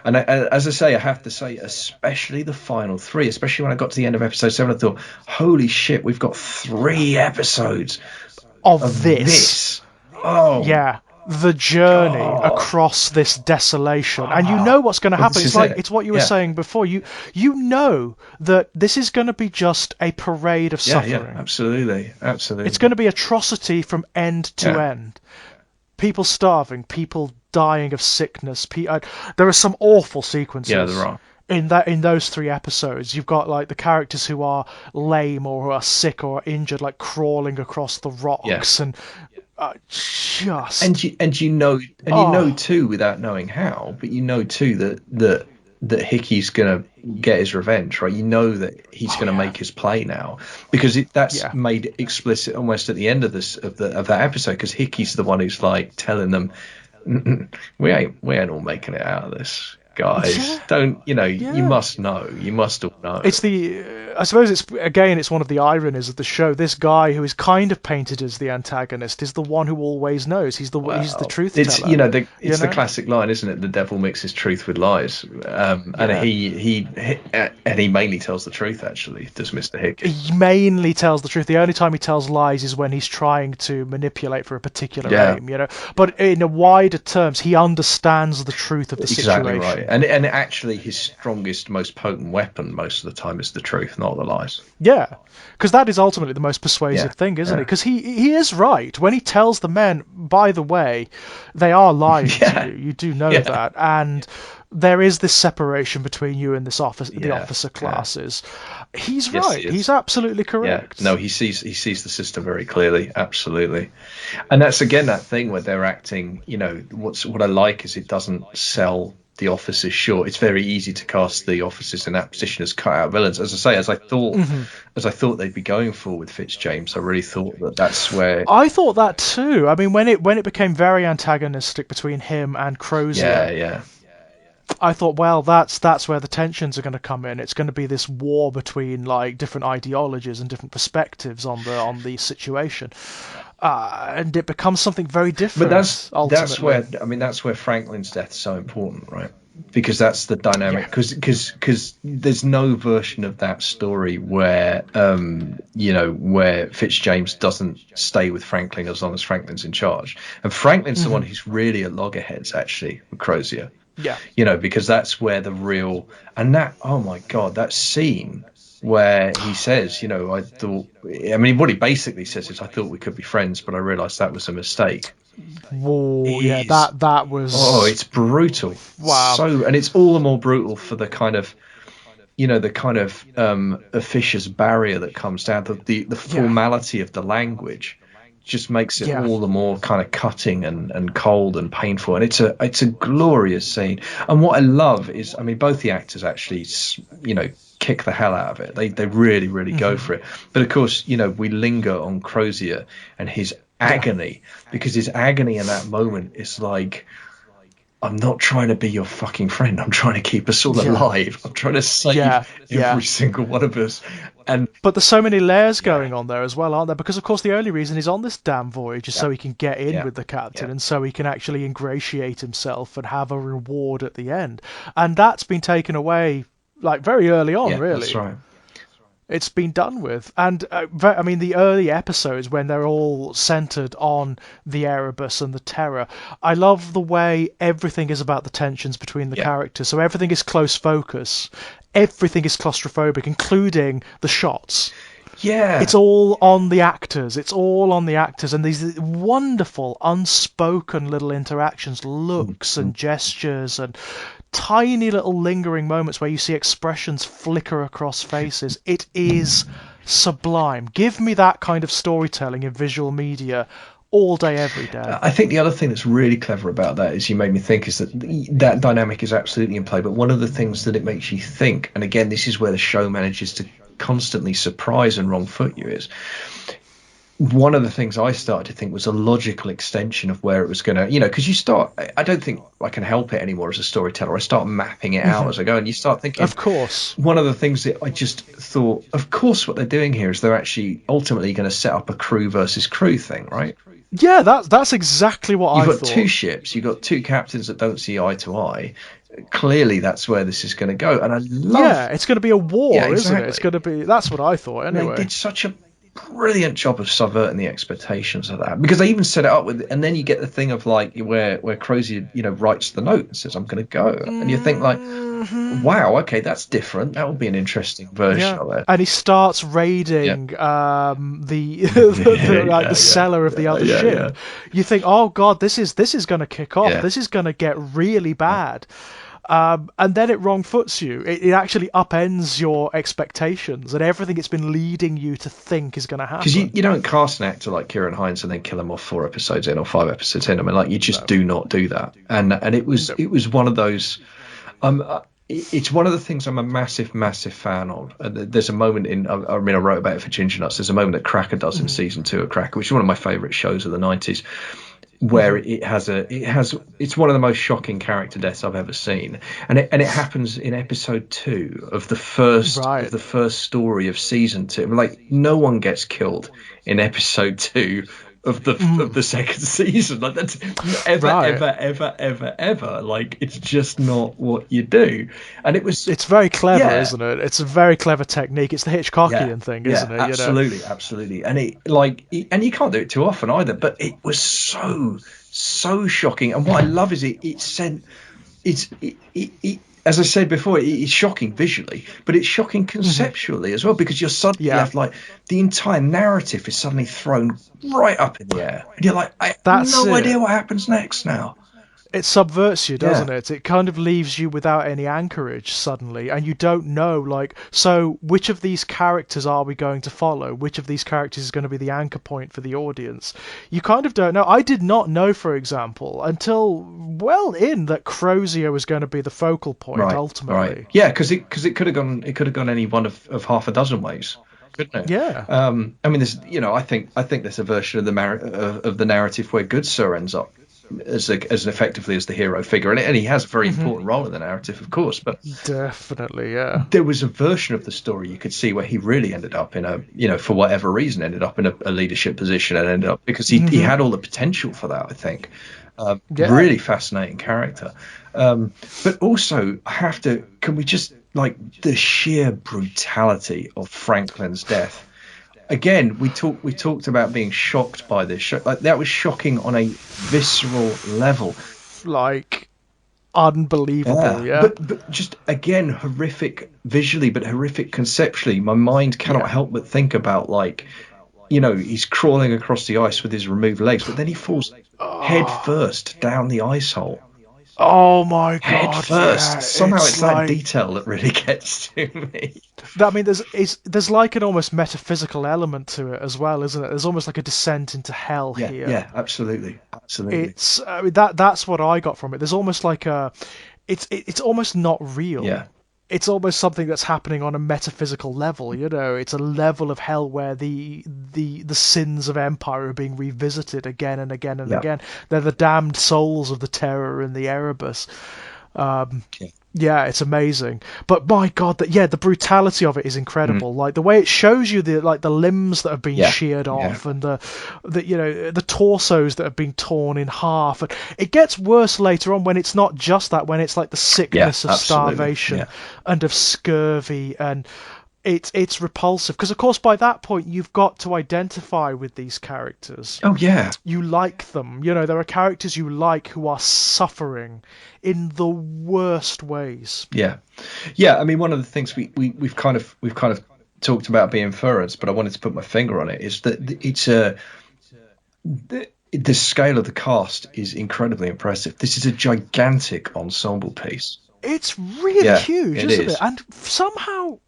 And as I say, I have to say, especially the final 3, especially when I got to the end of episode 7, I thought, holy shit, we've got 3 episodes of this. Oh, yeah. The journey across this desolation, and you know what's going to happen. It's what you were saying before. You know that this is going to be just a parade of suffering. Yeah, absolutely. It's going to be atrocity from end to end. People starving, people dying of sickness. There are some awful sequences. Yeah, there are. In those 3 episodes, you've got like the characters who are lame or who are sick or injured, like crawling across the rocks and. You know too, without knowing how, but you know too that Hickey's gonna get his revenge, right? You know that he's gonna make his play now, because that's made explicit almost at the end of that episode, because Hickey's the one who's like telling them, we ain't all making it out of this, guys. Don't you must know, you must all know. It's I suppose it's one of the ironies of the show. This guy who is kind of painted as the antagonist is the one who always knows. He's the truth teller. It's the classic line, isn't it? The devil mixes truth with lies, and he mainly tells the truth. Actually, does Mr. Hickey? He mainly tells the truth. The only time he tells lies is when he's trying to manipulate for a particular aim. But in a wider terms, he understands the truth of the situation. Exactly right. And actually, his strongest, most potent weapon most of the time is the truth, not the lies. Yeah, because that is ultimately the most persuasive thing, isn't it? Because he is right when he tells the men, by the way, they are lying to you. You do know that, and there is this separation between you and the officer classes. He's right. He's absolutely correct. No, he sees the system very clearly. Absolutely, and that's again that thing where they're acting. What I like is it doesn't sell the officers short. It's very easy to cast the officers in that position as cut-out villains. As I say, as I thought they'd be going for with Fitzjames, I really thought that's where. I thought that too. I mean, when it became very antagonistic between him and Crozier. I thought, well, that's where the tensions are going to come in. It's going to be this war between like different ideologies and different perspectives on the situation, and it becomes something very different. But that's where Franklin's death is so important, right? Because that's the dynamic. Because there's no version of that story where where Fitzjames doesn't stay with Franklin as long as Franklin's in charge, and Franklin's the one who's really at loggerheads actually with Crozier. Yeah. Because that's where the real oh my God, that scene where he says, what he basically says is, I thought we could be friends, but I realised that was a mistake. Whoa, that was. Oh, it's brutal. Wow. And it's all the more brutal for the kind of, officious barrier that comes down to the formality of the language. Just makes it all the more kind of cutting and cold and painful, and it's a glorious scene. And what I love is, both the actors actually kick the hell out of it. They really go for it. But of course, we linger on Crozier and his agony, because his agony in that moment is like, I'm not trying to be your fucking friend. I'm trying to keep us all alive. I'm trying to save every single one of us. But there's so many layers going on there as well, aren't there? Because, of course, the only reason he's on this damn voyage is so he can get in with the captain and so he can actually ingratiate himself and have a reward at the end. And that's been taken away, like, very early on, really. That's right. It's been done with. And I mean, the early episodes when they're all centered on the Erebus and the Terror, I love the way everything is about the tensions between the characters. So everything is close focus, everything is claustrophobic, including the shots. Yeah. It's all on the actors. It's all on the actors, and these wonderful unspoken little interactions, looks and gestures, and tiny little lingering moments where you see expressions flicker across faces. It is sublime. Give me that kind of storytelling in visual media all day, every day. I think the other thing that's really clever about that is you made me think is that that dynamic is absolutely in play. But one of the things that it makes you think, and again, this is where the show manages to constantly surprise and wrong foot you, is one of the things I started to think was a logical extension of where it was going to, because you start, I don't think I can help it anymore as a storyteller. I start mapping it out as I go, and you start thinking, of course. One of the things that I just thought, of course, what they're doing here is they're actually ultimately going to set up a crew versus crew thing, right? Yeah, that's exactly what I thought. You've got two ships, you've got two captains that don't see eye to eye. Clearly, that's where this is going to go, and I love. Yeah, it's going to be a war, exactly. Isn't it? It's going to be. That's what I thought. Anyway, they did such a brilliant job of subverting the expectations of that, because they even set it up with, and then you get the thing of like where Crozier writes the note and says I'm going to go, and you think like, wow, okay, that's different. That would be an interesting version of it. And he starts raiding the cellar of the other ship. You think, oh god, this is going to kick off. This is going to get really bad. And then it wrong foots you. It actually upends your expectations and everything it's been leading you to think is going to happen. Because you don't cast an actor like Kieran Hines and then kill him off 4 episodes in or 5 episodes in. I mean, like, you just do not do that. And it was one of those. It's one of the things I'm a massive fan of. There's a moment I wrote about it for Ginger Nuts. There's a moment that Cracker does in season 2 of Cracker, which is one of my favourite shows of the 90s. Where it's one of the most shocking character deaths I've ever seen, and it happens in episode 2 of the first story of season 2. Like, no one gets killed in episode 2 of the second season. Like, that's ever. Like, it's just not what you do. And it's very clever, isn't it? It's a very clever technique. It's the Hitchcockian thing, isn't it? Absolutely. And and you can't do it too often either. But it was so shocking. And what I love is it sent. As I said before, it's shocking visually, but it's shocking conceptually as well, because you're suddenly left like the entire narrative is suddenly thrown right up in the air, and you're like, I have no idea what happens next now. It subverts you, doesn't it? It kind of leaves you without any anchorage suddenly, and you don't know, like, so which of these characters are we going to follow? Which of these characters is going to be the anchor point for the audience? You kind of don't know. I did not know, for example, until that Crozier was going to be the focal point ultimately. Right. Yeah, because it could have gone any one of half a dozen ways. Couldn't it? Yeah. I mean, there's, I think there's a version of the narrative where Good Sir ends up as effectively as the hero figure, and he has a very important role in the narrative, of course, but definitely, yeah, there was a version of the story you could see where he really ended up in a, for whatever reason, ended up in a leadership position, and ended up, because he had all the potential for that, I think. Really fascinating character, but also can we just, like, the sheer brutality of Franklin's death. Again, we talked about being shocked by this. Like, that was shocking on a visceral level, like unbelievable. Yeah. But just, again, horrific visually, but horrific conceptually. My mind cannot help but think about, like, he's crawling across the ice with his removed legs, but then he falls head first down the ice hole. Oh my god! Head first. Somehow it's that detail that really gets to me. I mean, there's like an almost metaphysical element to it as well, isn't it? There's almost like a descent into hell here. Yeah, absolutely. It's that's what I got from it. There's almost like it's almost not real. Yeah. It's almost something that's happening on a metaphysical level, It's a level of hell where the sins of empire are being revisited again and again and again. They're the damned souls of the Terror and the Erebus. Yeah, it's amazing. But my God, the brutality of it is incredible. Like, the way it shows you the limbs that have been sheared off, and the torsos that have been torn in half. And it gets worse later on when it's not just that, when it's like the sickness of starvation and of scurvy, and it's repulsive because, of course, by that point you've got to identify with these characters. Oh yeah, You like them. You know, there are characters you like who are suffering in the worst ways. yeah, yeah. I mean, one of the things we've kind of talked about being furrers, but I wanted to put my finger on it, is that it's the scale of the cast is incredibly impressive. This is a gigantic ensemble piece. It's really Yeah, huge, it isn't is. it? And somehow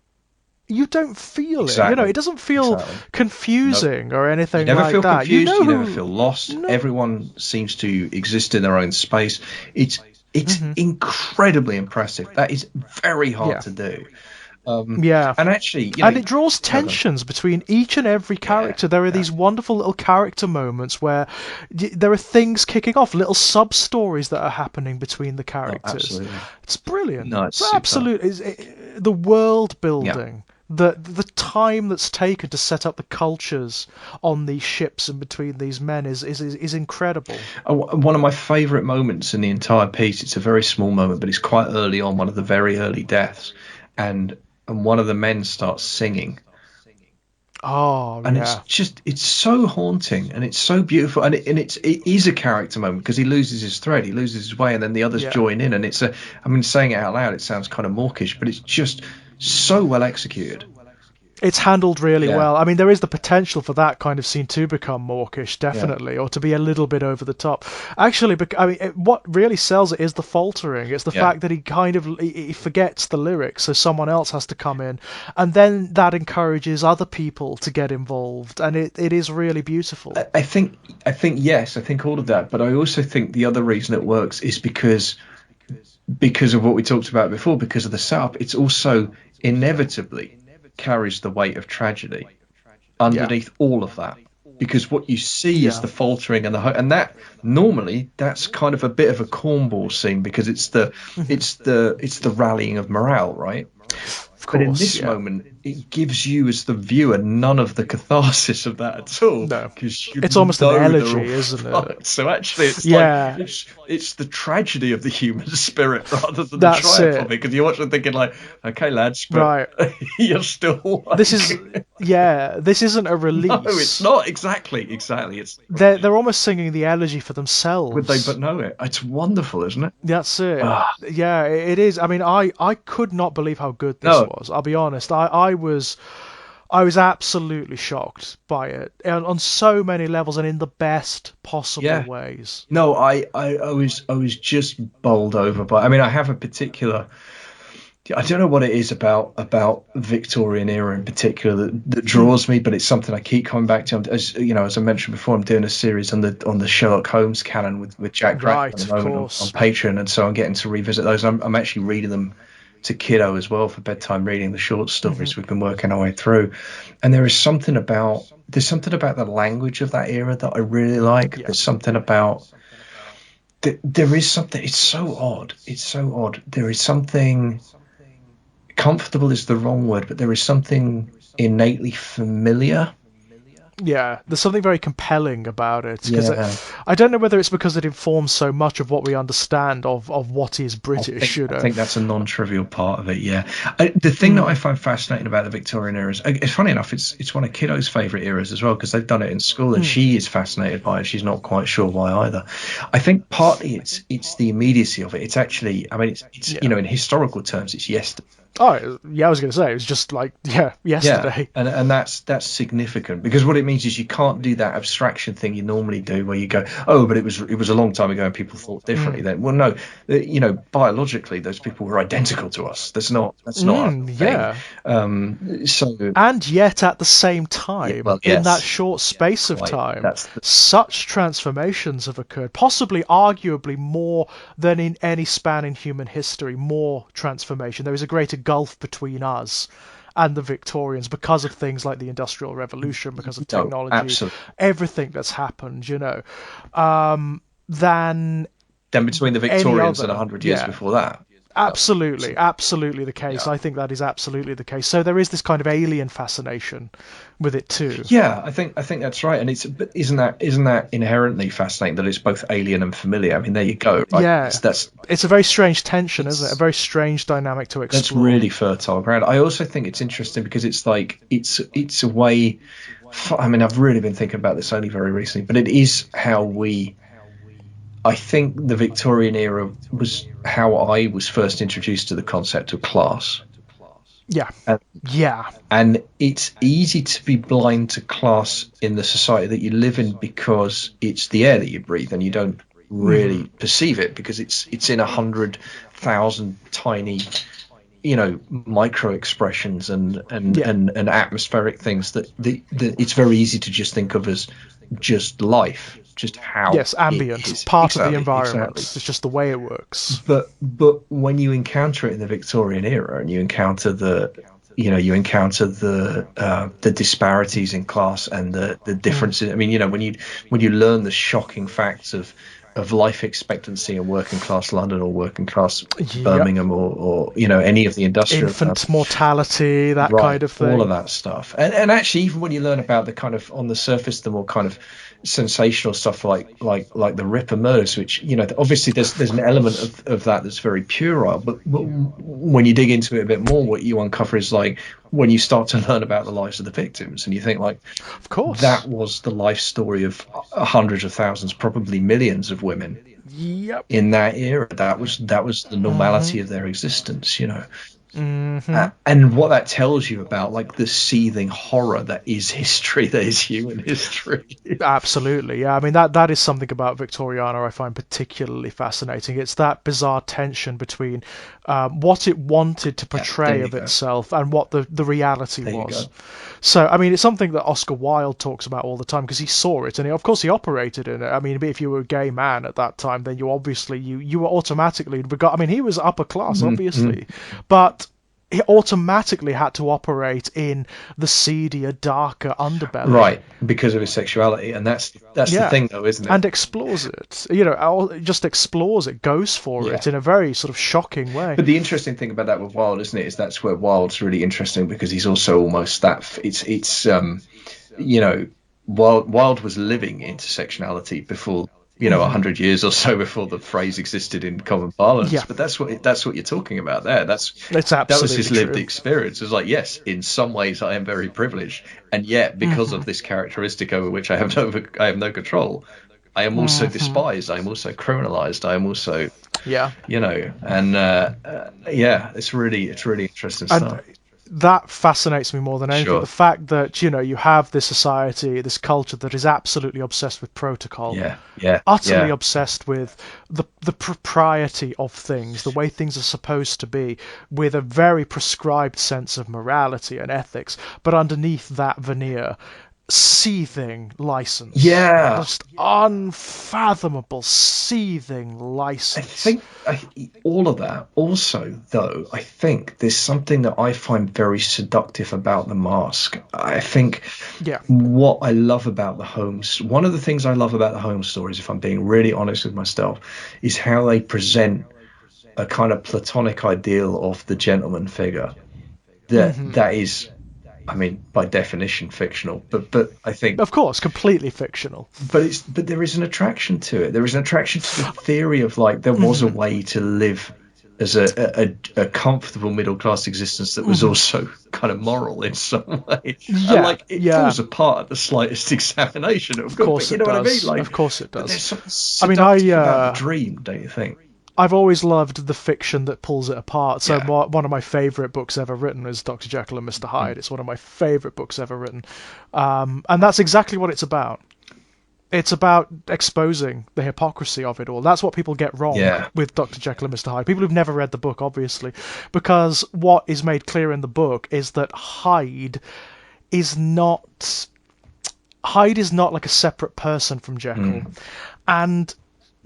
you don't feel it. You know, Exactly. it doesn't feel Exactly. confusing or You anything never like feel that. You confused. know You never who. feel lost. No. Everyone seems to exist in their own space. It's incredibly impressive. That is very hard Yeah. to do. Yeah. And actually, And it draws no, go on. tensions between each and every Yeah, character. There are yeah. these wonderful little character moments where there are things kicking off, little sub stories that are happening between the characters. Absolutely. It's brilliant. No, it's It's super. absolute. The world Yeah. building, the time that's taken to set up the cultures on these ships and between these men is incredible. One of my favourite moments in the entire piece. It's a very small moment, but it's quite early on. One of the very early deaths, and one of the men starts singing. Oh And yeah. it's so haunting and it's so beautiful, and it is a character moment because he loses his thread, he loses his way, and then the others Yeah. join in, and I mean, saying it out loud, it sounds kind of mawkish, but it's just so well executed. It's handled really Yeah. well. I mean, there is the potential for that kind of scene to become mawkish, definitely, or to be a little bit over the top. Actually, I mean, what really sells it is the faltering. It's the Yeah. fact that he forgets the lyrics, so someone else has to come in, and then that encourages other people to get involved, and it is really beautiful. I think yes, I think all of that, but I also think the other reason it works is because of what we talked about before, because of the setup. It's also inevitably carries the weight of tragedy underneath all of that, because what you see is Yeah. the faltering and that normally that's kind of a bit of a cornball scene, because it's the rallying of morale, right? Of But in course, this yeah. moment, it gives you as the viewer none of the catharsis of that at all. No. Because you It's almost an know they're elegy, all isn't it? fucked. So actually, it's Yeah. like it's the tragedy of the human spirit rather than the That's triumph it. of it. Because you're watching thinking like, okay, lads, but Right. you're still. This isn't a release. No, it's not exactly. It's They're almost singing the elegy for themselves. would they but know it? It's wonderful, isn't it? That's it. Ah. Yeah, it is. I mean, I could not believe how good this No. was. I'll be honest. I was absolutely shocked by it on so many levels and in the best possible Yeah. ways. No, I was just bowled over by. I mean, I have a particular. I don't know what it is about Victorian era in particular that draws me, but it's something I keep coming back to. As you know, as I mentioned before, I'm doing a series on the Sherlock Holmes canon with Jack Dragon Right, at the of moment course. on Patreon, and so I'm getting to revisit those. I'm actually reading them to kiddo as well for bedtime reading, the short stories we've been working our way through, and there's something about the language of that era that I really like. Yeah. There's something about there is something. It's so odd. There is something. Comfortable is the wrong word, but there is something innately familiar. Yeah, there's something very compelling about it. Because Yeah. I don't know whether it's because it informs so much of what we understand of what is I British. think that's a non-trivial part of it. Yeah, the thing that I find fascinating about the Victorian era is, it's funny enough, it's one of Kiddo's favourite eras as well, because they've done it in school, and she is fascinated by it. She's not quite sure why either. I think partly it's the immediacy of it. It's actually, I mean, it's Yeah. you know, in historical terms, it's yesterday. Oh, yeah, I was going to say, it was just like, yesterday. Yeah, and that's significant, because what it means is you can't do that abstraction thing you normally do, where you go, oh, but it was a long time ago and people thought differently then. Well, no, you know, biologically those people were identical to us. That's not a thing. Yeah. So And yet at the same time, well, in yes. that short space of Quite. time, That's the- such transformations have occurred, possibly arguably more than in any span in human history, more transformation. There is a greater gulf between us and the Victorians because of things like the Industrial Revolution, because of No, technology, absolutely. everything that's happened, than Then between the Victorians other, and 100 years yeah. before that. Absolutely the case. Yeah. I think that is absolutely the case. So there is this kind of alien fascination with it too. Yeah, I think that's right. And but isn't that inherently fascinating that it's both alien and familiar? I mean, there you go. Right? Yeah, it's a very strange tension, isn't it? A very strange dynamic to explore. That's really fertile ground. I also think it's interesting because it's like it's a way. I mean, I've really been thinking about this only very recently, but it is how we. I think the Victorian era was how I was first introduced to the concept of class. Yeah. Yeah. And it's easy to be blind to class in the society that you live in because it's the air that you breathe and you don't really perceive it because it's in 100,000 tiny, micro expressions and atmospheric things that it's very easy to just think of as just life, just how ambient, part of the environment. Exactly. It's just the way it works. But when you encounter it in the Victorian era and you encounter the disparities in class and the differences. I mean, when you learn the shocking facts of life expectancy in working class London or working class Birmingham or any of the industrial infant mortality, that kind of thing, all of that stuff, and actually even when you learn about the kind of on the surface the more kind of sensational stuff like the Ripper murders, which obviously there's an element of that that's very puerile, but when you dig into it a bit more, what you uncover is like when you start to learn about the lives of the victims and you think like, of course, that was the life story of hundreds of thousands, probably millions of women in that era. That was the normality of their existence, and what that tells you about like the seething horror that is history, that is human history. Absolutely, yeah. I mean that is something about Victoriana I find particularly fascinating. It's that bizarre tension between what it wanted to portray of itself and what the reality was. So I mean, it's something that Oscar Wilde talks about all the time because he saw it and of course he operated in it. I mean, if you were a gay man at that time, then you obviously you were automatically I mean, he was upper class obviously, but he automatically had to operate in the seedier, darker underbelly. Right, because of his sexuality, and that's the thing, though, isn't it? And explores it. Just explores it, goes for it in a very sort of shocking way. But the interesting thing about that with Wilde, isn't it, is that's where Wilde's really interesting because he's also almost that. Wilde was living intersectionality before. 100 years or so before the phrase existed in common parlance. Yeah. But that's what you're talking about there. That was his lived experience. It's like, yes, in some ways I am very privileged, and yet because of this characteristic over which I have no control, I am also despised. I am also criminalized. I am also, it's really interesting stuff. That fascinates me more than anything. Sure. The fact that you have this society, this culture that is absolutely obsessed with protocol, utterly obsessed with the propriety of things, the way things are supposed to be, with a very prescribed sense of morality and ethics. But underneath that veneer, seething license. Yeah. Just unfathomable seething license. I think all of that. Also, though, I think there's something that I find very seductive about The Mask. I think what I love about the Holmes, one of the things I love about the Holmes stories, if I'm being really honest with myself, is how they present a kind of platonic ideal of the gentleman figure that is, I mean, by definition, fictional, but I think, of course, completely fictional. But there is an attraction to it. There is an attraction to the theory of like there was a way to live as a comfortable middle class existence that was also kind of moral in some way. Yeah, and like it falls apart at the slightest examination. Of course, it does. What I mean? Like, of course, it does. There's something seductive about the dream, don't you think? I've always loved the fiction that pulls it apart. So one of my favourite books ever written is Dr. Jekyll and Mr. Hyde. It's one of my favourite books ever written. And that's exactly what it's about. It's about exposing the hypocrisy of it all. That's what people get wrong with Dr. Jekyll and Mr. Hyde. People who've never read the book, obviously. Because what is made clear in the book is that Hyde is not like a separate person from Jekyll. And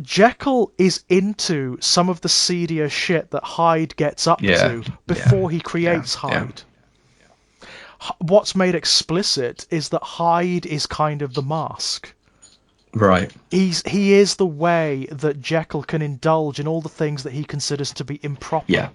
Jekyll is into some of the seedier shit that Hyde gets up to before he creates Hyde. What's made explicit is that Hyde is kind of the mask. Right. He is the way that Jekyll can indulge in all the things that he considers to be improper Yeah.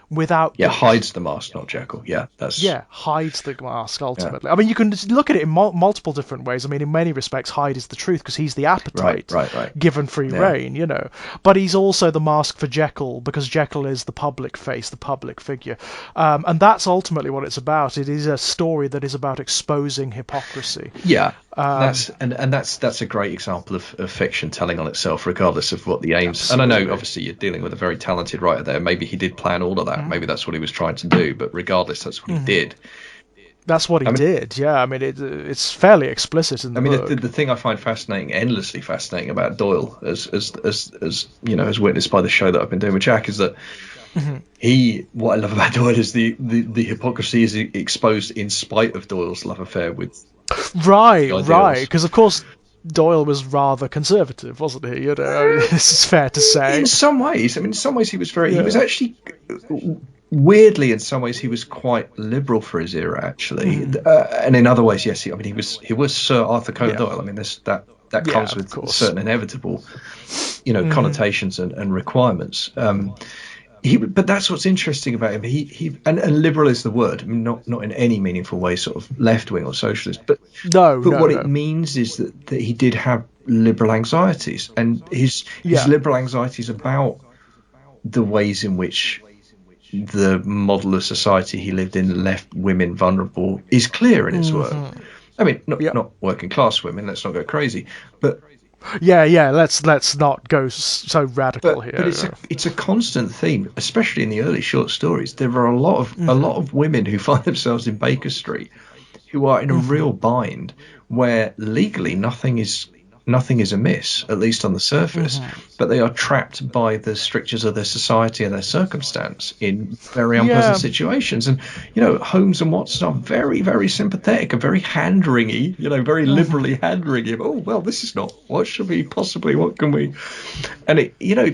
without Yeah. guilt. Hides the mask, not Jekyll. Yeah. That's. Yeah, hides the mask Yeah. ultimately. I mean, you can look at it in multiple different ways. I mean, in many respects, Hyde is the truth because he's the Right. appetite Right. Right. given free Yeah. rein, you know. But he's also the mask for Jekyll because Jekyll is the public face, the public figure. And that's ultimately what it's about. It is a story that is about exposing hypocrisy. Yeah. That's a great example of fiction telling on itself, regardless of what the aims. Absolutely. And I know, obviously, you're dealing with a very talented writer there. Maybe he did plan all of that. Maybe that's what he was trying to do. But regardless, that's what he did. That's what he did. Yeah, I mean, it's fairly explicit in the book. The thing I find fascinating, endlessly fascinating about Doyle, as you know, as witnessed by the show that I've been doing with Jack, is that what I love about Doyle is the hypocrisy is exposed in spite of Doyle's love affair with. Right. Because of course Doyle was rather conservative, wasn't he? You know, I mean, this is fair to say. In some ways, he was very. He was actually. Weirdly, in some ways, he was quite liberal for his era, actually, and in other ways, yes. He was Sir Arthur Conan Doyle. I mean, that comes with certain inevitable, connotations and requirements. But that's what's interesting about him. And liberal is the word. I mean, not in any meaningful way, sort of left wing or socialist. But what it means is that he did have liberal anxieties, and his liberal anxieties about the ways in which the model of society he lived in left women vulnerable is clear in his work. I mean, not working class women. Let's not go crazy, but. Yeah. Let's not go so radical here. But it's a constant theme, especially in the early short stories. There are a lot of women who find themselves in Baker Street, who are in a real bind, where legally nothing is amiss, at least on the surface, but they are trapped by the strictures of their society and their circumstance in very unpleasant situations. And Holmes and Watson are very, very sympathetic and very hand-wringy, very liberally hand-wringing him. Oh, well, this is not, what should we possibly, what can we, and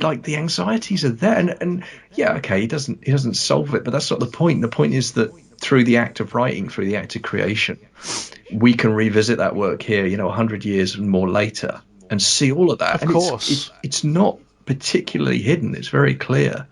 like the anxieties are there, and yeah, okay, he doesn't solve it, but that's not the point. The point is that through the act of writing, through the act of creation, we can revisit that work here, 100 years and more later, and see all of that. Of course. It's not particularly hidden. It's very clear.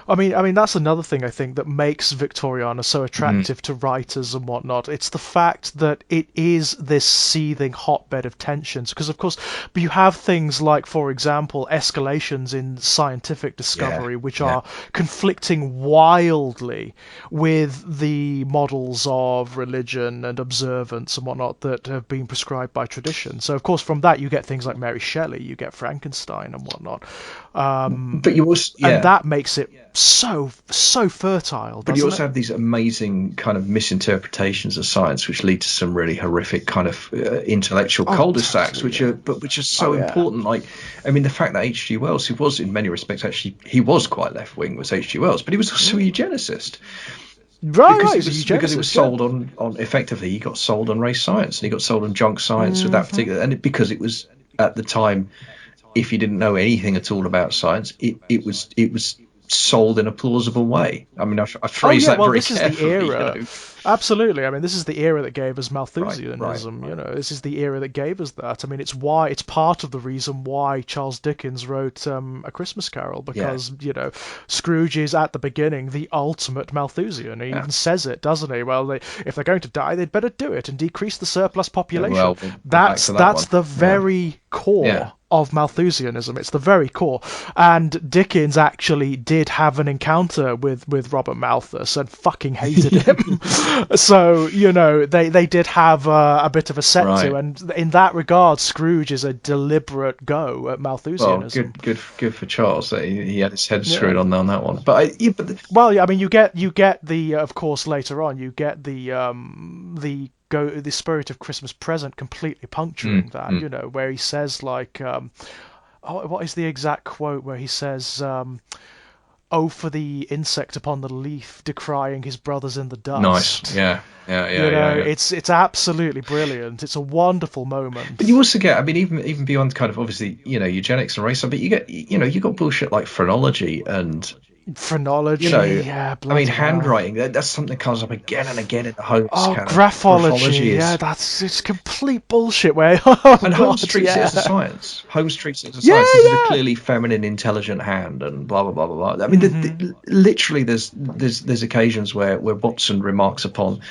I mean, that's another thing I think that makes Victoriana so attractive to writers and whatnot. It's the fact that it is this seething hotbed of tensions. Because, of course, you have things like, for example, escalations in scientific discovery, which are conflicting wildly with the models of religion and observance and whatnot that have been prescribed by tradition. So, of course, from that you get things like Mary Shelley, you get Frankenstein and whatnot. But you also, and that makes it so fertile. But you also have these amazing kind of misinterpretations of science, which lead to some really horrific kind of intellectual cul-de-sacs, which are so important. Like, I mean, the fact that H.G. Wells, who was in many respects actually he was quite left-wing, was H.G. Wells, but he was also a eugenicist. Because it was sold on effectively, he got sold on race science and he got sold on junk science with that particular, because it was at the time, if you didn't know anything at all about science, it was sold in a plausible way. I mean, I phrase that very carefully. This is the era. Absolutely. I mean, this is the era that gave us Malthusianism. Right. This is the era that gave us that. I mean, it's part of the reason why Charles Dickens wrote A Christmas Carol, because Scrooge is at the beginning the ultimate Malthusian. He even says it, doesn't he? Well, if they're going to die, they'd better do it and decrease the surplus population. Well, that's the very core of Malthusianism. It's the very core. And Dickens actually did have an encounter with Robert Malthus and fucking hated him. So, they did have a bit of a set to, and in that regard, Scrooge is a deliberate go at Malthusianism. Well, good for Charles that he had his head screwed on that one. But I mean, you get the of course later on you get the spirit of Christmas Present completely puncturing that, where he says like, what is the exact quote where he says, "Oh, for the insect upon the leaf, decrying his brothers in the dust." Nice, yeah. It's absolutely brilliant. It's a wonderful moment. But you also get, I mean, even beyond kind of obviously, eugenics and race, but you get, you got bullshit like phrenology and Phrenology, You know, yeah, I mean, bloody hell. handwriting, that's something that comes up again and again in the Holmes Oh, canon. graphology, Graphology yeah, is, it's complete bullshit. Where, oh and Holmes god, treats it yeah, as a science. Holmes treats it as a yeah, science. This is a yeah. clearly feminine, intelligent hand, and blah blah blah blah blah. I mean, Hmm. literally, there's occasions where Watson remarks upon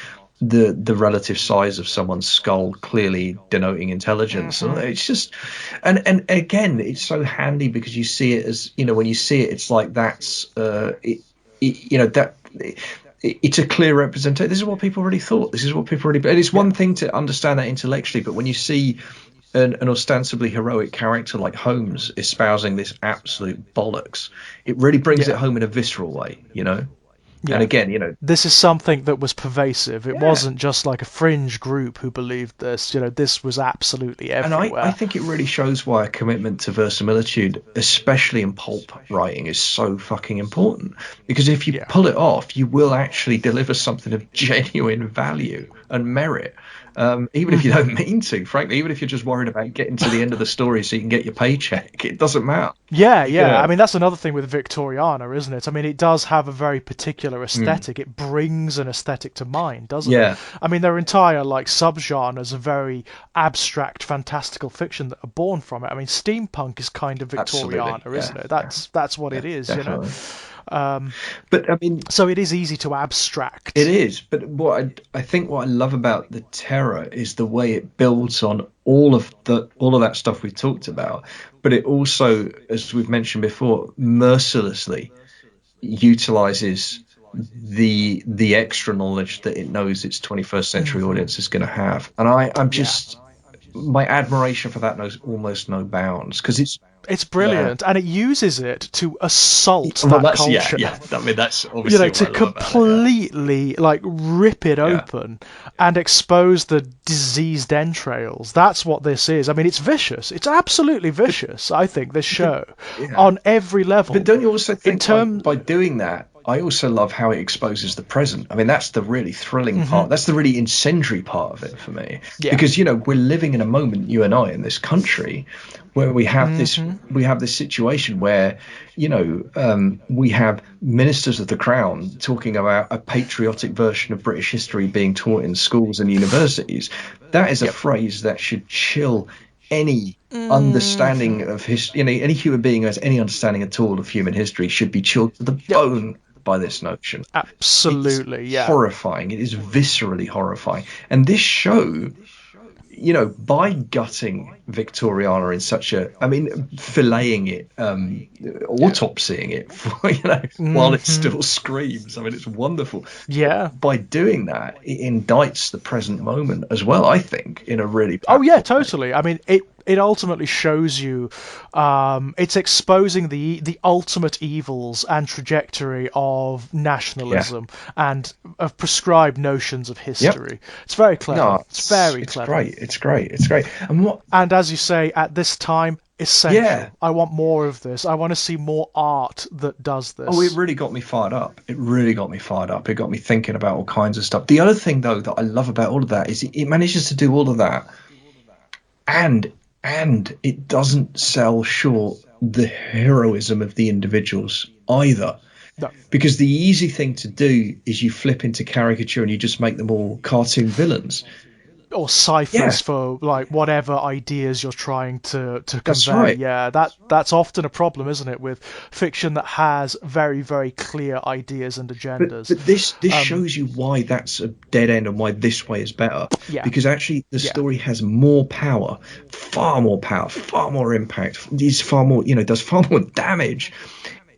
the relative size of someone's skull, clearly denoting intelligence. And Hmm. it's just, and again, it's so handy because you see it as, when you see it, it's like that's that. It's a clear representation. This is what people really thought. This is what people really. And it's Yeah, one thing to understand that intellectually, but when you see an ostensibly heroic character like Holmes espousing this absolute bollocks, it really brings it yeah, home in a visceral way. And yeah. again, This is something that was pervasive. It yeah. wasn't just like a fringe group who believed this. This was absolutely And I everywhere. think it really shows why a commitment to verisimilitude, especially in pulp writing, is so fucking important. Because if you Yeah. pull it off, you will actually deliver something of genuine value and merit. Even if you Hmm. don't mean to, frankly, even if you're just worried about getting to the end of the story so you can get your paycheck, it doesn't matter. Yeah, You yeah. I know, mean, that's another thing with Victoriana, isn't it? I mean, it does have a very particular mm, aesthetic. It brings an aesthetic to mind, doesn't it? yeah, I mean, their entire like subgenres are very abstract, fantastical fiction that are born from it. I mean, steampunk is kind of absolutely, Victoriana, yeah, isn't it? yeah, That's what yeah, it is. definitely. Um, But I mean, so it is easy to it abstract. is, but I think what I love about the Terror is the way it builds on all of that stuff we talked about, but it also, as we've mentioned before, mercilessly utilizes the extra knowledge that it knows its 21st century Hmm. audience is going to have, and I'm Yeah. just, my admiration for that knows almost no bounds because it's, It's yeah. brilliant, and it uses it to assault Well, that that's, yeah, culture. yeah. I mean, that's obviously what To I love about it. Yeah, completely like rip it yeah. open and expose the diseased entrails. That's what this is. I mean, it's vicious. It's absolutely But vicious. I think this but show yeah. on every But level. don't you also In think terms, by doing that, I also love how it exposes the present. I mean, that's the really thrilling hmm part. That's the really incendiary part of it for me, yeah, because we're living in a moment, you and I, in this country, where hmm we have this situation where we have ministers of the crown talking about a patriotic version of British history being taught in schools and universities. That is a yep, phrase that should chill any hmm understanding of history. Any human being who has any understanding at all of human history should be chilled to the yep, bone by this notion. It's absolutely, yeah. horrifying. It is viscerally horrifying. And this show, by gutting Victoriana in such a, I mean, filleting it, Yeah. autopsying it, while it Hmm. still screams. I mean, it's wonderful. But Yeah. by doing that, it indicts the present moment as well, I think, in a really Oh yeah, powerful way. totally. I mean, it ultimately shows you, it's exposing the ultimate evils and trajectory of Yeah. nationalism and of prescribed notions of Yep. history. It's very clever. No, It's very it's clever. great. It's great. It's great. And what? And as you say, at this time, Yeah. essential. I want more of this. I want to see more art that does Oh, it this. really got me fired up. It really got me fired up. It got me thinking about all kinds of stuff. The other thing, though, that I love about all of that is it manages to do all of that, and it doesn't sell short the heroism of the individuals either. No. Because the easy thing to do is you flip into caricature and you just make them all cartoon villains. Or Yeah, ciphers for like whatever ideas you're trying to that's convey. right. Yeah, that's often a problem, isn't it, with fiction that has very very clear ideas and But agendas. this Um, shows you why that's a dead end and why this way is better. yeah, Because actually the yeah, story has more power, far more impact. Is far more, does far more damage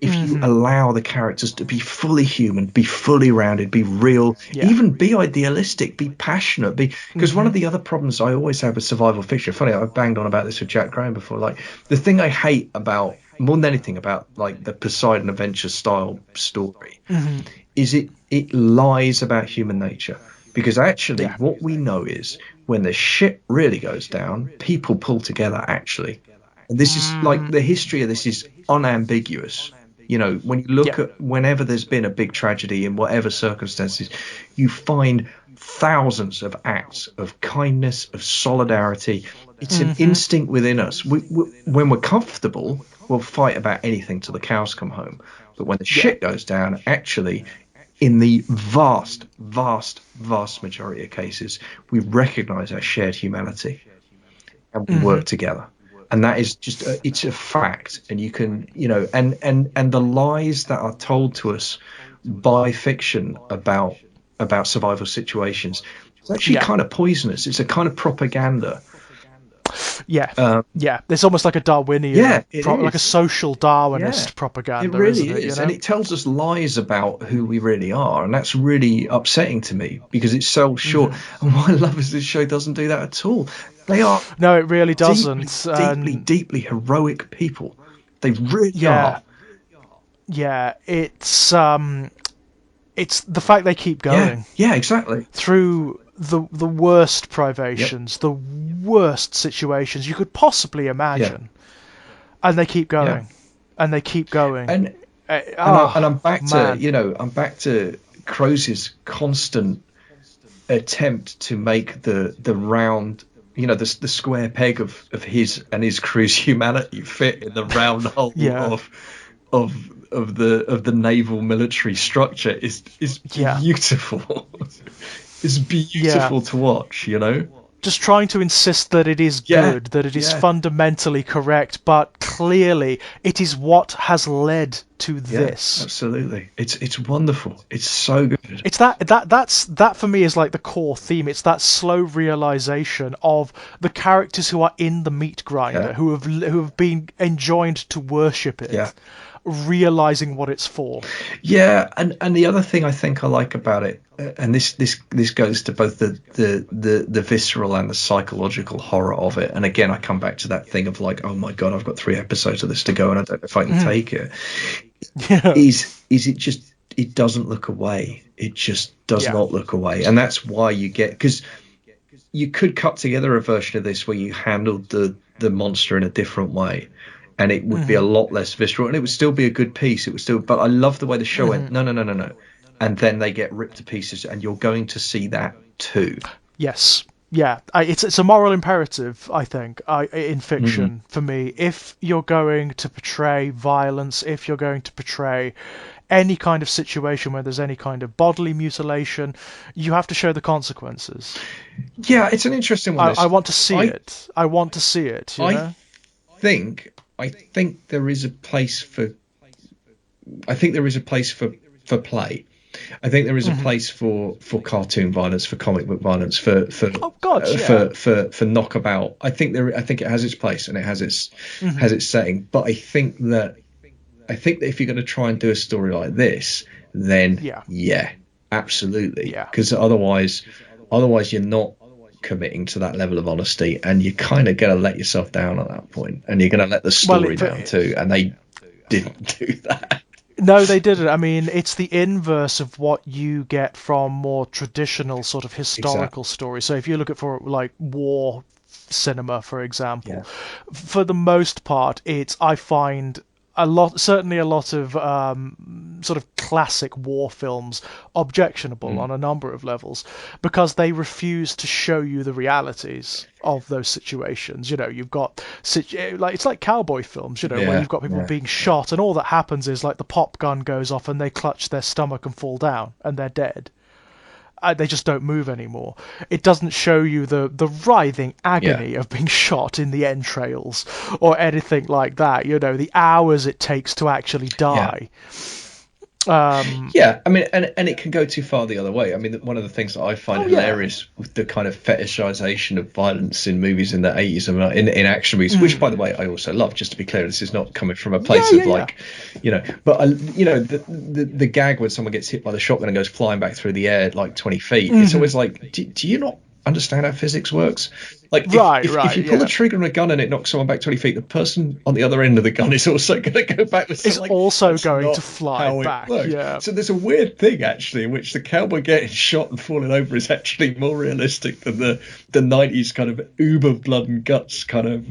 if you hmm allow the characters to be fully human, be fully rounded, be real, yeah, even be idealistic, be passionate, be, because one hmm of the other problems I always have with survival fiction, funny, I've banged on about this with Jack Graham before, like the thing I hate about more than anything about like the Poseidon Adventure style story hmm is it lies about human nature. Because actually yeah, what we know is when the shit really goes down, people pull together actually. And this is like hmm the history of this is unambiguous. When you yeah, look at whenever there's been a big tragedy in whatever circumstances, you find thousands of acts of kindness, of solidarity. It's an hmm instinct within us. When we're comfortable, we'll fight about anything till the cows come home. But when the shit goes down, actually, in the vast, vast, vast majority of cases, we recognise our shared humanity and we work together. And that is just it's a fact. And you can, and the lies that are told to us by fiction about survival situations, it's actually kind of poisonous. It's a kind of propaganda. It's almost like a Darwinian, like a social Darwinist propaganda. It really isn't is, it, and it tells us lies about who we really are, and that's really upsetting to me because it's so short. And what I love is this show doesn't do that at all. They are no, it really doesn't. Deeply heroic people. They really are. Yeah, it's the fact they keep going. Yeah, exactly. Through the worst privations, the worst situations you could possibly imagine, and they keep going, and they keep going. And I'm back to I'm back to Crowe's constant attempt to make the round, the square peg of his and his crew's humanity fit in the round hole of the naval military structure is beautiful. It's beautiful to watch, Just trying to insist that it is good, that it is fundamentally correct, but clearly it is what has led to this. Absolutely, it's wonderful. It's so good. It's that for me is like the core theme. It's that slow realization of the characters who are in the meat grinder, who have been enjoined to worship it. Realizing what it's for. And the other thing I think I like about it, and this goes to both the visceral and the psychological horror of it. And again, I come back to that thing of like, oh my god, I've got 3 episodes of this to go, and I don't know if I can take it. It doesn't look away. It just does not look away, and that's why you get, because you could cut together a version of this where you handled the monster in a different way. And it would be a lot less visceral, and it would still be a good piece. It would still, but I love the way the show went. No, and then they get ripped to pieces, and you're going to see that too. Yes, it's a moral imperative, I think, in fiction for me. If you're going to portray violence, if you're going to portray any kind of situation where there's any kind of bodily mutilation, you have to show the consequences. Yeah, it's an interesting one. I want to see it. I want to see it. I think there is a place for. I think there is a place for play. I think there is a place for cartoon violence, for comic book violence, for knockabout. I think it has its place and it has its setting. But I think that if you're going to try and do a story like this, then absolutely, because otherwise you're not committing to that level of honesty, and you're kind of going to let yourself down at that point, and you're going to let the story down too, and they didn't do that. No, they didn't. I mean, it's the inverse of what you get from more traditional sort of historical stories. So if you look at for like war cinema, for example, for the most part, I find a lot of sort of classic war films objectionable on a number of levels, because they refuse to show you the realities of those situations. You've got it's like cowboy films, where you've got people being shot, and all that happens is like the pop gun goes off and they clutch their stomach and fall down and they're dead. They just don't move anymore. It doesn't show you the writhing agony of being shot in the entrails or anything like that. The hours it takes to actually die. I mean, and it can go too far the other way. I mean, one of the things that I find hilarious with the kind of fetishization of violence in movies in the 80s and in action movies, which, by the way, I also love. Just to be clear, this is not coming from a place of like, but the gag when someone gets hit by the shotgun and goes flying back through the air like 20 feet. It's always like, do you not understand how physics works? Like, if you pull the trigger on a gun and it knocks someone back 20 feet, the person on the other end of the gun is also going to go backwards. It's also going to fly back. So there's a weird thing, actually, in which the cowboy getting shot and falling over is actually more realistic than the 90s kind of uber blood and guts kind of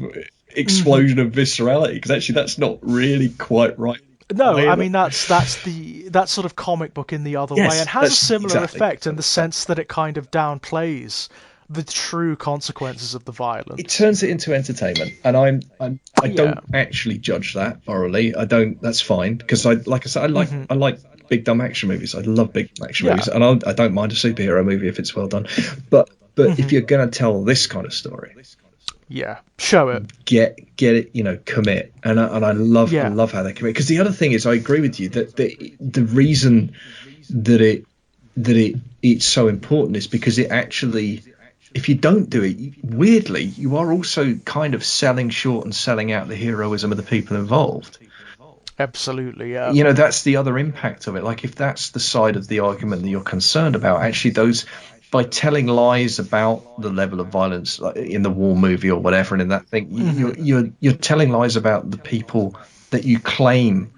explosion of viscerality, because actually that's not really quite right. No, I mean that's sort of comic book in the other way, and has a similar effect in the sense that it kind of downplays the true consequences of the violence. It turns it into entertainment, and I Yeah. don't actually judge that morally. I don't. That's fine, because like I said, I like big dumb action movies. I love big dumb action movies, and I don't mind a superhero movie if it's well done. But if you're going to tell this kind of story, yeah, show it. Get it, commit. And I love how they commit. Because the other thing is, I agree with you that the reason that it's so important is because it actually, if you don't do it, weirdly, you are also kind of selling short and selling out the heroism of the people involved. Absolutely, yeah. That's the other impact of it. Like, if that's the side of the argument that you're concerned about, actually by telling lies about the level of violence, like in the war movie or whatever, and in that thing, you're telling lies about the people that you claim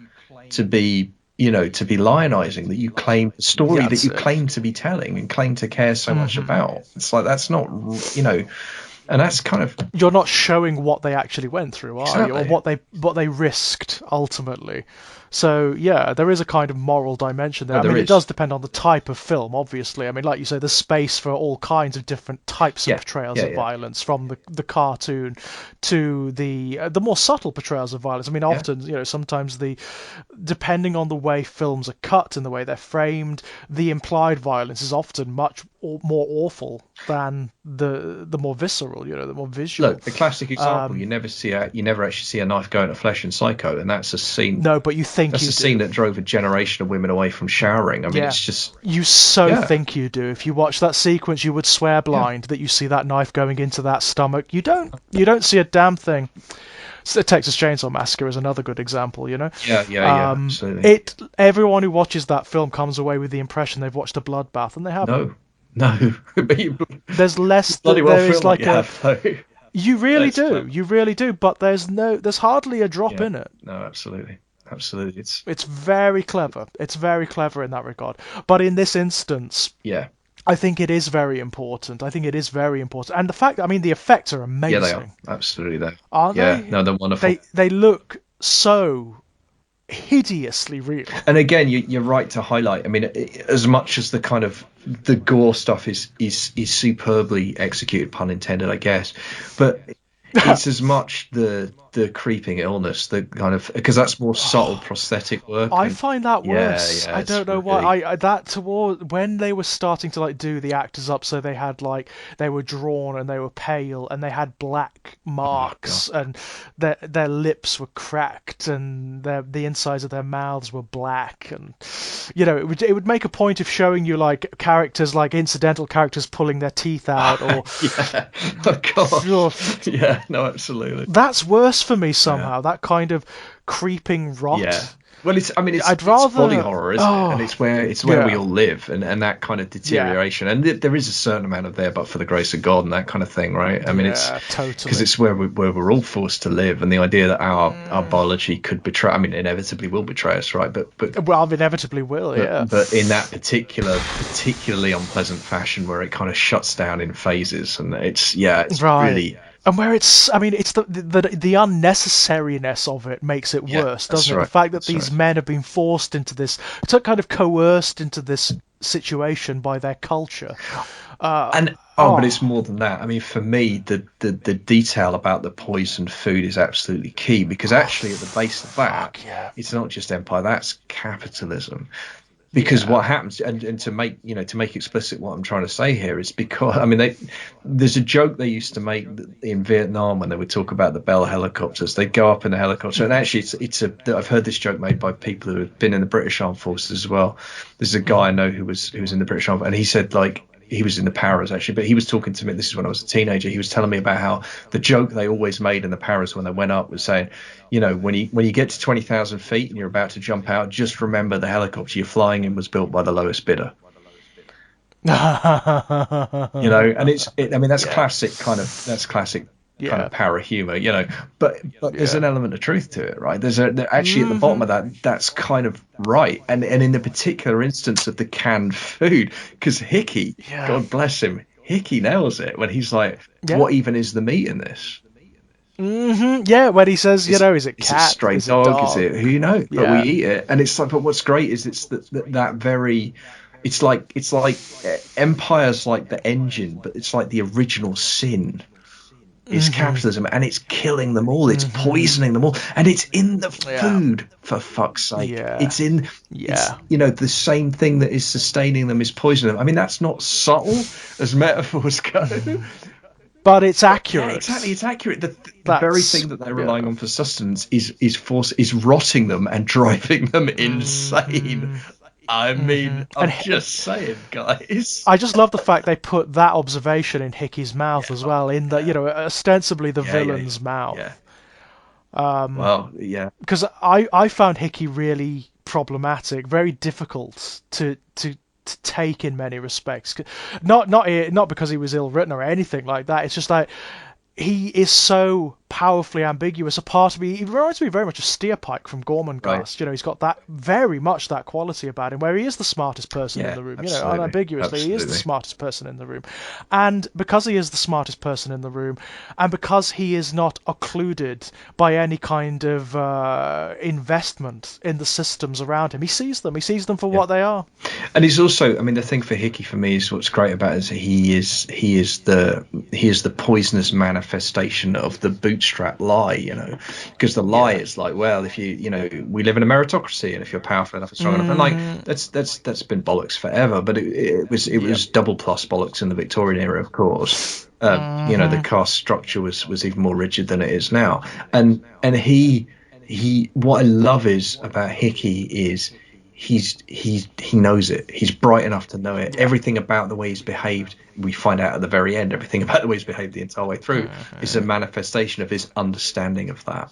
to be, to be lionizing, that you claim the story that you claim to be telling and claim to care so much about. It's like, that's not, and that's kind of, you're not showing what they actually went through, are you, or what they risked ultimately. So yeah, there is a kind of moral dimension there. It does depend on the type of film, obviously. I mean, like you say, there's space for all kinds of different types of portrayals of violence, from the cartoon to the more subtle portrayals of violence. I mean, often, sometimes depending on the way films are cut and the way they're framed, the implied violence is often much more awful than the more visceral, the more visual. Look, the classic example: you never actually see a knife go into flesh in Psycho, and that's a scene. No, but you think that's a scene that drove a generation of women away from showering. I mean, it's just, you think you do. If you watch that sequence, you would swear blind that you see that knife going into that stomach. You don't see a damn thing. So the Texas Chainsaw Massacre is another good example, Yeah, absolutely. Everyone who watches that film comes away with the impression they've watched a bloodbath, and they haven't. No. There's less. There is like you really do. You really do. But there's hardly a drop in it. No, absolutely. It's very clever. It's very clever in that regard. But in this instance, I think it is very important. And the fact, the effects are amazing. Yeah, they are. Absolutely, they aren't they? No, they're wonderful. They look so hideously real. And again, you're right to highlight. I mean, as much as the kind of the gore stuff is superbly executed, pun intended, I guess, but it's as much the creeping illness, the kind of, because that's more subtle prosthetic work. I find that worse. I don't know why. When they were starting to do the actors up, so they had they were drawn and they were pale and they had black marks and their lips were cracked and the insides of their mouths were black, and it would make a point of showing you characters, incidental characters pulling their teeth out or no, absolutely. That's worse for me somehow. That kind of creeping rot. Yeah. Well, it's body horror, isn't it? And it's where we all live, and that kind of deterioration. And there is a certain amount of there, but for the grace of God and that kind of thing, right? I mean, it's totally, because it's where we're all forced to live, and the idea that our biology could betray. I mean, inevitably will betray us, right? But inevitably will, yeah. But in that particularly unpleasant fashion, where it kind of shuts down in phases, and it's really. And where it's the unnecessariness of it makes it worse, doesn't it? The fact that these men have been forced into this, kind of coerced into this situation by their culture. But it's more than that. I mean, for me, the detail about the poisoned food is absolutely key, because actually at the base of that, it's not just empire, that's capitalism. Because what happens, and to make explicit what I'm trying to say here, is because there's a joke they used to make in Vietnam when they would talk about the Bell helicopters. They'd go up in a helicopter, and actually I've heard this joke made by people who have been in the British Armed Forces as well. There's a guy I know who was in the British Armed Forces, and he said he was in the Paras actually, but he was talking to me. This is when I was a teenager. He was telling me about how the joke they always made in the Paras when they went up was saying, when you get to 20,000 feet and you're about to jump out, just remember the helicopter you're flying in was built by the lowest bidder. And that's classic kind of para humor, but there's an element of truth to it, right? There's actually at the bottom of that, that's kind of right. And in the particular instance of the canned food, because Hickey, God bless him, Hickey nails it when he's like, what even is the meat in this? Yeah, when he says, is it cat? Is it stray dog? Is it who knows? But we eat it, and it's like. But what's great is it's that very Empire's like the engine, but it's like the original sin is capitalism, and it's killing them all, it's poisoning them all, and it's in the food, for fuck's sake. It's the same thing that is sustaining them is poisoning them. I mean, that's not subtle as metaphors go. But it's accurate. Yeah, exactly, it's accurate. The very thing that they're relying on for sustenance is rotting them and driving them insane. I mean, I'm just saying, guys. I just love the fact they put that observation in Hickey's mouth as well, in the, ostensibly the villain's mouth. Yeah. Well, yeah. Because I found Hickey really problematic, very difficult to take in many respects. Not because he was ill written or anything like that. It's just like he is so powerfully ambiguous. A part of me, he reminds me very much of Steerpike from Gormenghast. Right. He's got that very much that quality about him, where he is the smartest person in the room. Unambiguously, he is the smartest person in the room. And because he is the smartest person in the room, and because he is not occluded by any kind of investment in the systems around him, he sees them. He sees them for what they are. And he's also, I mean, the thing for Hickey for me is what's great about it is he is the poisonous manifestation of the bootstrap lie, because the lie is like, well, if we live in a meritocracy, and if you're powerful enough and strong enough, and like that's been bollocks forever, but it was double plus bollocks in the Victorian era, of course. The caste structure was even more rigid than it is now, and he what I love is about Hickey is he knows it. He's bright enough to know it. Everything about the way he's behaved, we find out at the very end, everything about the way he's behaved the entire way through is a manifestation of his understanding of that.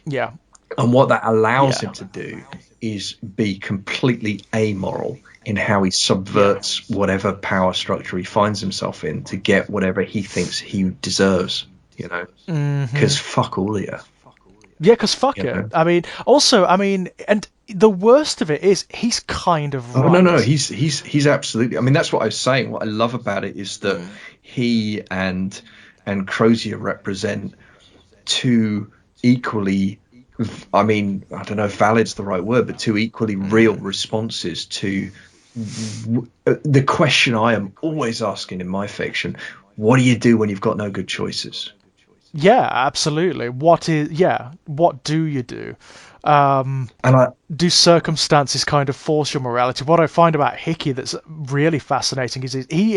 Yeah. And what that allows him to do is be completely amoral in how he subverts whatever power structure he finds himself in to get whatever he thinks he deserves, because fuck all of you. Yeah, because fuck it. I mean, and the worst of it is he's kind of right. Oh, no, he's absolutely. I mean, that's what I was saying. What I love about it is that he and Crozier represent two equally. I mean, I don't know if valid's the right word, but two equally real responses to the question I am always asking in my fiction: what do you do when you've got no good choices? Yeah, absolutely. What do you do? Do circumstances kind of force your morality? What I find about Hickey that's really fascinating is he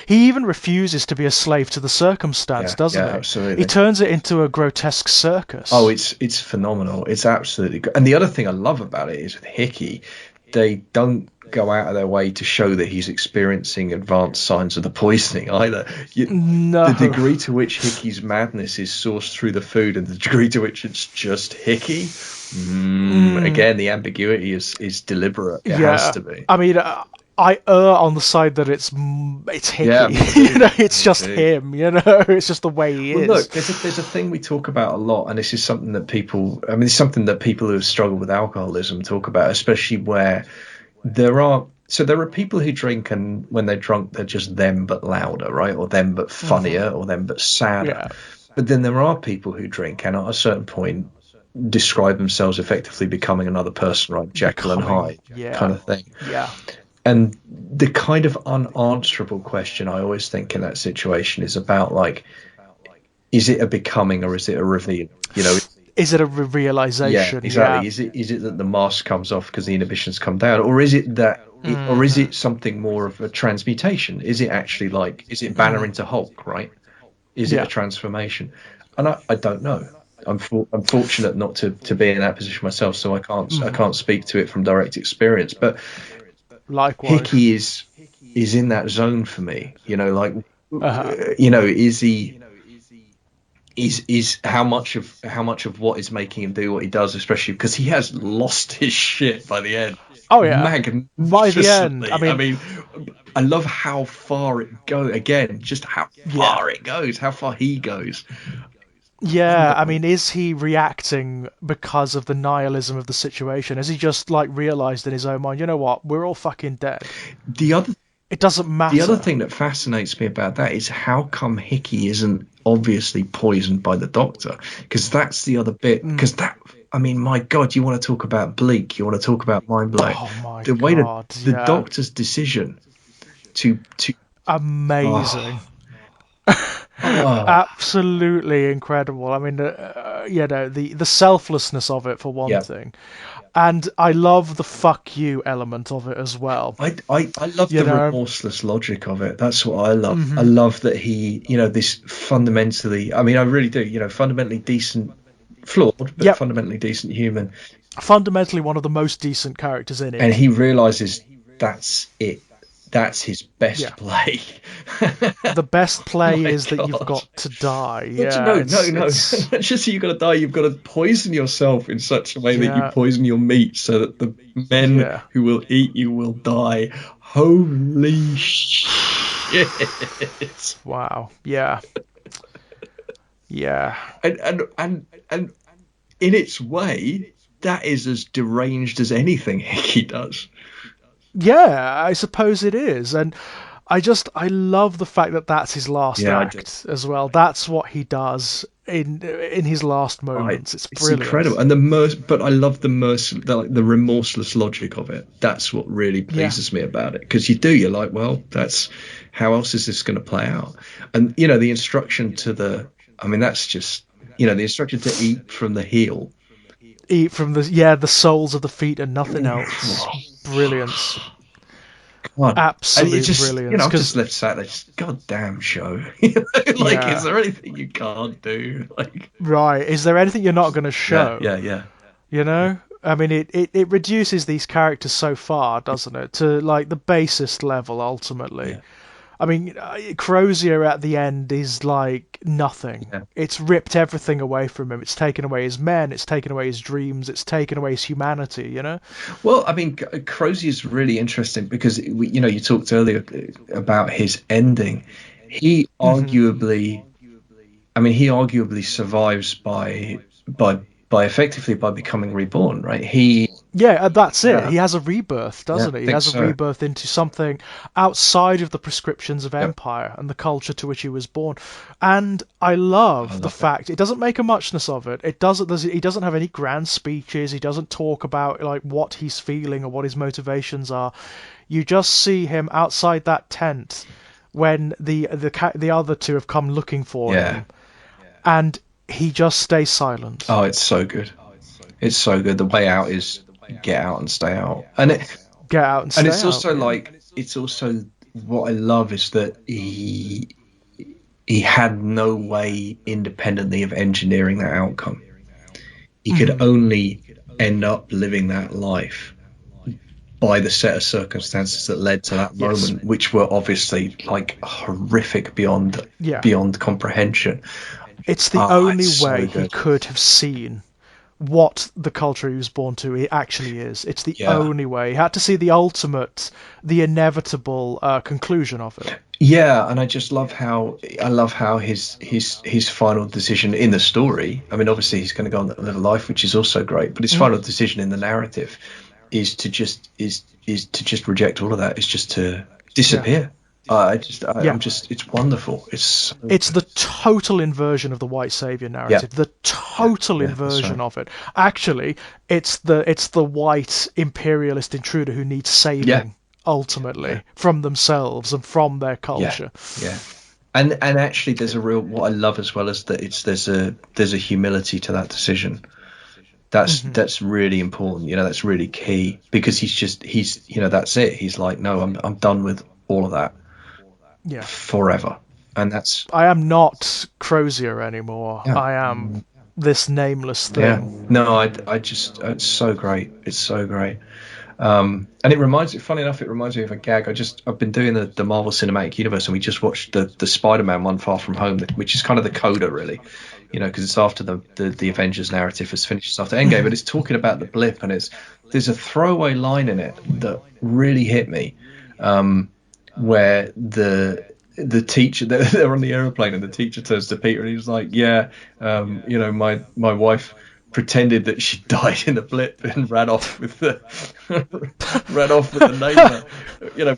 even refuses to be a slave to the circumstance, doesn't he? Absolutely. He turns it into a grotesque circus. Oh, it's phenomenal. It's absolutely good. And the other thing I love about it is with Hickey, they don't go out of their way to show that he's experiencing advanced signs of the poisoning either. The degree to which Hickey's madness is sourced through the food and the degree to which it's just Hickey, again, the ambiguity is deliberate. It has to be. I mean, I err on the side that it's Hickey. Yeah, it's just him. It's just the way he is. Look, there's a thing we talk about a lot, and this is something that people who have struggled with alcoholism talk about, especially where there are people who drink, and when they're drunk, they're just them but louder, right? Or them but funnier, or them but sadder. Yeah. But then there are people who drink, and at a certain point, describe themselves effectively becoming another person, right? Jekyll and Hyde kind of thing. Yeah. And the kind of unanswerable question I always think in that situation is about, like, is it a becoming or is it a reveal? Is it a realization? Yeah, exactly. Yeah. Is it that the mask comes off because the inhibitions come down, or is it that, or is it something more of a transmutation? Is it actually is it Banner into Hulk, right? Is it a transformation? And I don't know. I'm fortunate not to be in that position myself, so I can't speak to it from direct experience. But likewise, Hickey is in that zone for me. Is he? Is how much of what is making him do what he does, especially because he has lost his shit by the end. Oh yeah, by the end. I mean, I love how far it goes. Again, just how far it goes, how far he goes. Yeah, I mean, is he reacting because of the nihilism of the situation? Has he just realized in his own mind, you know what, we're all fucking dead? It doesn't matter. The other thing that fascinates me about that is how come Hickey isn't obviously poisoned by the doctor? Because that's the other bit. Because I mean, my God, you want to talk about bleak? You want to talk about mind blowing? Oh my The way that God, the yeah. doctor's decision to Amazing. oh Absolutely incredible. I mean, the selflessness of it for one yeah. thing, and I love the "fuck you" element of it as well. I love You the know, remorseless logic of it. That's what I love. I love that he, this fundamentally, I mean, I really do, fundamentally decent, flawed, but yep, fundamentally decent human. fundamentally one of the most decent characters in And it. he realizes that's it. That's his Yeah, best play. the best play My is that you've God. got to die. Not Yeah, no, no, no. it's Not just that you've got to die, you've got to poison yourself in such a way that you yeah, poison your meat so that the men yeah. who will eat you will die. Holy shit. Wow. Yeah, yeah. And in its way, that is as deranged as anything Hickey does. Yeah, I suppose it is. And I love the fact that that's his last Yeah, I do. act as well. That's what he does in his last moments. It's It's incredible, brilliant. and but I love the remorseless logic of it. That's what really Yeah. pleases me about it, because you're like, well, that's how else is this going to play out? And the instruction I mean, that's just the instruction to eat from the heel. Eat from the soles of the feet and nothing else. Brilliance. God. And you Absolute just, brilliance. I'm just Because, left sat there, just goddamn show. Like, is yeah. there anything you can't do? Like, Right. Is there anything you're not going to yeah, show? yeah, yeah, You know? I mean, it reduces these characters so far, doesn't it? To, like, the basest level, ultimately. yeah, I mean, Crozier at the end is like nothing. yeah. It's ripped everything away from him. It's taken away his men. It's taken away his dreams. It's taken away his humanity. You know? Well, I mean, Crozier is really interesting because you talked earlier about his ending. He Hmm. arguably, I mean, he arguably survives by effectively by becoming reborn, right? Yeah, that's it. Yeah, He has a rebirth, yeah, doesn't I he? He think has a so. rebirth into something outside of the prescriptions of Yep, empire and the culture to which he was born. And I I love the love it. fact it doesn't make a muchness of it. It doesn't. He doesn't have any grand speeches. He doesn't talk about like what he's feeling or what his motivations are. You just see him outside that tent when the other two have come looking for Yeah. him, and he just stays silent. Oh, it's so good. It's so good. The way out is get out and stay out, Get out and and stay it's out. also Yeah. like it's also what I love is that he had no way independently of engineering that outcome. He could Hmm. only end up living that life by the set of circumstances that led to that Yes. moment, which were obviously like horrific Yeah. beyond comprehension. It's the Ah, only it's so way he good. could have seen what the culture he was born to it actually is. It's the Yeah. only way. He had to see the ultimate, the inevitable conclusion of it. Yeah, and I love how his final decision in the story. I mean, obviously he's going to go on and live a life, which is also great. But his Mm. final decision in the narrative is to just reject all of that. Is just to Yeah. disappear. Yeah. I'm just it's wonderful. It's so It's good. the total inversion of the white savior Yeah, narrative. The total yeah, that's inversion right. of it. Actually, it's the white imperialist intruder who needs Yeah, saving yeah, ultimately from themselves and from their yeah, culture. yeah. And actually, there's a real what I love as well is that there's a humility to that decision. Hmm. That's really important. That's really key because that's it. He's like, no, I'm done with all of that Yeah. forever, and that's I am not Crozier anymore. yeah, I am this nameless yeah. thing. No, I just it's so great. It's so great. And funny enough, it reminds me of a gag. I've been doing the Marvel Cinematic Universe, and we just watched the Spider-Man one, Far From Home, which is kind of the coda, really, because it's after the Avengers narrative has finished, it's after Endgame, but Mhm. it's talking about the blip, and there's a throwaway line in it that really hit me, where the teacher they're on the aeroplane and the teacher turns to Peter and he's like, yeah, my wife pretended that she died in the blip and ran off with the ran off with the neighbor.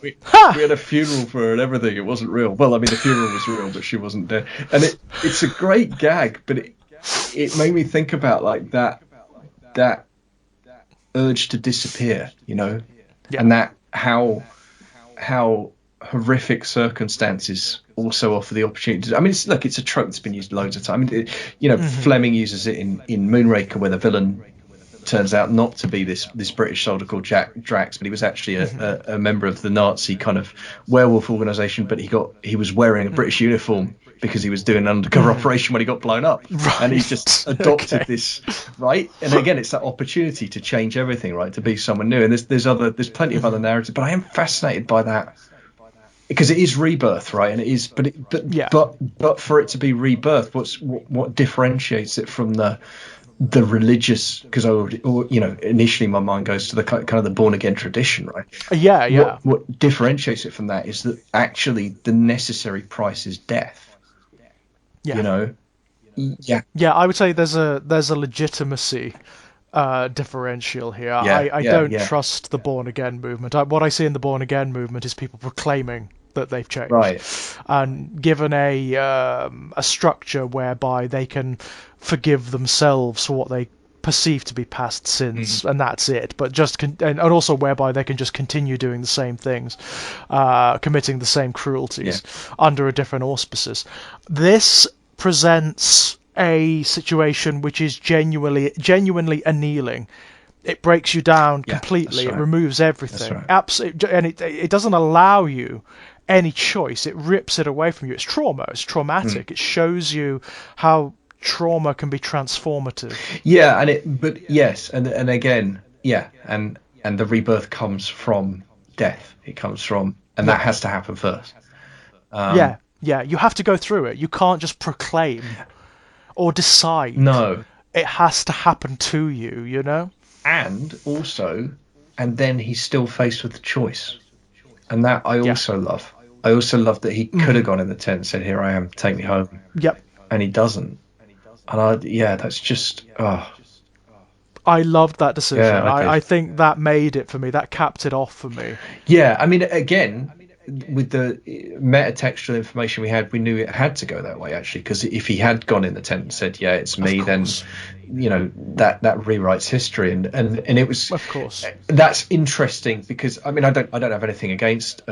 We Ha! had a funeral for her and everything. It wasn't real. Well, I mean, the funeral was real, but she wasn't dead. And it's a great gag, but it made me think about like that urge to disappear, Yeah. and that how horrific circumstances also offer the opportunity. I mean, it's a trope that's been used loads of times. Fleming uses it in Moonraker, where the villain turns out not to be this British soldier called Jack Drax, but he was actually a member of the Nazi kind of werewolf organization, but he was wearing a British uniform because he was doing an undercover operation when he got blown up. Right. And he just adopted this, right? And again, it's that opportunity to change everything, right? To be someone new. And there's plenty of other narratives, but I am fascinated by that because it is rebirth, right? And it is, but for it to be rebirth, what differentiates it from the religious, because initially my mind goes to the kind of the born again tradition, right? What differentiates it from that is that actually the necessary price is death. I would say there's a legitimacy differential here. I don't trust the born again movement. What I see in the born again movement is people proclaiming that they've changed, right, and given a structure whereby they can forgive themselves for what they perceive to be past sins, and that's it. But and also whereby they can just continue doing the same things, committing the same cruelties under a different auspices. This presents a situation which is genuinely annealing. It breaks you down completely. Right. It removes everything. Right. Absolutely, and it doesn't allow you any choice. It rips it away from you. It's trauma. It's traumatic. It shows you how trauma can be transformative. And again, and the rebirth comes from death. It comes from, and that has to happen first. You have to go through it. You can't just proclaim or decide. No, it has to happen to you. And also, and then he's still faced with the choice, and that I also love. I also love that he could have gone in the tent and said, "Here I am, take me home." Yep. And he doesn't. And that's just. I loved that decision. Yeah, I think that made it for me. That capped it off for me. Yeah, I mean, again, with the metatextual information we had, we knew it had to go that way, actually, because if he had gone in the tent and said, "Yeah, it's me," then that rewrites history, and it was, of course, that's interesting, because I mean, I don't have anything against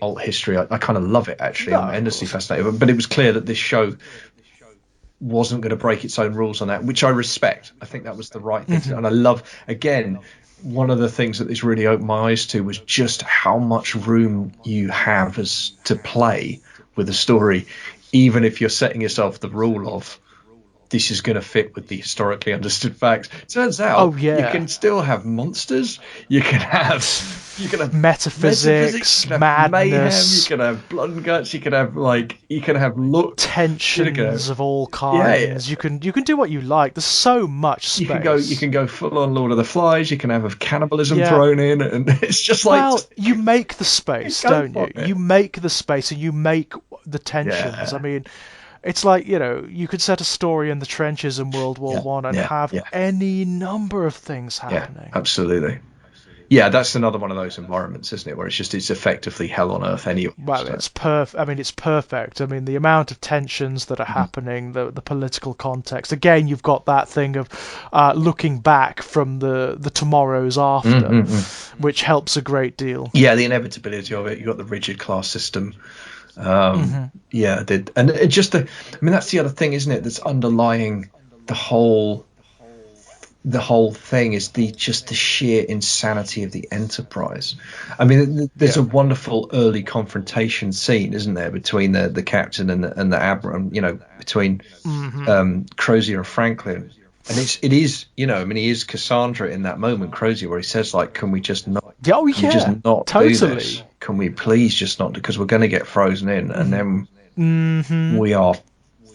alt history. I kind of love it, actually. I'm endlessly fascinated, but it was clear that this show wasn't going to break its own rules on that, which I respect. I think that was the right thing to do. And I love, again, one of the things that this really opened my eyes to was just how much room you have to play with a story, even if you're setting yourself the rule of this is going to fit with the historically understood facts. Turns out you can still have monsters, you can have metaphysics, you can have madness, mayhem, you can have blood and guts, you can have tensions of all kinds. You can do what you like. There's so much space. You can go full on Lord of the Flies. You can have cannibalism thrown in, and it's just like, you make the space, don't you? You make the space, and you make the tensions. I mean, it's like, you could set a story in the trenches in World War One and have any number of things happening. Yeah, absolutely. Yeah, that's another one of those environments, isn't it, where it's effectively hell on earth anyway. Well, it's perfect. I mean, it's perfect. I mean, the amount of tensions that are happening, the political context. Again, you've got that thing of looking back from the tomorrows after, which helps a great deal. Yeah, the inevitability of it. You've got the rigid class system. And it just that's the other thing, isn't it, that's underlying the whole thing, is the sheer insanity of the Enterprise. I mean, there's a wonderful early confrontation scene, isn't there, between the captain and the admiral, between Crozier and Franklin. And it is, he is Cassandra in that moment, Crozier, where he says, like, can we just not do this? Can we please just not, because we're going to get frozen in, and then we are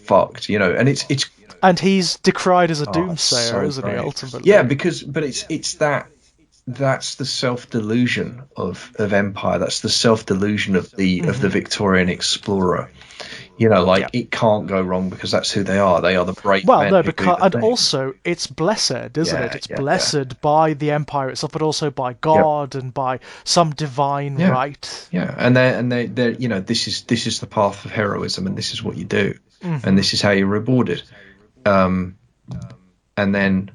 fucked, and it's and he's decried as a doomsayer, isn't he, ultimately? Yeah, but it's that's the self-delusion of Empire. That's the self-delusion of the Victorian explorer. It can't go wrong, because that's who they are. They are the brave men. Well, no, because also it's blessed, isn't it? It's blessed by the Empire itself, but also by God and by some divine right. Yeah, and they're this is the path of heroism, and this is what you do, and this is how you're rewarded. And then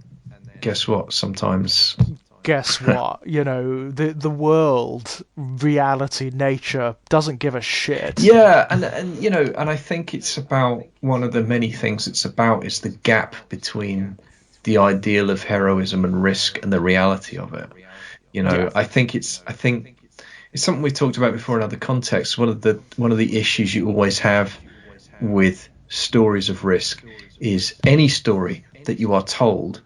guess what? Sometimes. Guess what? The world, reality, nature doesn't give a shit. Yeah, and and I think it's about one of the many things it's about is the gap between the ideal of heroism and risk and the reality of it. Yeah. I think it's something we've talked about before in other contexts. One of the issues you always have with stories of risk is any story that you are told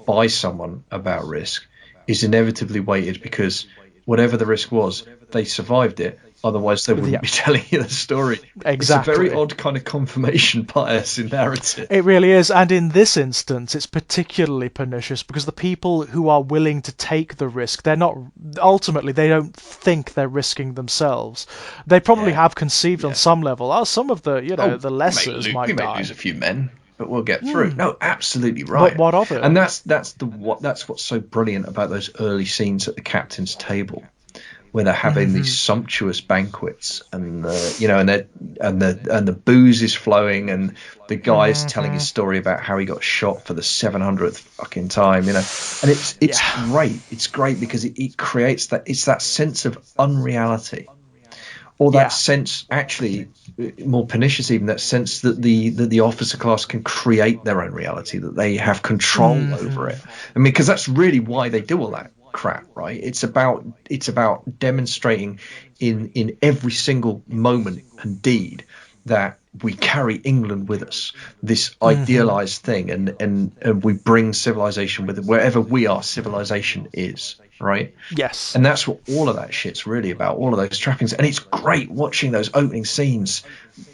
by someone about risk is inevitably weighted because whatever the risk was, they survived it. Otherwise, they wouldn't be telling you the story. Exactly. It's a very odd kind of confirmation bias in narrative. It really is. And in this instance, it's particularly pernicious because the people who are willing to take the risk, they don't think they're risking themselves. They probably have conceived on some level, some of the, the lessers might die. We may lose a few men, but we'll get through. No, absolutely right. But what of it? And that's what's so brilliant about those early scenes at the captain's table, where they're having these sumptuous banquets, and the booze is flowing, and the guy's telling his story about how he got shot for the 700th fucking time, and it's great. It's great because it creates that sense of unreality. Or that sense, actually, more pernicious even, that sense that the officer class can create their own reality, that they have control over it. I mean, because that's really why they do all that crap, right? It's about demonstrating in every single moment and deed that we carry England with us, this idealized thing, and we bring civilization with it wherever we are. Civilization is. Right? Yes. And that's what all of that shit's really about, all of those trappings. And it's great watching those opening scenes,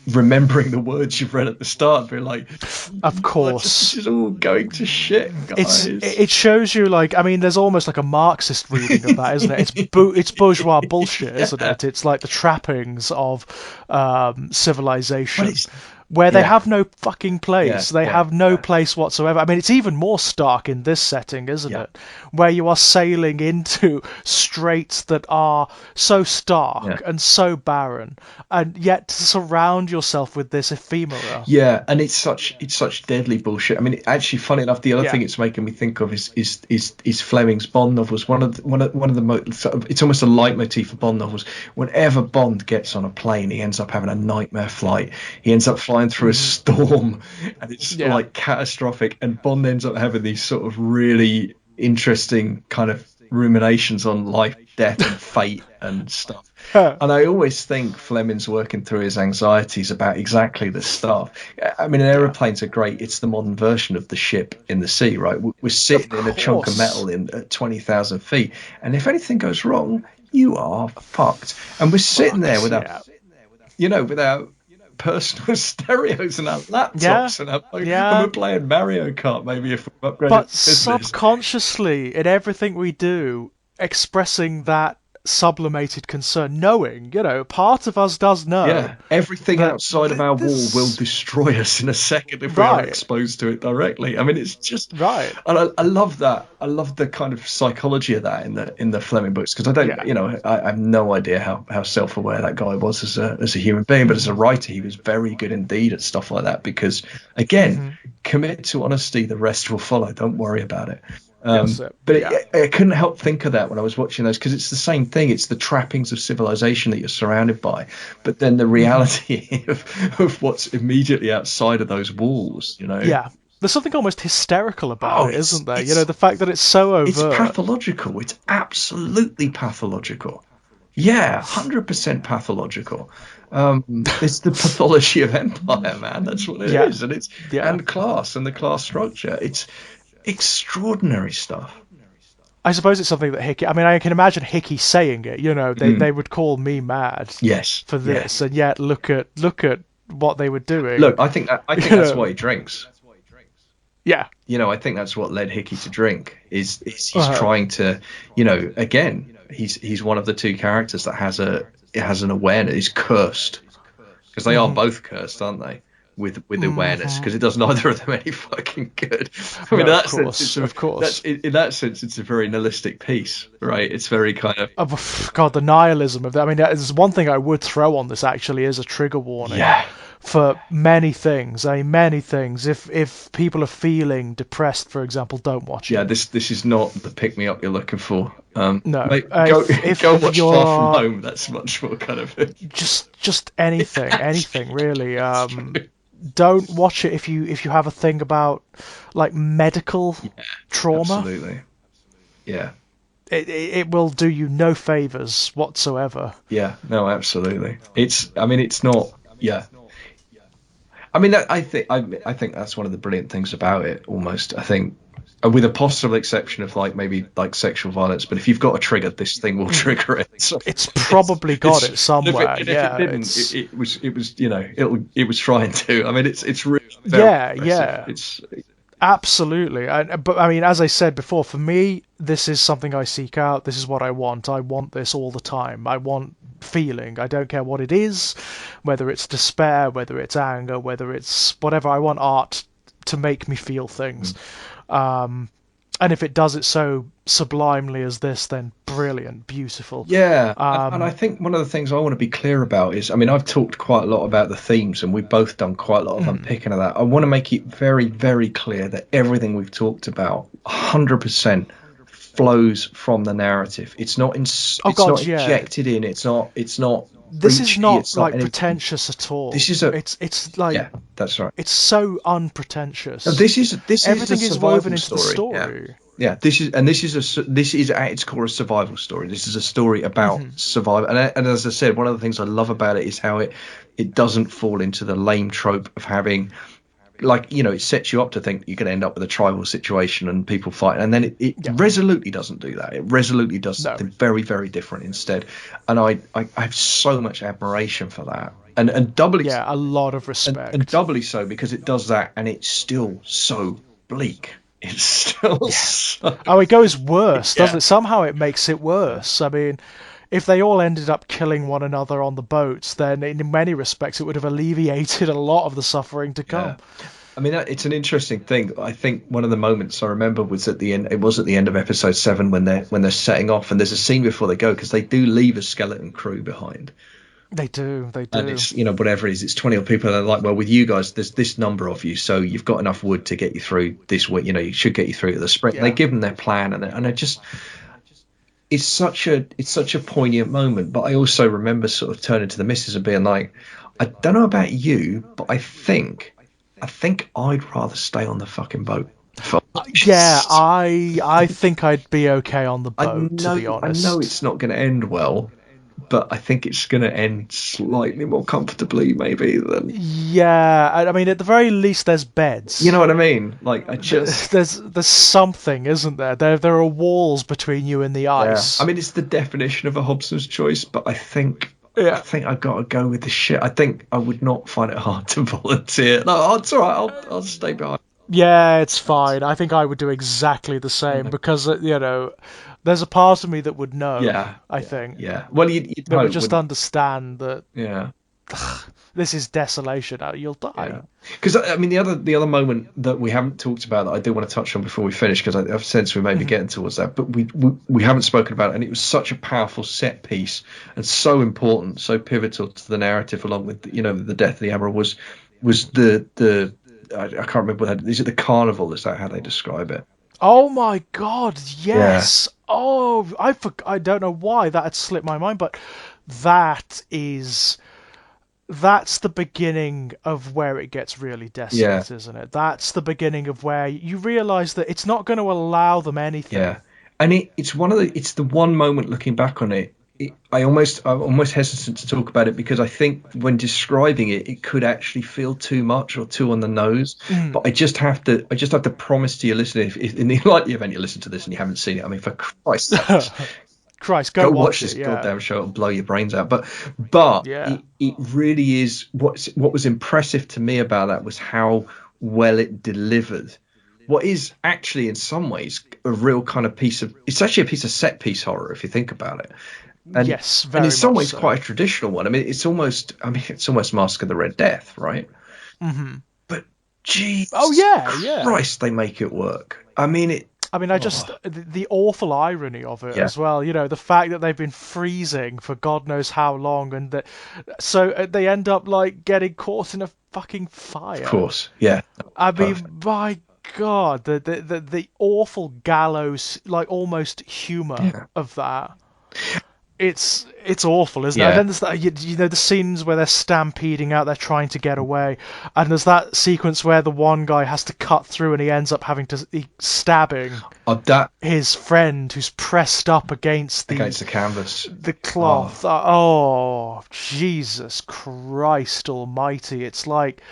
remembering the words you've read at the start, being like, of course, this is all going to shit, guys. It shows you, there's almost like a Marxist reading of that, isn't it? It's bourgeois bullshit, isn't it? It's like the trappings of civilization. Where they have no fucking place. They have no place whatsoever. I mean, it's even more stark in this setting, isn't it? Where you are sailing into straits that are so stark and so barren, and yet to surround yourself with this ephemera. Yeah, and it's such deadly bullshit. I mean, actually, funny enough, the other thing it's making me think of is Fleming's Bond novels. One of the most, it's almost a leitmotif for Bond novels. Whenever Bond gets on a plane, he ends up having a nightmare flight. He ends up flying through a storm, and it's like catastrophic, and Bond ends up having these sort of really interesting kind of ruminations on life, death and fate and stuff. And I always think Fleming's working through his anxieties about exactly this stuff. I mean, aeroplanes are great. It's the modern version of the ship in the sea, right? We're sitting in a chunk of metal at 20,000 feet, and if anything goes wrong, you are fucked. And we're sitting there without personal stereos and our laptops and we're playing Mario Kart maybe if we upgrade. But subconsciously, in everything we do, expressing that sublimated concern, knowing, part of us does know. Yeah, everything outside of our wall will destroy us in a second if we are exposed to it directly. I mean, it's just right. And I love that. I love the kind of psychology of that in the Fleming books, because I don't, I have no idea how self-aware that guy was as a human being, but as a writer, he was very good indeed at stuff like that. Because again, commit to honesty, the rest will follow. Don't worry about it. I couldn't help think of that when I was watching those, because it's the same thing. It's the trappings of civilization that you're surrounded by, but then the reality of what's immediately outside of those walls, Yeah. There's something almost hysterical about it, isn't there? The fact that it's so overt. It's pathological. It's absolutely pathological. Yeah, 100% pathological. It's the pathology of empire, man. That's what it is. And it's and class and the class structure. It's extraordinary stuff. I suppose it's something that Hickey. I mean, I can imagine Hickey saying it. They would call me mad. Yes. For this, and yet look at what they were doing. Look, I think that's why he drinks. Yeah. I think that's what led Hickey to drink. Is he's trying to, again, he's one of the two characters that has an awareness. He's cursed, because they are both cursed, aren't they? with awareness, because it does neither of them any fucking good. I mean, No, in that sense, of course. in that sense, it's a very nihilistic piece, right? It's very kind of God, the nihilism of that. I mean, there's one thing I would throw on this actually is a trigger warning for many things. I mean, many things. If people are feeling depressed, for example, don't watch it. Yeah, this is not the pick me up you're looking for. No, mate, if go watch you're Far From Home. That's much more kind of just anything really. Don't watch it if you have a thing about like medical trauma. Absolutely. Yeah. It will do you no favors whatsoever. Yeah. No, absolutely. It's not. Yeah. I mean, I think that's one of the brilliant things about it. Almost, I think, with a possible exception of like maybe like sexual violence, but if you've got a trigger, this thing will trigger it. So it's probably got it somewhere. If it didn't, it was it was trying to. I mean, it's really It's absolutely. But I mean, as I said before, for me, this is something I seek out. This is what I want. I want this all the time. I want feeling. I don't care what it is, whether it's despair, whether it's anger, whether it's whatever. I want art to make me feel things. And if it does it so sublimely as this, then brilliant, beautiful. Yeah, and I think one of the things I want to be clear about is, I mean, I've talked quite a lot about the themes, and we've both done quite a lot of unpicking of that. I want to make it very, very clear that everything we've talked about, 100%, flows from the narrative. It's not injected in. It's not. This is not like pretentious at all. This is it's like, yeah, that's right. It's so unpretentious. No, this is everything is woven into story. the story. Yeah, this is at its core a survival story. This is a story about survival, and as I said, one of the things I love about it is how it doesn't fall into the lame trope of having, like, you know, it sets you up to think you're going to end up with a tribal situation and people fighting, and then it resolutely doesn't do that. It resolutely does something very, very different instead. And I have so much admiration for that, and doubly a lot of respect, and doubly so because it does that, and it's still so bleak. It's still oh, it goes worse, doesn't it? Somehow it makes it worse. I mean, if they all ended up killing one another on the boats, then in many respects it would have alleviated a lot of the suffering to come. I mean, it's an interesting thing. I think one of the moments I remember was at the end. It was at the end of episode 7 when they're setting off, and there's a scene before they go, because they do leave a skeleton crew behind. They do. And it's, you know, whatever it is, it's 20 odd people. And they're like, well, with you guys, there's this number of you, so you've got enough wood to get you through this week. You know, you should get you through to the spring. Yeah. They give them their plan, and I just. It's such a poignant moment, but I also remember sort of turning to the missus and being like, I don't know about you, but I think I'd rather stay on the fucking boat. Yeah, I think I'd be okay on the boat, to be honest. I know it's not going to end well, but I think it's going to end slightly more comfortably, maybe, than... Yeah, I mean, at the very least, there's beds. You know what I mean? Like, I just... There's something, isn't there? There are walls between you and the ice. Yeah. I mean, it's the definition of a Hobson's choice, but I think I've got to go with the shit. I think I would not find it hard to volunteer. No, it's all right. I'll stay behind. Yeah, it's fine. I think I would do exactly the same because, you know... There's a part of me that would know. I think. Yeah. Well, that would just understand that. Yeah. This is desolation. You'll die. Because I mean, the other moment that we haven't talked about that I do want to touch on before we finish, because I have a sense we may be getting towards that, but we haven't spoken about it, and it was such a powerful set piece and so important, so pivotal to the narrative, along with, you know, the death of the admiral was the I can't remember what, is it the carnival? Is that how they describe it? Oh my God! Yes. Yeah. Oh, I don't know why that had slipped my mind, but that's the beginning of where it gets really desolate, isn't it? That's the beginning of where you realise that it's not going to allow them anything. Yeah, and it's the one moment looking back on it. I'm almost hesitant to talk about it because I think when describing it, it could actually feel too much or too on the nose. But I just have to promise to your listener, if in the likely event you listen to this and you haven't seen it, I mean, for Christ's sake, go watch this goddamn show and blow your brains out. But it really is. What was impressive to me about that was how well it delivered what is actually in some ways a real kind of it's actually a piece of set piece horror if you think about it. And, yes, and in some ways quite a traditional one. I mean, it's almost Mask of the Red Death, right? but Jesus Oh yeah. Christ, they make it work. I mean, the awful irony of it Yeah. as well. The fact that they've been freezing for God knows how long, and so they end up like getting caught in a fucking fire. Of course, yeah. I mean, my God, the awful gallows, like almost humor of that. It's awful, isn't it? Yeah. And then there's that, the scenes where they're stampeding out, they're trying to get away, and there's that sequence where the one guy has to cut through, and he ends up having to stabbing his friend who's pressed up against the canvas, the cloth. Oh, Jesus Christ Almighty! It's like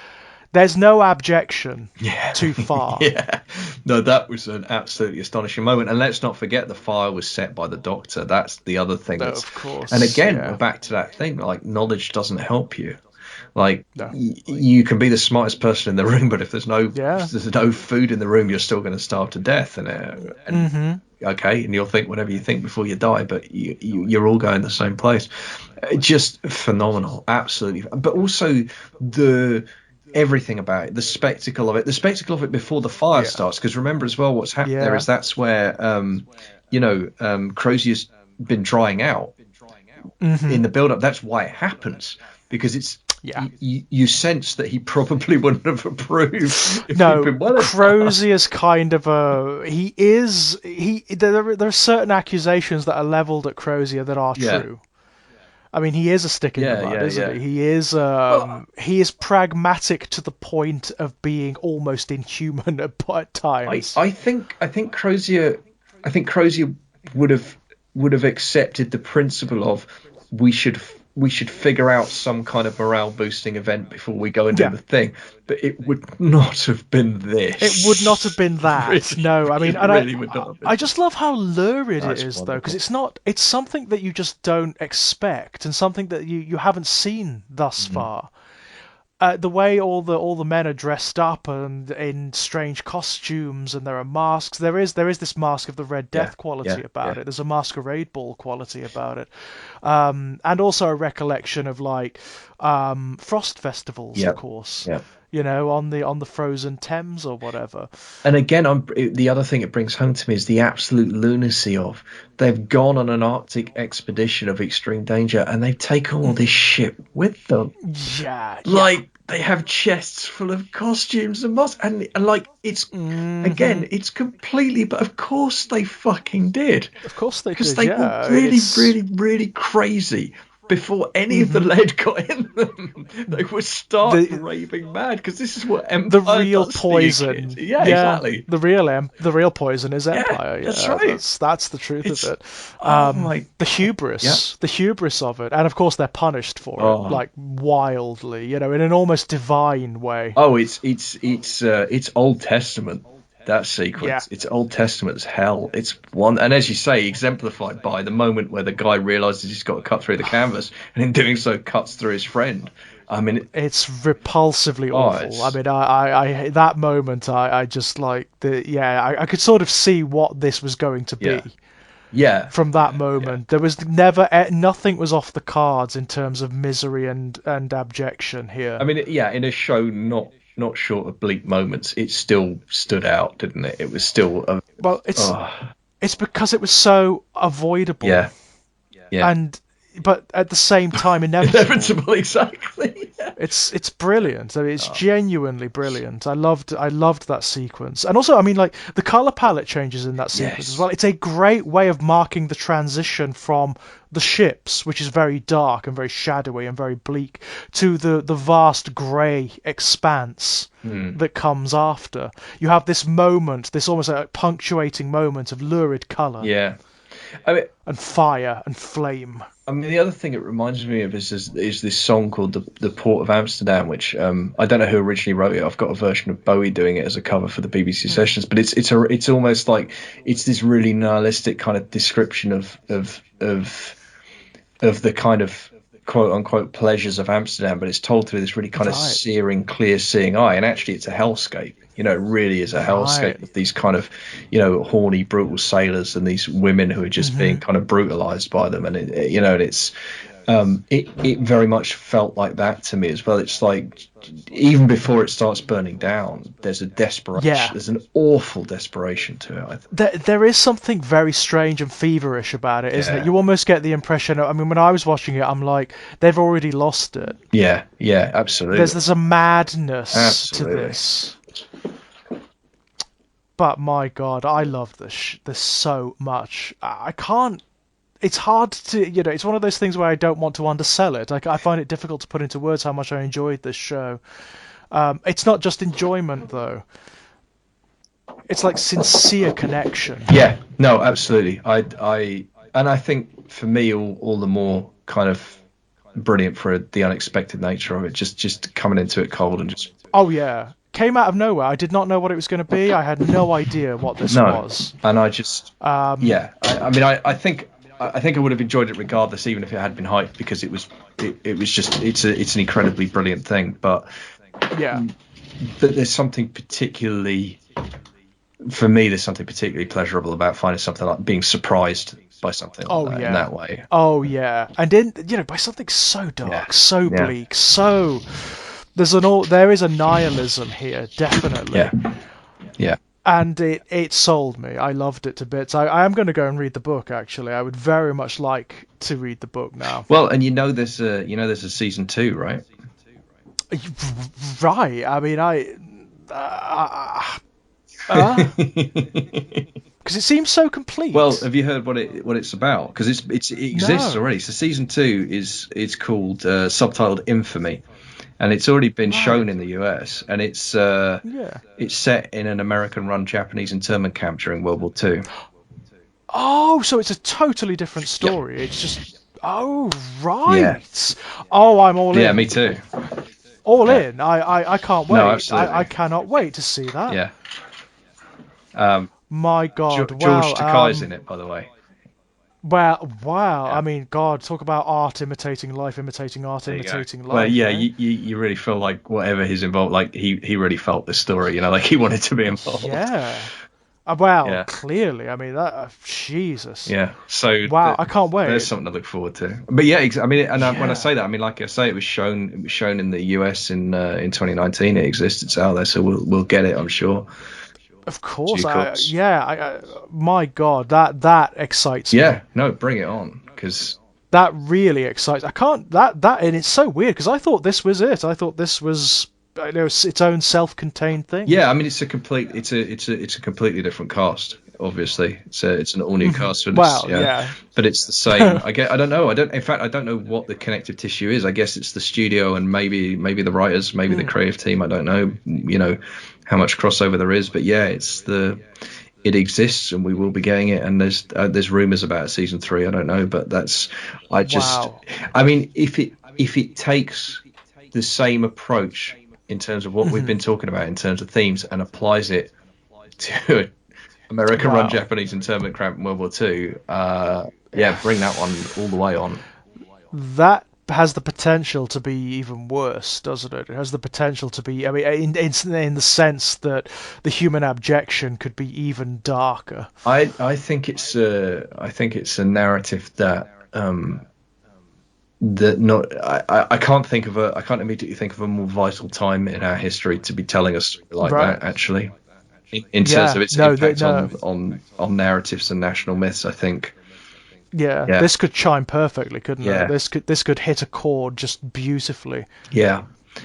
there's no abjection too far. Yeah. No, that was an absolutely astonishing moment. And let's not forget the fire was set by the doctor. That's the other thing. Of course. And again, we're back to that thing, like knowledge doesn't help you. Like you can be the smartest person in the room, but if there's no food in the room, you're still going to starve to death. And okay, and you'll think whatever you think before you die, but you're all going the same place. Just phenomenal, absolutely. But also everything about it, the spectacle of it before the fire starts. Because remember as well, what's happened there is that's where Crozier's been drying out in the build-up. That's why it happens, because it's you sense that he probably wouldn't have approved if he'd been well enough. Crozier's kind of there are certain accusations that are leveled at Crozier that are true. I mean, he is a stick in the mud, isn't he? He is pragmatic to the point of being almost inhuman at times. I think Crozier would have accepted the principle of we should figure out some kind of morale boosting event before we go and do the thing, but it would not have been this. It would not have been that. Really, no, I mean, I just love how lurid it is, though, because it's something that you just don't expect, and something that you haven't seen thus far. The way all the men are dressed up and in strange costumes, and there are masks. There is this Mask of the Red Death quality about it. There's a Masquerade Ball quality about it, and also a recollection of like frost festivals, of course. On the frozen Thames or whatever. And again, the other thing it brings home to me is the absolute lunacy of they've gone on an Arctic expedition of extreme danger and they've taken all this shit with them. Like they have chests full of costumes and masks, and like it's again, it's completely. But of course they fucking did. Of course they did. Because they were really crazy. Before any of the lead got in them, they would start raving mad, because this is what Empire the real does poison. To you. Exactly. The real poison is Empire. That's right. That's the truth of it. The hubris of it, and of course they're punished for it, like wildly, in an almost divine way. Oh, it's Old Testament. That sequence, it's Old Testament as hell. It's one, and as you say, exemplified by the moment where the guy realizes he's got to cut through the canvas, and in doing so, cuts through his friend. I mean, it's repulsively awful. I mean, I that moment, I just like I could sort of see what this was going to be. Yeah. From that moment, there was nothing was off the cards in terms of misery and abjection here. I mean, in a show not short of bleak moments, it still stood out, didn't it? It was still it's because it was so avoidable. But at the same time inevitable. Exactly. It's brilliant. I mean, it's genuinely brilliant. I loved that sequence. And also, I mean, like the color palette changes in that sequence as well. It's a great way of marking the transition from the ships, which is very dark and very shadowy and very bleak, to the vast grey expanse that comes after. You have this moment, this almost like punctuating moment of lurid color. Yeah. I mean, and fire and flame. I mean, the other thing it reminds me of is this song called the Port of Amsterdam, which I don't know who originally wrote it. I've got a version of Bowie doing it as a cover for the BBC sessions, but it's almost like it's this really nihilistic kind of description of the kind of quote unquote pleasures of Amsterdam, but it's told through this really kind of searing, clear seeing eye, and actually it's a hellscape. It really is a hellscape of these kind of, horny, brutal sailors and these women who are just being kind of brutalized by them. And, and it's It very much felt like that to me as well. It's like even before it starts burning down, there's a desperation. Yeah. There's an awful desperation to it. I think. There is something very strange and feverish about it, isn't Yeah. it? You almost get the impression. I mean, when I was watching it, I'm like, they've already lost it. Yeah, absolutely. There's a madness Absolutely. to this. But my God, I love this so much. I can't. It's hard to, it's one of those things where I don't want to undersell it. I find it difficult to put into words how much I enjoyed this show. It's not just enjoyment, though. It's like sincere connection. Yeah, no, absolutely. I think for me, all the more kind of brilliant for the unexpected nature of it. Just coming into it cold and just. Oh yeah, came out of nowhere. I did not know what it was going to be. I had no idea what this was. And I just. I mean, I think I would have enjoyed it regardless, even if it had been hyped, because it was just it's an incredibly brilliant thing. But yeah, but there's something particularly. For me, there's something particularly pleasurable about finding something like being surprised by something like that in that way. Oh yeah, and by something so dark, so bleak, so there is a nihilism here, definitely. Yeah. And it sold me. I loved it to bits. I am going to go and read the book. Actually, I would very much like to read the book now. Well, and there's a season 2, right? Right. I mean, because it seems so complete. Well, have you heard what it's about? Because it exists already. So season 2 is called subtitled Infamy, and it's already been shown in the US, and it's set in an American-run Japanese internment camp during World War II. Oh, so it's a totally different story. It's just right. Yeah. Oh, I'm all in. Yeah, me too. All in. I can't wait. No, absolutely. I cannot wait to see that. Yeah. My God, George Takei's in it, by the way. Well, wow. Yeah. I mean, God, talk about art imitating life, imitating art, imitating life. Well, yeah, right? you really feel like whatever he's involved, like he really felt this story, like he wanted to be involved. Yeah. Well, clearly. I mean, that Jesus. Yeah. So wow, I can't wait. There's something to look forward to. But yeah, I mean, and when I say that, I mean, like I say, it was shown in the US in 2019. It exists. It's out there, so we'll get it, I'm sure. Of course, my God, that excites me. Yeah, no, bring it on, because that really excites. I can't and it's so weird because I thought this was it. I thought this was its own self-contained thing. Yeah, I mean, it's a completely different cast. Obviously, it's an all-new cast. Well, yeah, but it's the same. I don't know. In fact, I don't know what the connective tissue is. I guess it's the studio and maybe the writers, maybe the creative team. I don't know. How much crossover there is, but yeah, it exists, and we will be getting it. And there's rumors about season 3. I don't know, but I mean, if it takes the same approach in terms of what we've been talking about in terms of themes and applies it to American-run Japanese internment camp in World War II, bring that one all the way on. That has the potential to be even worse, doesn't it? It has the potential to be, I mean, in the sense that the human abjection could be even darker. I think it's a narrative that I can't immediately think of a more vital time in our history to be telling a story like that, actually. In terms of its impact on narratives and national myths, I think. Yeah, this could chime perfectly, couldn't it? This could hit a chord just beautifully. Yeah,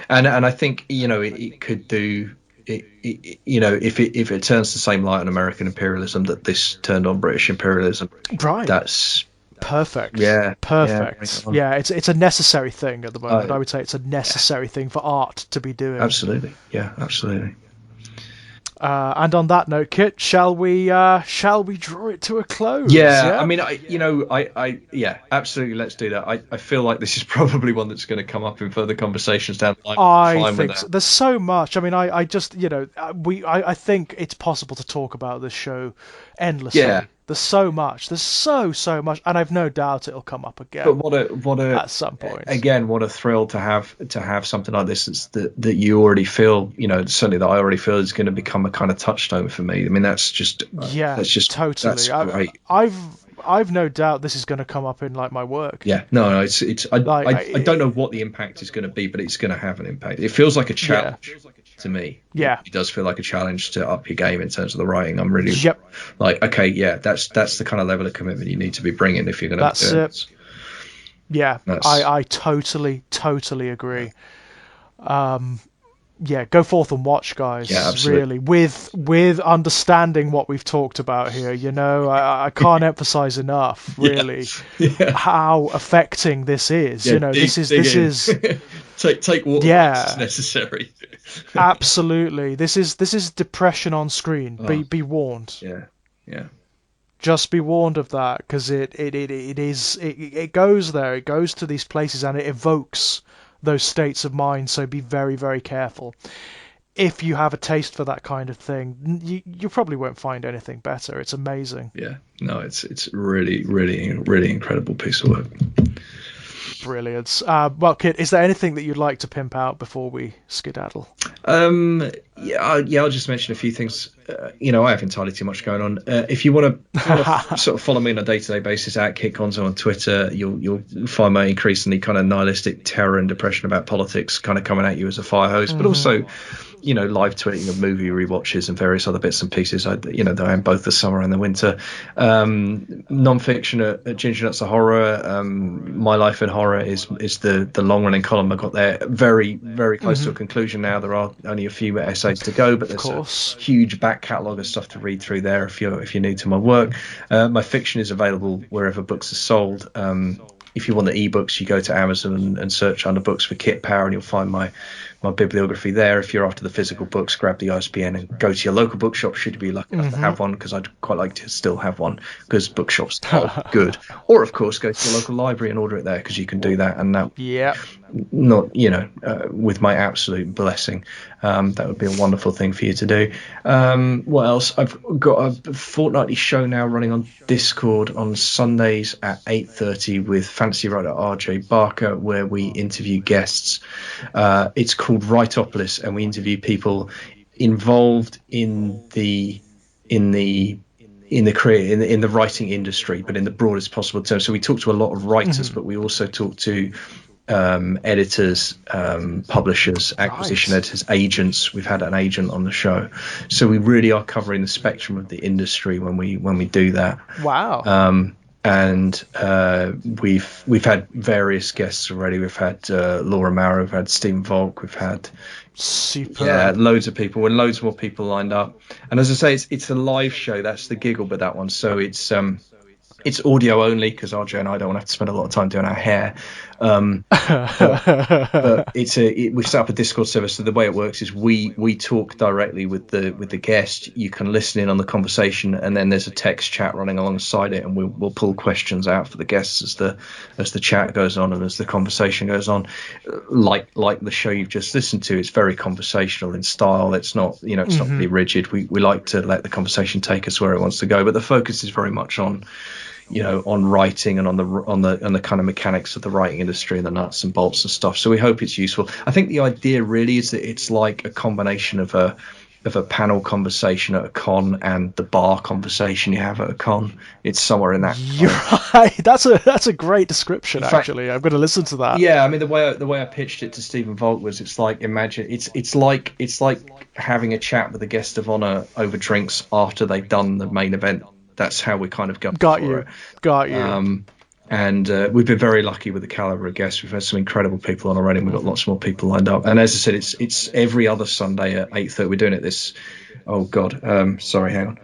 and I think it could do it. If it turns the same light on American imperialism that this turned on British imperialism, right? That's perfect. Yeah, perfect. Yeah, it's a necessary thing at the moment. I would say it's a necessary thing for art to be doing. Absolutely. Yeah, absolutely. And on that note, Kit, shall we draw it to a close? Yeah, I mean, absolutely. Let's do that. I feel like this is probably one that's going to come up in further conversations down the line. I think so. There's so much. I mean, I just, I think it's possible to talk about this show endlessly. Yeah. There's so much. There's so much, and I've no doubt it'll come up again. But what a at some point. Again, what a thrill to have something like this that you already feel, certainly that I already feel is going to become a kind of touchstone for me. I mean, that's just totally. That's great. I've no doubt this is going to come up in like my work. Yeah, no, it's Like, I don't know what the impact is going to be, but it's going to have an impact. It feels like a challenge to me. Yeah. It does feel like a challenge to up your game in terms of the writing. I'm really like, okay, yeah, that's the kind of level of commitment you need to be bringing if you're going to do it. Yeah, I totally agree. Yeah, go forth and watch, guys. Yeah, absolutely. Really, with understanding what we've talked about here. You know, I can't emphasize enough, really, how affecting this is. Yeah, you know, this is take water breaks as necessary. Absolutely, this is depression on screen. Be warned. Yeah. Just be warned of that, because it goes there. It goes to these places and it evokes those states of mind, so be very, very careful. If you have a taste for that kind of thing, you probably won't find anything better. It's amazing. Yeah, no, it's really, really, really incredible piece of work. Brilliant. Well, Kit, is there anything that you'd like to pimp out before we skedaddle? I'll just mention a few things. I have entirely too much going on. If you want to sort of follow me on a day-to-day basis at KitConzo on Twitter, you'll find my increasingly kind of nihilistic terror and depression about politics kind of coming at you as a fire hose, but also, live tweeting of movie rewatches and various other bits and pieces. I am both the summer and the winter. Non-fiction at Ginger Nuts of Horror. My Life in Horror is the long-running column I got there. Very, very close to a conclusion now. There are only a few essays to go, but there's a huge back catalogue of stuff to read through there if you're new to my work. My fiction is available wherever books are sold. If you want the ebooks, you go to Amazon and search under books for Kit Power, and you'll find my bibliography there. If you're after the physical books, grab the ISBN and go to your local bookshop should you be lucky enough to have one, because I'd quite like to still have one, because bookshops are good. Or of course go to your local library and order it there, because you can do that, and that not with my absolute blessing, that would be a wonderful thing for you to do. What else? I've got a fortnightly show now running on Discord on Sundays at 8:30 with fantasy writer RJ Barker, where we interview guests. It's called Writopolis, and we interview people involved in the career in the writing industry, but in the broadest possible terms. So we talk to a lot of writers, but we also talk to editors, publishers, acquisition editors, agents. We've had an agent on the show, so we really are covering the spectrum of the industry when we do that. Wow. And we've had various guests already. We've had Laura Maurer, we've had Stephen Volk, we've had loads of people, and loads more people lined up. And as I say, it's a live show. That's the giggle with that one. So it's audio only, because RJ and I don't want to have to spend a lot of time doing our hair. But we've set up a Discord server, so the way it works is we talk directly with the guest. You can listen in on the conversation, and then there's a text chat running alongside it, and we'll pull questions out for the guests as the chat goes on and as the conversation goes on. Like the show you've just listened to, it's very conversational in style. It's not it's not really rigid. We like to let the conversation take us where it wants to go, but the focus is very much on on writing and on the kind of mechanics of the writing industry and the nuts and bolts and stuff. So we hope it's useful. I think the idea really is that it's like a combination of a panel conversation at a con and the bar conversation you have at a con. It's somewhere in that. You're right. That's a great description. Actually, I'm going to listen to that. Yeah, I mean the way I pitched it to Stephen Volk was, it's like, imagine it's like having a chat with a guest of honor over drinks after they've done the main event. That's how we kind of got you. And we've been very lucky with the caliber of guests. We've had some incredible people on already, and we've got lots more people lined up. And as I said, it's every other Sunday at 8:30. We're doing it this. Oh God, sorry, hang on.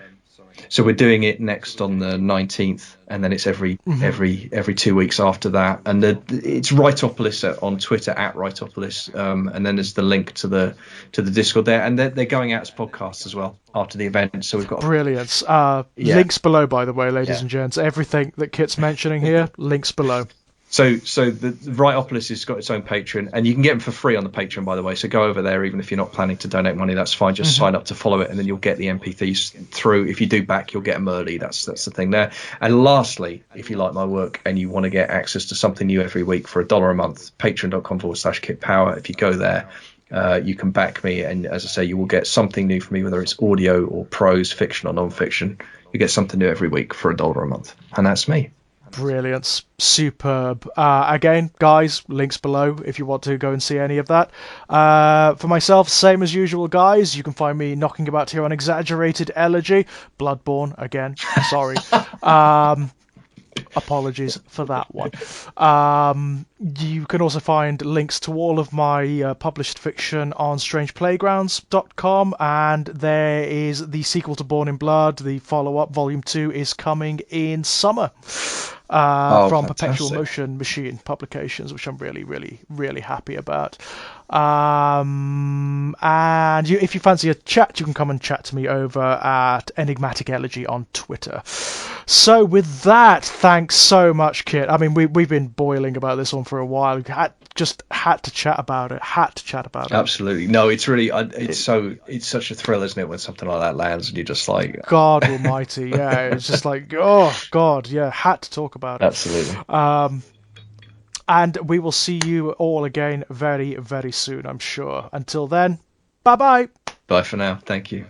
So we're doing it next on the 19th, and then it's every 2 weeks after that. And it's Writopolis on Twitter at Writopolis, and then there's the link to the Discord there, and they're going out as podcasts as well after the event. So we've got brilliant links below, by the way, ladies and gents. Everything that Kit's mentioning here, links below. So the Writopolis has got its own Patreon, and you can get them for free on the Patreon, by the way. So go over there, even if you're not planning to donate money, that's fine. Just sign up to follow it, and then you'll get the MP3s through. If you do back, you'll get them early. That's the thing there. And lastly, if you like my work and you want to get access to something new every week for $1 a month, patreon.com/KitPower. If you go there, you can back me, and as I say, you will get something new from me, whether it's audio or prose, fiction or non-fiction. You get something new every week for $1 a month, and that's me. Brilliant, superb. Again, guys, links below if you want to go and see any of that. For myself, same as usual, guys. You can find me knocking about here on Exaggerated Elegy, Bloodborne again. Sorry. Apologies for that one. You can also find links to all of my published fiction on strangeplaygrounds.com, and there is the sequel to Born in Blood. The follow-up, Volume 2, is coming in summer from fantastic. Perpetual Motion Machine Publications, which I'm really, really, really happy about. And if you fancy a chat, you can come and chat to me over at Enigmatic Elegy on Twitter. So with that, thanks so much, Kit. I mean, we've been boiling about this one for a while. Had to chat about it. Absolutely. No, it's really it's such a thrill, isn't it, when something like that lands and you're just like, God Almighty, yeah. It's just like, oh God, yeah. Had to talk about it. Absolutely. And we will see you all again very, very soon, I'm sure. Until then, bye-bye. Bye for now. Thank you.